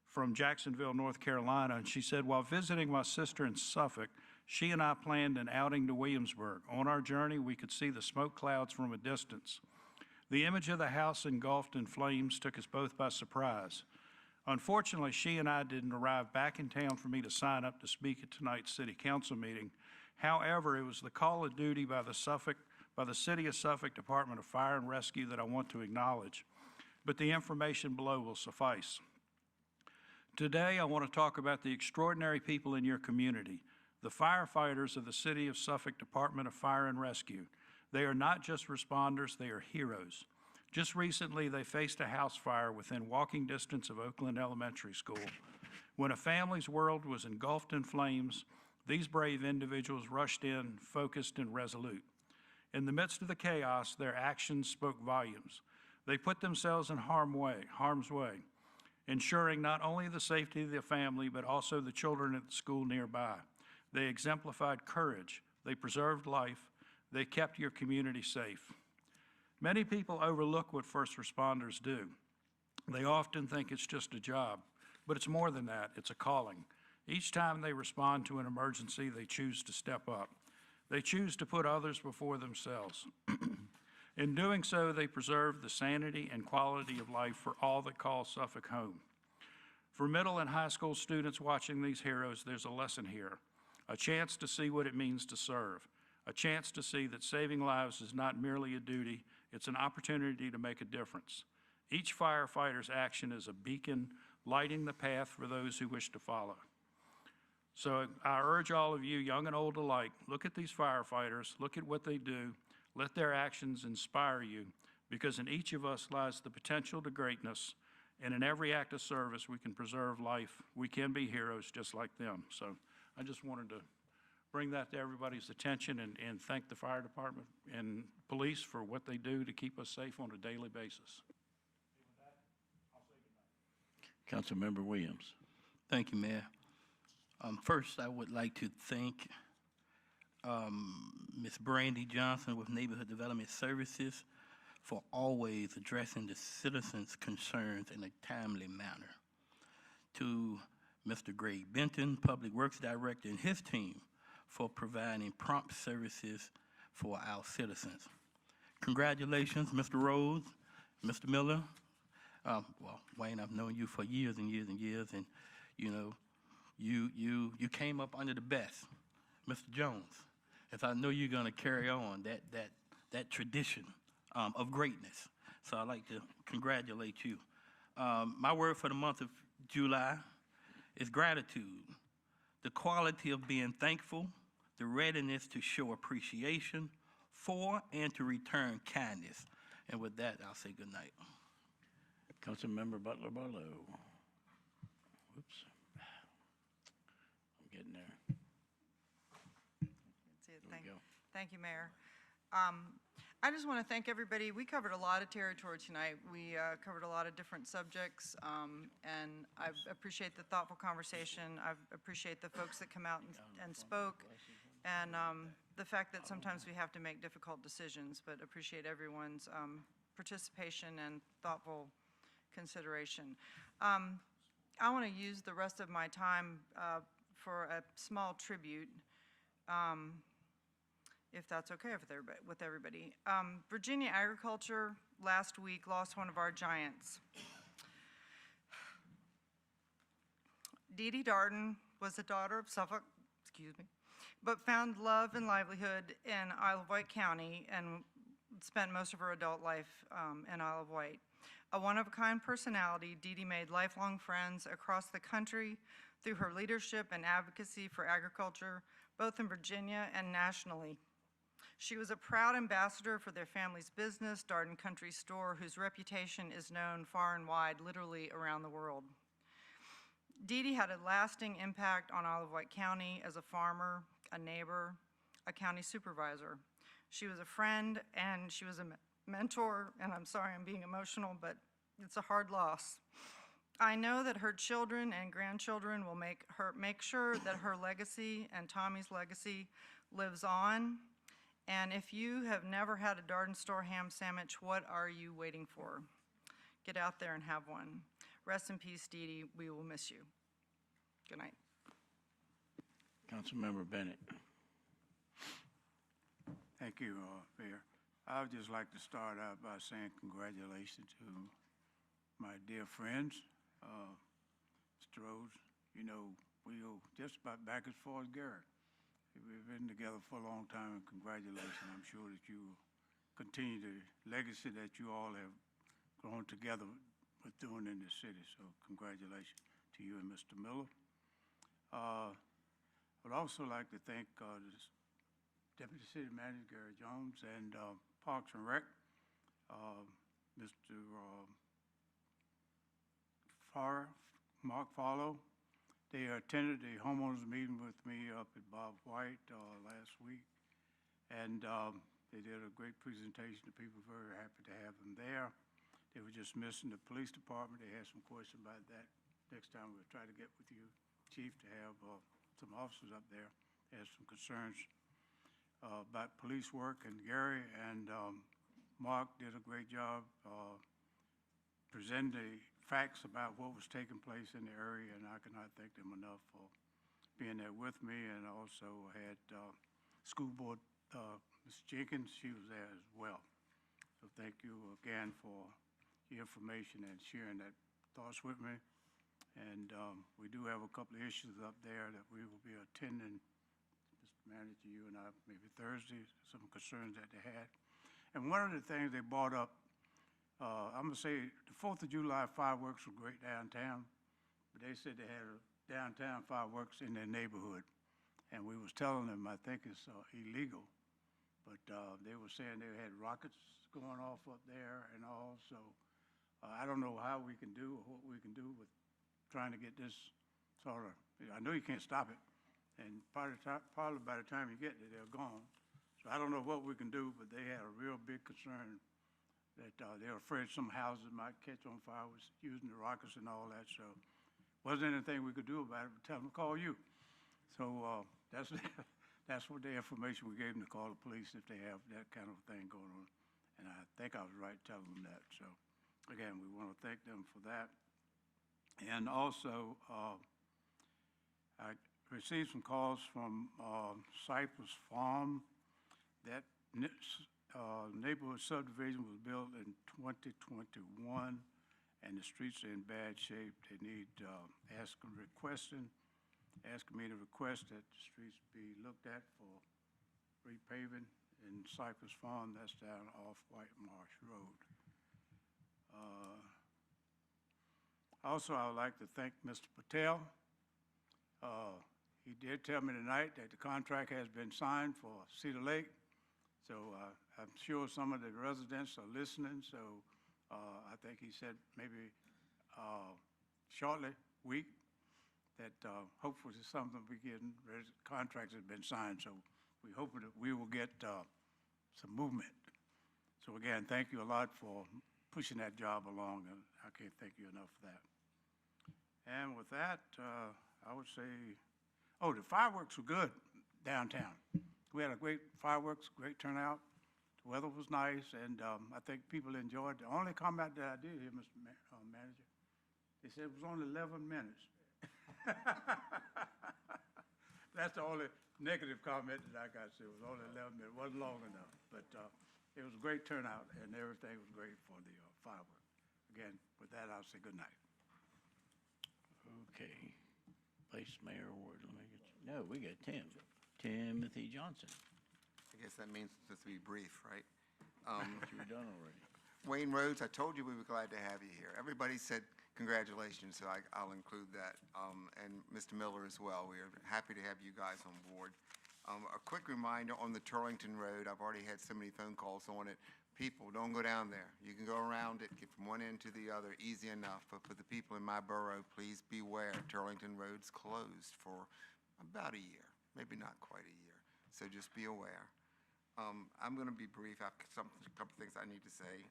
from Jacksonville, North Carolina. And she said, while visiting my sister in Suffolk, she and I planned an outing to Williamsburg. On our journey, we could see the smoke clouds from a distance. The image of the house engulfed in flames took us both by surprise. Unfortunately, she and I didn't arrive back in town for me to sign up to speak at tonight's city council meeting. However, it was the call of duty by the City of Suffolk Department of Fire and Rescue that I want to acknowledge, but the information below will suffice. Today, I want to talk about the extraordinary people in your community, the firefighters of the City of Suffolk Department of Fire and Rescue. They are not just responders, they are heroes. Just recently, they faced a house fire within walking distance of Oakland Elementary School. When a family's world was engulfed in flames, these brave individuals rushed in, focused and resolute. In the midst of the chaos, their actions spoke volumes. They put themselves in harm's way, ensuring not only the safety of the family, but also the children at the school nearby. They exemplified courage. They preserved life. They kept your community safe. Many people overlook what first responders do. They often think it's just a job, but it's more than that. It's a calling. Each time they respond to an emergency, they choose to step up. They choose to put others before themselves. In doing so, they preserve the sanity and quality of life for all that call Suffolk home. For middle and high school students watching these heroes, there's a lesson here, a chance to see what it means to serve, a chance to see that saving lives is not merely a duty, it's an opportunity to make a difference. Each firefighter's action is a beacon lighting the path for those who wish to follow. So I urge all of you, young and old alike, look at these firefighters, look at what they do, let their actions inspire you, because in each of us lies the potential to greatness, and in every act of service we can preserve life. We can be heroes just like them. So I just wanted to bring that to everybody's attention and thank the fire department and police for what they do to keep us safe on a daily basis. Councilmember Williams. Thank you, Mayor. First, I would like to thank Ms. Brandy Johnson with Neighborhood Development Services for always addressing the citizens' concerns in a timely manner. To Mr. Greg Benton, Public Works Director, and his team for providing prompt services for our citizens. Congratulations, Mr. Rhodes, Mr. Miller. Well, Wayne, I've known you for years and years and years, and you know, you came up under the best, Mr. Jones. As I know you're going to carry on that tradition of greatness. So I'd like to congratulate you. My word for the month of July is gratitude. The quality of being thankful, the readiness to show appreciation for and to return kindness. And with that, I'll say good night. Councilmember Butler Barlow. Whoops. I'm getting there. That's it. There we go. Thank you, Mayor. I just want to thank everybody. We covered a lot of territory tonight. We covered a lot of different subjects, and I appreciate the thoughtful conversation. I appreciate the folks that come out and spoke, and the fact that sometimes we have to make difficult decisions, but appreciate everyone's participation and thoughtful consideration. I want to use the rest of my time for a small tribute, if that's okay with everybody. Virginia agriculture last week lost one of our giants. Dee Dee Darden was the daughter of Suffolk, but found love and livelihood in Isle of Wight County and spent most of her adult life in Isle of Wight. A one-of-a-kind personality, Dee Dee made lifelong friends across the country through her leadership and advocacy for agriculture, both in Virginia and nationally. She was a proud ambassador for their family's business, Darden Country Store, whose reputation is known far and wide, literally around the world. Dee Dee had a lasting impact on Isle of Wight County as a farmer, a neighbor, a county supervisor. She was a friend and she was a mentor, and I'm sorry I'm being emotional, but it's a hard loss. I know that her children and grandchildren will make sure that her legacy and Tommy's legacy lives on. And if you have never had a Darden Store ham sandwich, what are you waiting for? Get out there and have one. Rest in peace, Dee Dee. We will miss you. Good night. Councilmember Bennett. Thank you, Mayor. I would just like to start out by saying congratulations to my dear friends, Mr. Rhodes. You know, we go just about back as far as Garrett. We've been together for a long time, and congratulations. I'm sure that you will continue the legacy that you all have grown together with doing in this city. So congratulations to you and Mr. Miller. I would also like to thank Deputy City Manager Gary Jones and Parks and Rec, Mr. Mark Farlow. They attended the homeowners meeting with me up at Bob White last week, and they did a great presentation. The people were very happy to have them there. They were just missing the police department. They had some questions about that. Next time we'll try to get with you, Chief, to have some officers up there. They had some concerns about police work, and Gary and Mark did a great job presenting the facts about what was taking place in the area, and I cannot thank them enough for being there with me. And also had school board, Ms. Jenkins, she was there as well. So thank you again for your information and sharing that thoughts with me. And we do have a couple of issues up there that we will be attending, Mr. Manager, you and I, maybe Thursday, some concerns that they had. And one of the things they brought up, I'm going to say the 4th of July fireworks were great downtown, but they said they had downtown fireworks in their neighborhood. And we was telling them, I think it's illegal, but they were saying they had rockets going off up there and all. So I don't know how we can do or what we can do with trying to get this sort of, I know you can't stop it. And probably by the time you get there, they're gone. So I don't know what we can do, but they had a real big concern that they're afraid some houses might catch on fire with using the rockets and all that. So wasn't anything we could do about it, but tell them to call you. So that's what the information we gave them, to call the police if they have that kind of thing going on. And I think I was right telling them that. So again, we want to thank them for that. And also, I received some calls from Cypress Farm. That neighborhood subdivision was built in 2021, and the streets are in bad shape. They need asking me to request that the streets be looked at for repaving in Cypress Farm. That's down off White Marsh Road. Also, I would like to thank Mr. Patel. He did tell me tonight that the contract has been signed for Cedar Lake. So I'm sure some of the residents are listening. So I think he said maybe shortly, week, that hopefully something we get, contracts have been signed, so we hope that we will get some movement. So again, thank you a lot for pushing that job along, and I can't thank you enough for that. And with that, I would say, oh, the fireworks were good downtown. We had a great fireworks, great turnout. The weather was nice, and I think people enjoyed it. The only comment that I did hear, Mr. Manager, they said it was only 11 minutes. That's the only negative comment that I got to say. It was only 11 minutes. It wasn't long enough, but it was a great turnout, and everything was great for the fireworks. Again, with that, I'll say good night. Okay. Vice Mayor Ward, let me get you. No, we got Tim. Timothy Johnson. I guess that means it's supposed to be brief, right? You were done already. Wayne Rhodes, I told you we were glad to have you here. Everybody said congratulations, so I'll include that. And Mr. Miller as well. We are happy to have you guys on board. A quick reminder on the Turlington Road, I've already had so many phone calls on it. People, don't go down there. You can go around it, get from one end to the other, easy enough. But for the people in my borough, please beware. Turlington Road's closed for about a year, maybe not quite a year. So just be aware. I'm going to be brief. I have a couple things I need to say.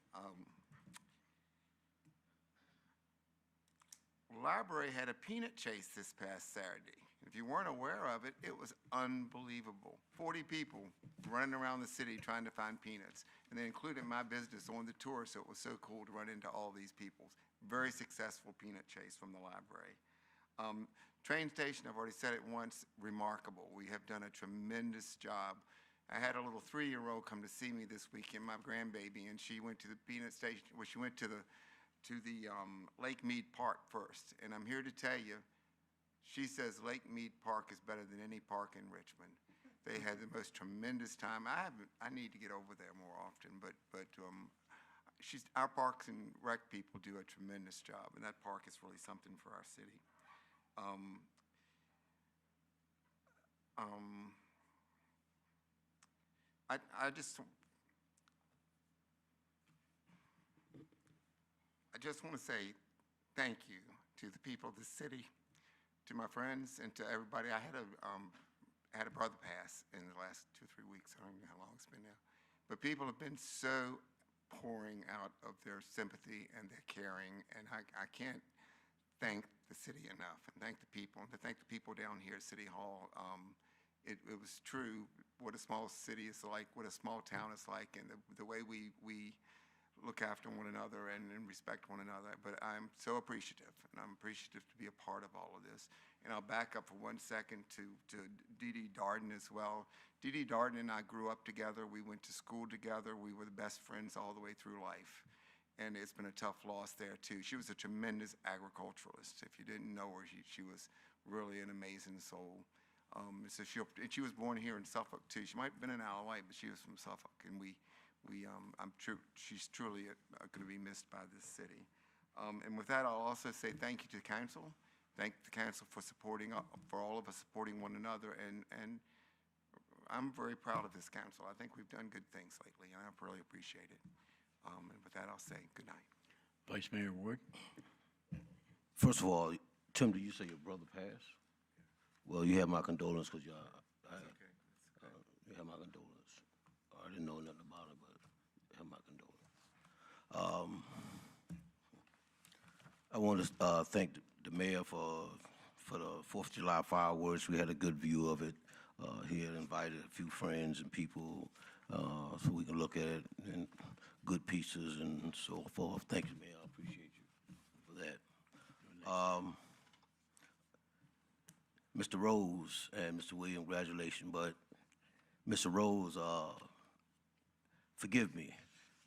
Library had a peanut chase this past Saturday. If you weren't aware of it, it was unbelievable. 40 people running around the city trying to find peanuts. And they included my business on the tour, so it was so cool to run into all these people. Very successful peanut chase from the library. Train station, I've already said it once, remarkable. We have done a tremendous job. I had a little 3-year-old come to see me this weekend, my grandbaby, and she went to the peanut station, well, she went to the Lake Mead Park first. And I'm here to tell you, she says Lake Mead Park is better than any park in Richmond. They had the most tremendous time. I need to get over there more often, but our Parks and Rec people do a tremendous job, and that park is really something for our city. I just want to say thank you to the people of the city, to my friends, and to everybody. I had a brother pass in the last 2 or 3 weeks. I don't know how long it's been now. But people have been so pouring out of their sympathy and their caring, and I can't thank the city enough, and thank the people, and to thank the people down here at City Hall. It was true what a small city is like, what a small town is like, and the way we look after one another and respect one another. But I'm so appreciative, and I'm appreciative to be a part of all of this. And I'll back up for 1 second to Dee Dee Darden as well. Dee Dee Darden and I grew up together. We went to school together. We were the best friends all the way through life. And it's been a tough loss there, too. She was a tremendous agriculturalist. If you didn't know her, she was really an amazing soul. So she was born here in Suffolk, too. She might have been an ally, but she was from Suffolk. And she's truly going to be missed by this city. And with that, I'll also say thank you to the council. Thank the council for for all of us supporting one another. And I'm very proud of this council. I think we've done good things lately, and I really appreciate it. And with that, I'll say good night. Vice Mayor Ward. First of all, Tim, did you say your brother passed? Well, you have my condolences, because you have my condolences. I didn't know nothing about it, but you have my condolences. I want to thank the mayor for the 4th of July fireworks. We had a good view of it. He had invited a few friends and people so we can look at it, and good pieces and so forth. Thank you, Mayor. I appreciate you for that. Mr. Rose and Mr. William, congratulations. But Mr. Rose, forgive me.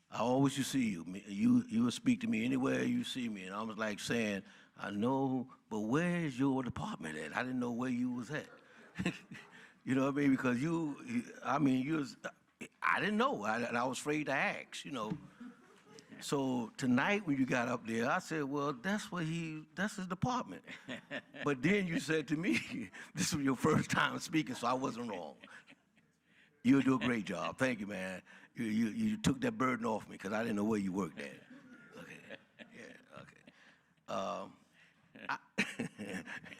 I always used to see you. You would speak to me anywhere you see me, and I was like saying, I know, but where's your department at? I didn't know where you was at. You know what I mean? Because I didn't know, and I was afraid to ask, So tonight when you got up there, I said, well, that's his department. But then you said to me, this was your first time speaking, so I wasn't wrong. You'll do a great job. Thank you, man. You took that burden off me, because I didn't know where you worked at. Okay. Yeah,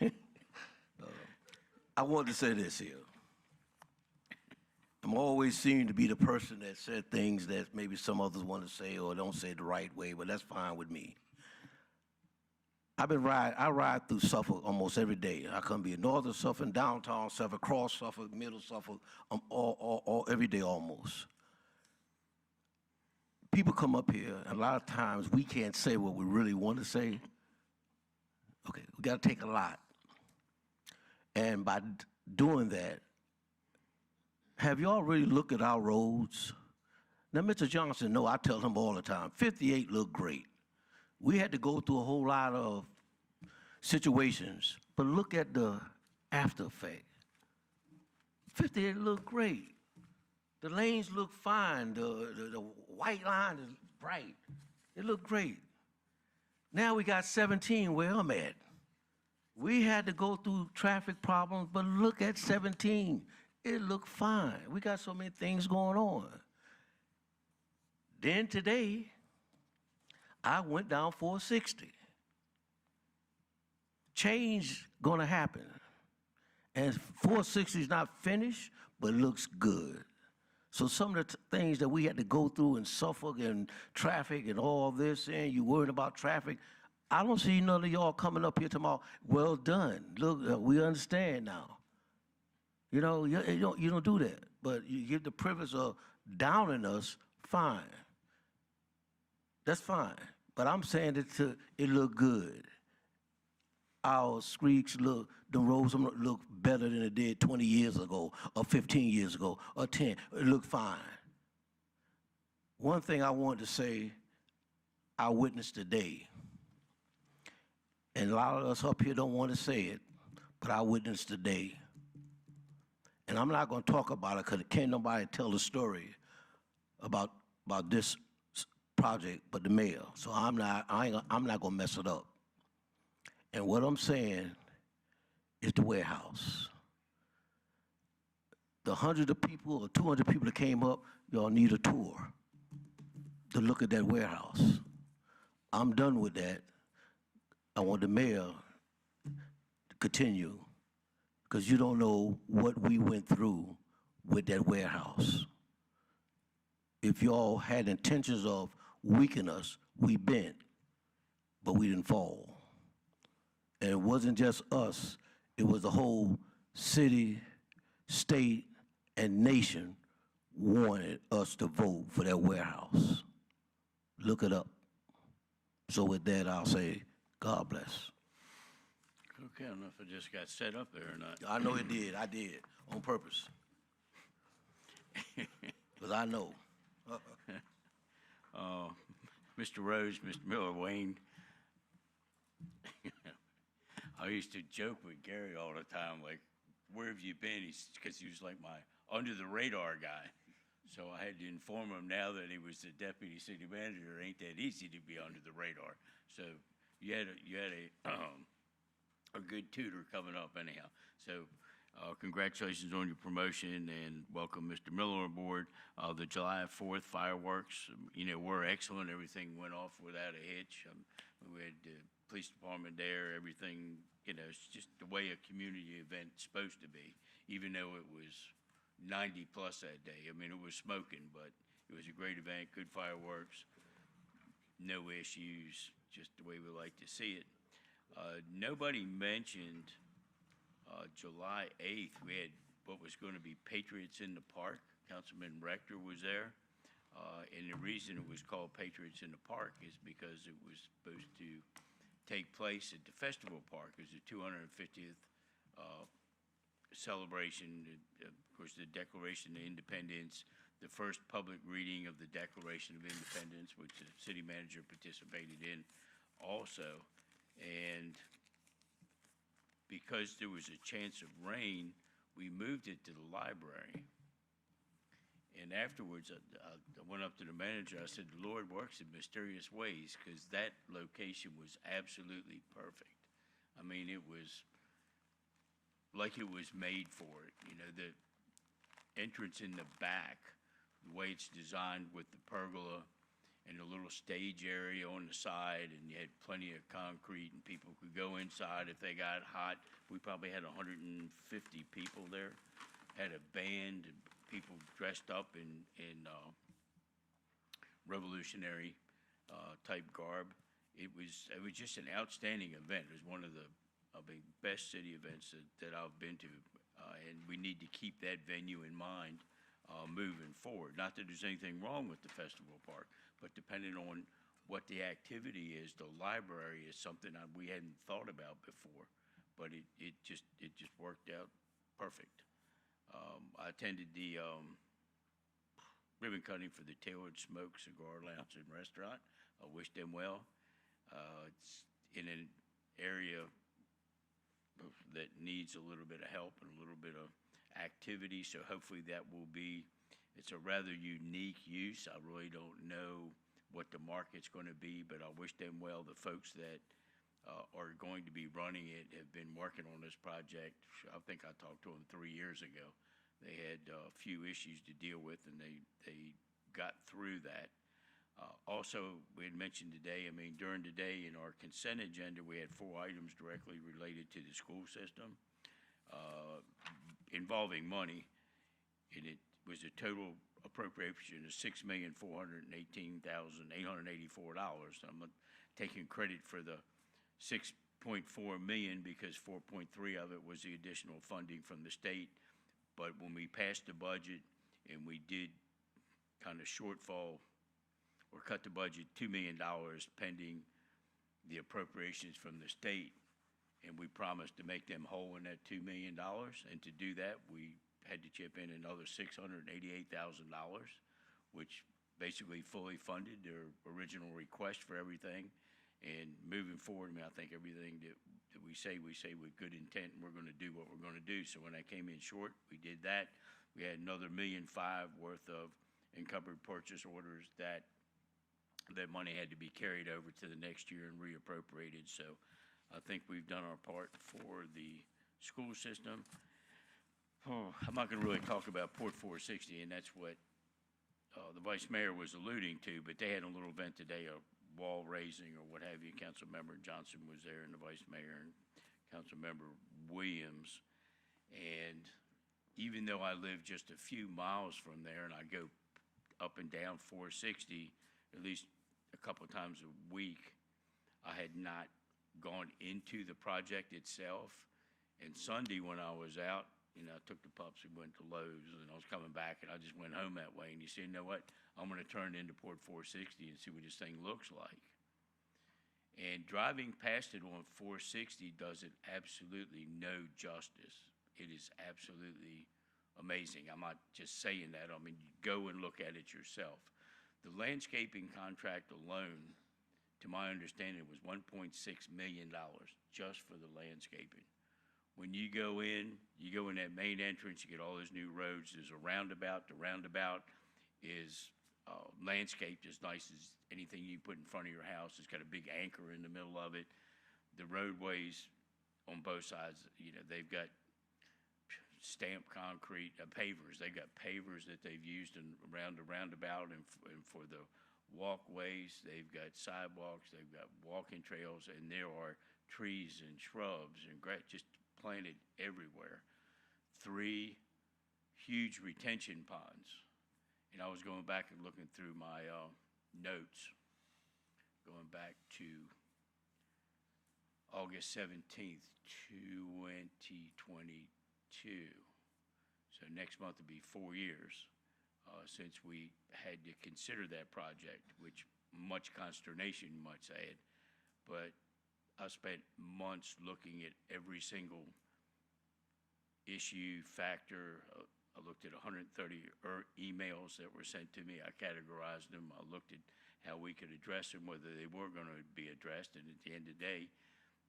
okay. I wanted to say this here. I'm always seen to be the person that said things that maybe some others want to say or don't say the right way, but that's fine with me. I ride through Suffolk almost every day. I come be in northern Suffolk, downtown Suffolk, cross Suffolk, middle Suffolk, all every day almost. People come up here, and a lot of times we can't say what we really want to say. Okay, we got to take a lot. And by doing that, have y'all really looked at our roads? Now, Mr. Johnson, no, I tell him all the time, 58 look great. We had to go through a whole lot of situations, but look at the after effect. 58 look great. The lanes look fine. The white line is bright. It looked great. Now we got 17 where I'm at. We had to go through traffic problems, but look at 17. It looked fine. We got so many things going on. Then today, I went down 460. Change gonna happen. And 460 is not finished, but looks good. So some of the things that we had to go through in Suffolk and traffic and all this, and you worried about traffic, I don't see none of y'all coming up here tomorrow, well done. Look, we understand now. You know, you don't do that. But you give the privilege of downing us, fine. That's fine. But I'm saying that it look good. Our streets look, the roads look better than it did 20 years ago, or 15 years ago, or 10. It look fine. One thing I wanted to say, I witnessed today, and a lot of us up here don't want to say it, but I witnessed today. And I'm not going to talk about it because can't nobody tell the story about this project but the mayor. So I'm not going to mess it up. And what I'm saying is the warehouse. The 100 of people or 200 people that came up, y'all need a tour to look at that warehouse. I'm done with that. I want the mayor to continue because you don't know what we went through with that warehouse. If y'all had intentions of weakening us, we bent, but we didn't fall. And it wasn't just us, it was the whole city, state, and nation wanted us to vote for that warehouse. Look it up. So with that, I'll say, God bless. Okay, I don't know if it just got set up there or not. I know it did. I did on purpose. Because I know. Mr. Rose, Mr. Miller, Wayne. I used to joke with Gary all the time, like, where have you been? Because he was like my under-the-radar guy. So I had to inform him now that he was the deputy city manager. It ain't that easy to be under the radar. So you had a good tutor coming up anyhow. So congratulations on your promotion and welcome Mr. Miller aboard. The July 4th fireworks, were excellent. Everything went off without a hitch. We had the police department there, everything, it's just the way a community event's supposed to be, even though it was 90 plus that day. I mean, it was smoking, but it was a great event, good fireworks, no issues, just the way we like to see it. Nobody mentioned July 8th, we had what was going to be Patriots in the Park. Councilman Rector was there. And the reason it was called Patriots in the Park is because it was supposed to take place at the Festival Park. It was the 250th celebration, of course, the Declaration of Independence, the first public reading of the Declaration of Independence, which the city manager participated in also. And because there was a chance of rain, we moved it to the library. And afterwards, I went up to the manager. I said, the Lord works in mysterious ways, because that location was absolutely perfect. I mean, it was like it was made for it. The entrance in the back, the way it's designed with the pergola and a little stage area on the side, and you had plenty of concrete, and people could go inside if they got hot. We probably had 150 people there. Had a band, and people dressed up in revolutionary type garb. It was just an outstanding event. It was one of the best city events that I've been to, and we need to keep that venue in mind moving forward. Not that there's anything wrong with the festival park, but depending on what the activity is, the library is something we hadn't thought about before, but it just worked out perfect. I attended the ribbon cutting for the Tailored Smoke Cigar Lounge and Restaurant. I wish them well. It's in an area that needs a little bit of help and a little bit of activity, so hopefully that will be, it's a rather unique use. I really don't know what the market's going to be, but I wish them well. The folks that are going to be running it have been working on this project. I think I talked to them 3 years ago. They had a few issues to deal with, and they got through that. Also, we had mentioned today, during the day in our consent agenda, we had 4 items directly related to the school system involving money, and it was a total appropriation of $6,418,884. I'm not taking credit for the $6.4 million because $4.3 of it was the additional funding from the state. But when we passed the budget and we did kind of shortfall or cut the budget $2 million pending the appropriations from the state, and we promised to make them whole in that $2 million. And to do that, we had to chip in another $688,000, which basically fully funded their original request for everything. And moving forward, I think everything that we say with good intent, and we're going to do what we're going to do. So when I came in short, we did that. We had another $1.5 million worth of encumbered purchase orders that money had to be carried over to the next year and reappropriated. So I think we've done our part for the school system. I'm not going to really talk about Port 460, and that's what the vice mayor was alluding to, but they had a little event today, a wall raising or what have you. Councilmember Johnson was there, and the vice mayor, and Councilmember Williams. And even though I live just a few miles from there, and I go up and down 460 at least a couple of times a week, I had not gone into the project itself. And Sunday when I was out, I took the pups and went to Lowe's, and I was coming back, and I just went home that way. And you say, you know what? I'm going to turn into Port 460 and see what this thing looks like. And driving past it on 460 does it absolutely no justice. It is absolutely amazing. I'm not just saying that. Go and look at it yourself. The landscaping contract alone, to my understanding, was $1.6 million just for the landscaping. When you go in that main entrance, you get all those new roads. There's a roundabout. The roundabout is landscaped as nice as anything you put in front of your house. It's got a big anchor in the middle of it. The roadways on both sides, they've got stamped concrete pavers. They've got pavers that they've used around the roundabout and for the walkways. They've got sidewalks. They've got walking trails, and there are trees and shrubs and just planted everywhere. 3 huge retention ponds. And I was going back and looking through my notes, going back to August 17th, 2022. So next month will be 4 years since we had to consider that project, which much consternation, you might say it. But I spent months looking at every single issue, factor. I looked at 130 emails that were sent to me. I categorized them. I looked at how we could address them, whether they were going to be addressed. And at the end of the day,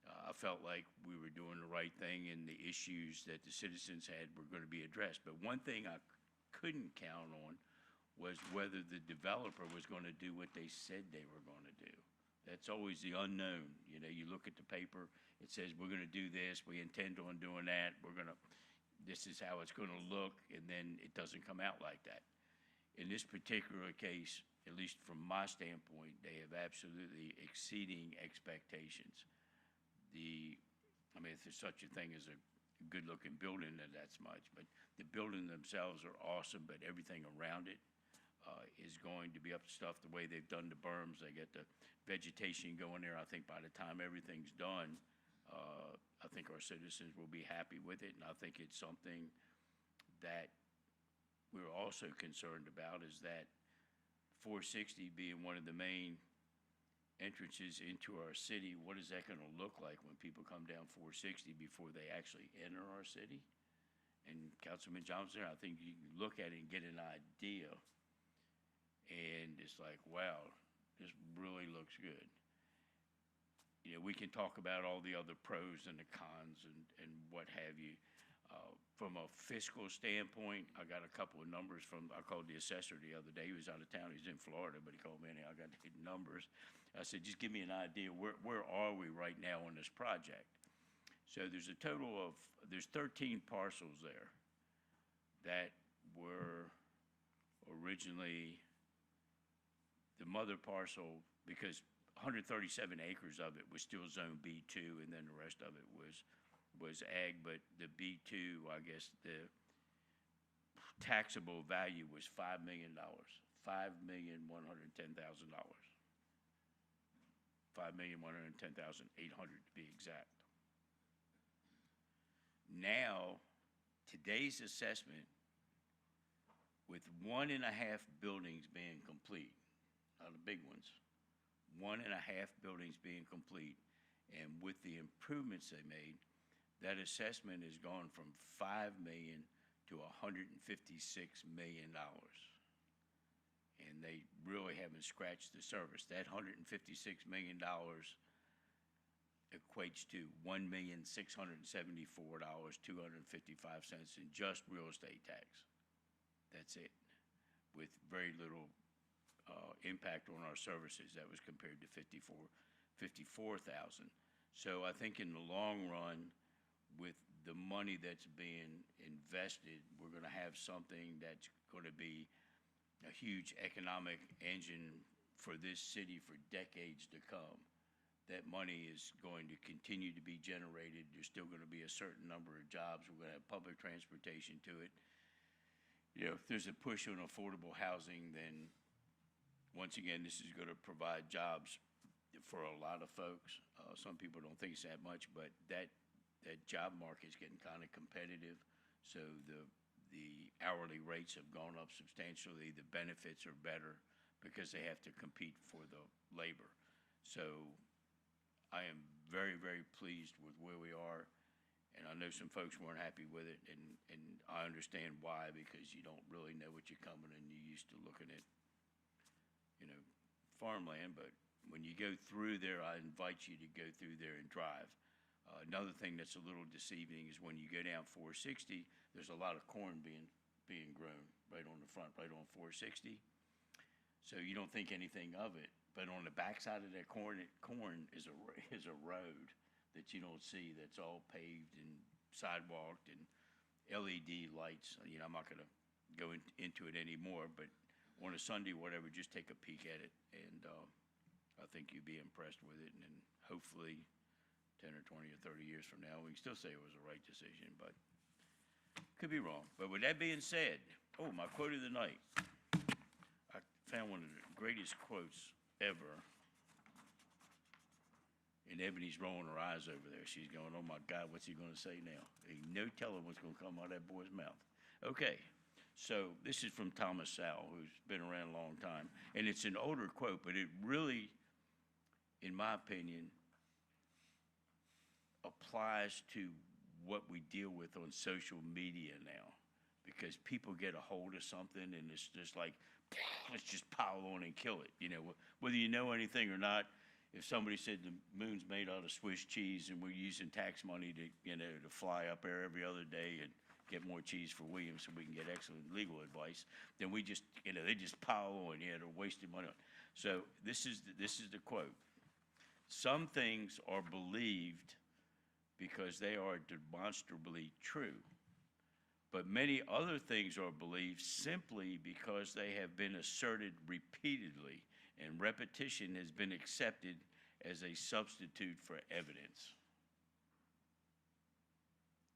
I felt like we were doing the right thing and the issues that the citizens had were going to be addressed. But one thing I couldn't count on was whether the developer was going to do what they said they were going to do. That's always the unknown. You look at the paper, it says we're going to do this, we intend on doing that, this is how it's going to look, and then it doesn't come out like that. in this particular case, at least from my standpoint, they have absolutely exceeding expectations. I mean, if there's such a thing as a good-looking building, that's much, but the building themselves are awesome, but everything around it is going to be up to stuff. The way they've done the berms, they get the vegetation going there. I think by the time everything's done, I think our citizens will be happy with it, and I think it's something that we're also concerned about, is that 460 being one of the main entrances into our city, what is that going to look like when people come down 460 before they actually enter our city? And Councilman Johnson, I think you can look at it and get an idea, and it's like, wow, this really looks good. You know, we can talk about all the other pros and the cons and what have you. From a fiscal standpoint, I got a couple of numbers I called the assessor the other day. He was out of town. He's in Florida, but he called me and I got the numbers. I said, just give me an idea. Where are we right now on this project? So there's a total of, there's 13 parcels there that were originally the mother parcel, because 137 acres of it was still zone B2, and then the rest of it was ag, but the B2, I guess the taxable value was $5 million, $5,110,000. $5,110,800 to be exact. Now, today's assessment, with 1.5 buildings being complete, not the big ones, 1.5 buildings being complete, and with the improvements they made, that assessment has gone from $5 million to $156 million. And they really haven't scratched the surface. That $156 million equates to $1,674,255 in just real estate tax. That's it, with very little impact on our services. That was compared to $54,000. So I think in the long run, with the money that's being invested, we're going to have something that's going to be a huge economic engine for this city for decades to come. That money is going to continue to be generated. There's still going to be a certain number of jobs. We're going to have public transportation to it. You know, if there's a push on affordable housing, then once again, this is going to provide jobs for a lot of folks. Some people don't think it's that much, but that job market is getting kind of competitive. So the hourly rates have gone up substantially. The benefits are better because they have to compete for the labor. So I am very, very pleased with where we are. And I know some folks weren't happy with it, and I understand why, because you don't really know what you're coming, and you're used to looking at, you know, farmland. But when you go through there, I invite you to go through there and drive. Another thing that's a little deceiving is when you go down 460, there's a lot of corn being grown right on the front, right on 460. So you don't think anything of it, but on the backside of that corn is a road that you don't see, that's all paved and sidewalked and LED lights. You know, I'm not going to go into it anymore, but on a Sunday, whatever, just take a peek at it, and I think you'd be impressed with it, and hopefully 10 or 20 or 30 years from now, we can still say it was the right decision, but could be wrong. But with that being said, my quote of the night. I found one of the greatest quotes ever. And Ebony's rolling her eyes over there. She's going, oh my God, what's he going to say now? Ain't no telling what's going to come out of that boy's mouth. Okay, so this is from Thomas Sowell, who's been around a long time. And it's an older quote, but it really, in my opinion, applies to what we deal with on social media now, because people get a hold of something and it's just like, let's just pile on and kill it. You know, whether you know anything or not, if somebody said the moon's made out of Swiss cheese and we're using tax money to, you know, to fly up there every other day and get more cheese for Williams so we can get excellent legal advice, then we just, you know, they just pile on. Yeah, they're wasting money on. So this is the quote. Some things are believed because they are demonstrably true, but many other things are believed simply because they have been asserted repeatedly and repetition has been accepted as a substitute for evidence.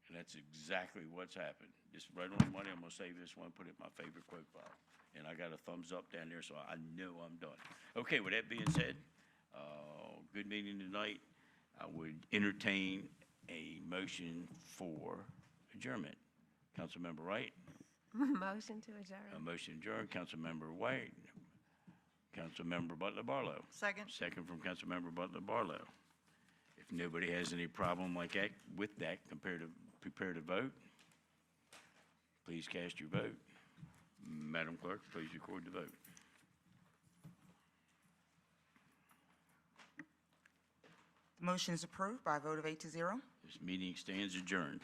And that's exactly what's happened. Just right on the money, I'm gonna save this one, put it in my favorite quote file. And I got a thumbs up down there, so I know I'm done. Okay, with that being said, good meeting tonight. I would entertain a motion for adjournment. Councilmember Wright? Motion to adjourn. A motion adjourned. Councilmember White. Councilmember Butler Barlow. Second. Second from Councilmember Butler Barlow. If nobody has any problem like that, with that, prepare to vote. Please cast your vote. Madam Clerk, please record the vote. The motion is approved by a vote of 8 to 0. This meeting stands adjourned.